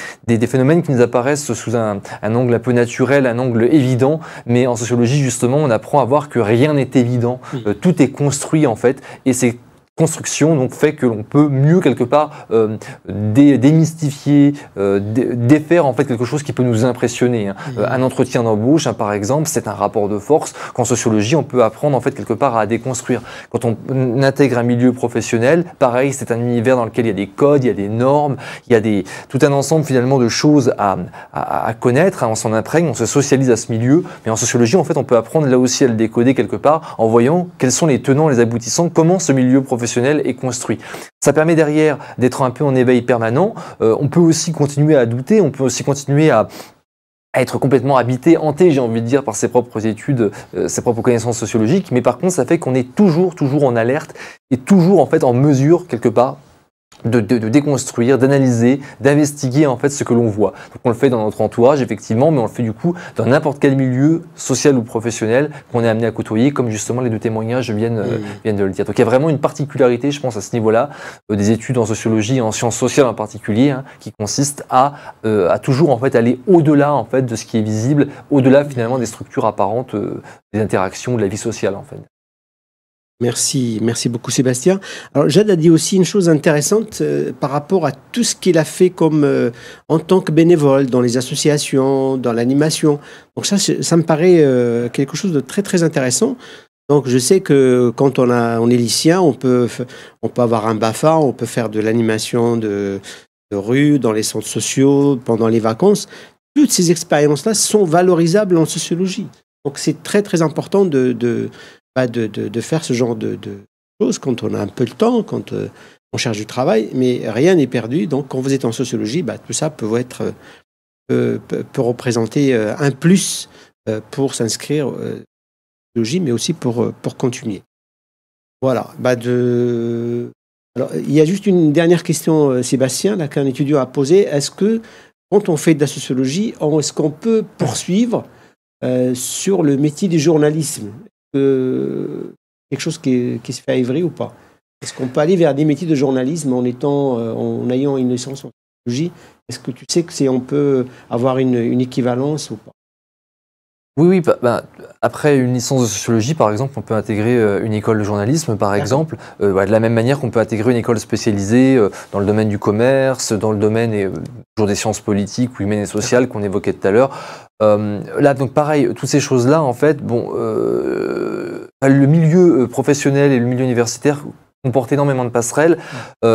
phénomènes qui nous apparaissent sous un angle un peu naturel, un angle évident, mais en sociologie justement on apprend à voir que rien n'est évident, tout est construit en fait, et c'est construction donc fait que l'on peut mieux quelque part démystifier, défaire en fait quelque chose qui peut nous impressionner. Un entretien d'embauche, par exemple, c'est un rapport de force qu'en sociologie on peut apprendre en fait quelque part à déconstruire. Quand on intègre un milieu professionnel, pareil, c'est un univers dans lequel il y a des codes, il y a des normes, il y a tout un ensemble finalement de choses à connaître, on s'en imprègne, on se socialise à ce milieu, mais en sociologie en fait on peut apprendre là aussi à le décoder quelque part en voyant quels sont les tenants, les aboutissants, comment ce milieu professionnel est construit. Ça permet derrière d'être un peu en éveil permanent. On peut aussi continuer à douter, on peut aussi continuer à être complètement habité, hanté, j'ai envie de dire, par ses propres études, ses propres connaissances sociologiques, mais par contre, ça fait qu'on est toujours en alerte et toujours en fait en mesure quelque part de déconstruire, d'analyser, d'investiguer en fait ce que l'on voit. Donc on le fait dans notre entourage effectivement, mais on le fait du coup dans n'importe quel milieu social ou professionnel qu'on est amené à côtoyer, comme justement les deux témoignages viennent de le dire. Donc il y a vraiment une particularité, je pense, à ce niveau-là, des études en sociologie et en sciences sociales en particulier, qui consiste à toujours en fait aller au-delà en fait de ce qui est visible, au-delà finalement des structures apparentes, des interactions, de la vie sociale en fait. Merci beaucoup Sébastien. Alors Jade a dit aussi une chose intéressante par rapport à tout ce qu'il a fait comme en tant que bénévole dans les associations, dans l'animation. Donc ça me paraît quelque chose de très très intéressant. Donc je sais que quand on est lycéen, on peut avoir un BAFA, on peut faire de l'animation de rue, dans les centres sociaux, pendant les vacances. Toutes ces expériences-là sont valorisables en sociologie. Donc c'est très très important de faire ce genre de choses quand on a un peu le temps, quand on cherche du travail, mais rien n'est perdu. Donc, quand vous êtes en sociologie, tout ça peut représenter un plus pour s'inscrire en sociologie, mais aussi pour continuer. Voilà. Alors, il y a juste une dernière question, Sébastien, là, qu'un étudiant a posée. Est-ce que, quand on fait de la sociologie, est-ce qu'on peut poursuivre sur le métier du journalisme? Quelque chose qui se fait à Évry ou pas? Est-ce qu'on peut aller vers des métiers de journalisme en ayant une licence en sociologie? Est-ce que tu sais que on peut avoir une équivalence ou pas? Oui, après une licence de sociologie, par exemple, on peut intégrer une école de journalisme, par exemple, de la même manière qu'on peut intégrer une école spécialisée dans le domaine du commerce, dans le domaine toujours des sciences politiques ou humaines et sociales qu'on évoquait tout à l'heure. Là, donc pareil, toutes ces choses-là, en fait, le milieu professionnel et le milieu universitaire comportent énormément de passerelles.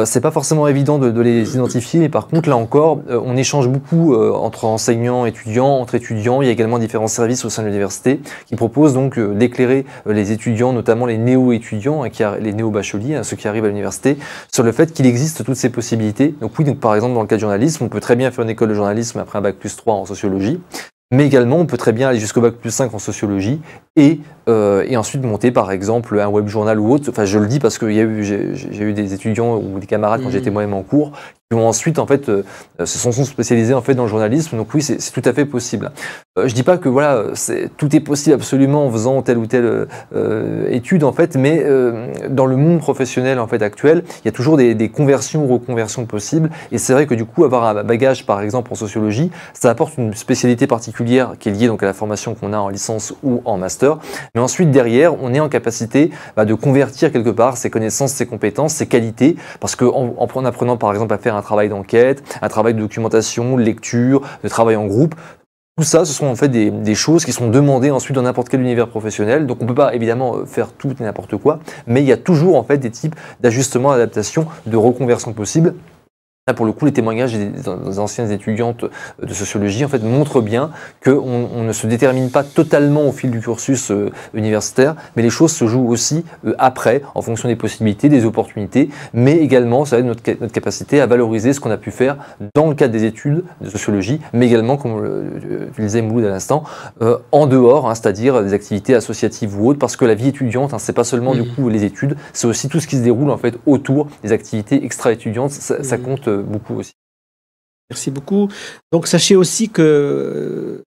C'est pas forcément évident de les identifier, mais par contre, là encore, on échange beaucoup entre enseignants, étudiants, entre étudiants. Il y a également différents services au sein de l'université qui proposent donc d'éclairer les étudiants, notamment les néo-étudiants, les néo-bacheliers, ceux qui arrivent à l'université, sur le fait qu'il existe toutes ces possibilités. Donc oui, par exemple, dans le cas du journalisme, on peut très bien faire une école de journalisme après un bac+3 en sociologie. Mais également, on peut très bien aller jusqu'au bac+5 en sociologie et ensuite monter, par exemple, un web journal ou autre. Enfin, je le dis parce que j'ai eu des étudiants ou des camarades quand j'étais moi-même en cours qui ont ensuite, en fait, se sont spécialisés en fait dans le journalisme. Donc oui, c'est tout à fait possible. Je dis pas que voilà, tout est possible absolument en faisant telle ou telle étude en fait, mais dans le monde professionnel en fait actuel, il y a toujours des conversions ou reconversions possibles. Et c'est vrai que du coup, avoir un bagage, par exemple, en sociologie, ça apporte une spécialité particulière qui est liée donc à la formation qu'on a en licence ou en master. Mais ensuite, derrière, on est en capacité de convertir quelque part ses connaissances, ses compétences, ses qualités, parce qu'en apprenant par exemple à faire un travail d'enquête, un travail de documentation, de lecture, de travail en groupe, tout ça, ce sont en fait des choses qui sont demandées ensuite dans n'importe quel univers professionnel. Donc on ne peut pas évidemment faire tout et n'importe quoi, mais il y a toujours en fait des types d'ajustements, d'adaptations, de reconversion possibles. Là, pour le coup, les témoignages des anciennes étudiantes de sociologie en fait, montrent bien qu'on ne se détermine pas totalement au fil du cursus universitaire, mais les choses se jouent aussi après, en fonction des possibilités, des opportunités, mais également, ça va être notre capacité à valoriser ce qu'on a pu faire dans le cadre des études de sociologie, mais également, comme tu le disais Mouloud à l'instant, en dehors, c'est-à-dire des activités associatives ou autres, parce que la vie étudiante, c'est pas seulement du coup les études, c'est aussi tout ce qui se déroule en fait autour des activités extra-étudiantes, ça compte beaucoup aussi. Merci beaucoup. Donc sachez aussi que,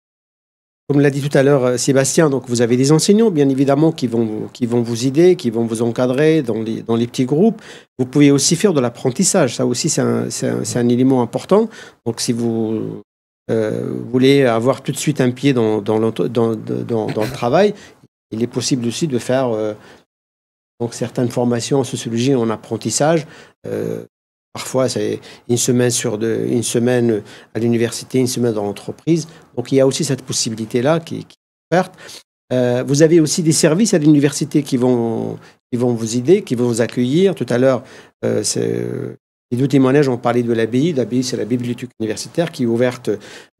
comme l'a dit tout à l'heure Sébastien, donc vous avez des enseignants bien évidemment qui vont vous aider, qui vont vous encadrer dans les petits groupes. Vous pouvez aussi faire de l'apprentissage, ça aussi c'est un élément important. Donc si vous voulez avoir tout de suite un pied dans le travail, il est possible aussi de faire Donc certaines formations en sociologie, en apprentissage, parfois c'est une semaine à l'université, une semaine dans l'entreprise. Donc il y a aussi cette possibilité-là qui est ouverte. Vous avez aussi des services à l'université qui vont vous aider, qui vont vous accueillir. Tout à l'heure, les deux témoignages ont parlé de l'ABI. L'ABI, c'est la bibliothèque universitaire qui est ouverte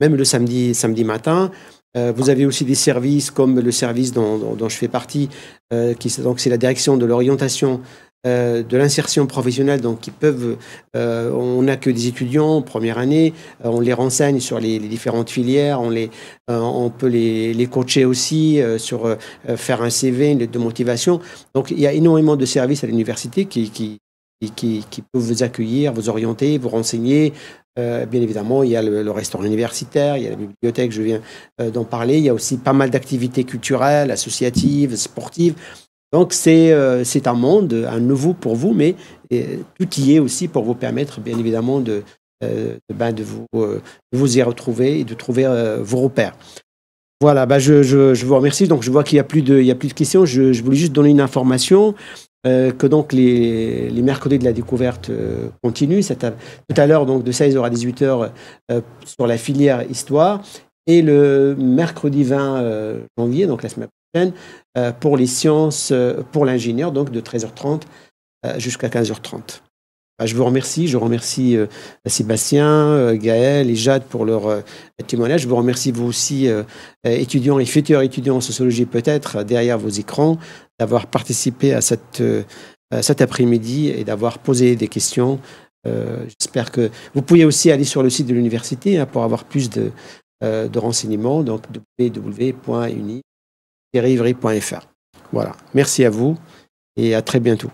même le samedi matin. Vous avez aussi des services comme le service dont je fais partie, donc c'est la direction de l'orientation, de l'insertion professionnelle, donc qui peuvent, on accueille des étudiants en première année, on les renseigne sur les différentes filières, on peut les coacher aussi sur faire un CV, une lettre de motivation. Donc il y a énormément de services à l'université qui peuvent vous accueillir, vous orienter, vous renseigner. Bien évidemment, il y a le restaurant universitaire, il y a la bibliothèque, je viens d'en parler. Il y a aussi pas mal d'activités culturelles, associatives, sportives. Donc, c'est un monde, un nouveau pour vous, mais tout y est aussi pour vous permettre, bien évidemment, de vous y retrouver et de trouver vos repères. Voilà, je vous remercie. Donc, je vois qu'il n'y a plus de questions. Je voulais juste donner une information. Que donc les mercredis de la découverte continuent. Tout à l'heure, donc de 16h à 18h sur la filière Histoire. Et le mercredi 20 janvier, donc la semaine prochaine, pour les sciences, pour l'ingénieur, donc de 13h30 jusqu'à 15h30. Je vous remercie. Je remercie Sébastien, Gaël et Jade pour leur témoignage. Je vous remercie vous aussi, étudiants et futurs étudiants en sociologie peut-être, derrière vos écrans, d'avoir participé à cet après-midi et d'avoir posé des questions. J'espère que vous pouvez aussi aller sur le site de l'université pour avoir plus de renseignements, donc www.uni-ivry.fr. Voilà. Merci à vous et à très bientôt.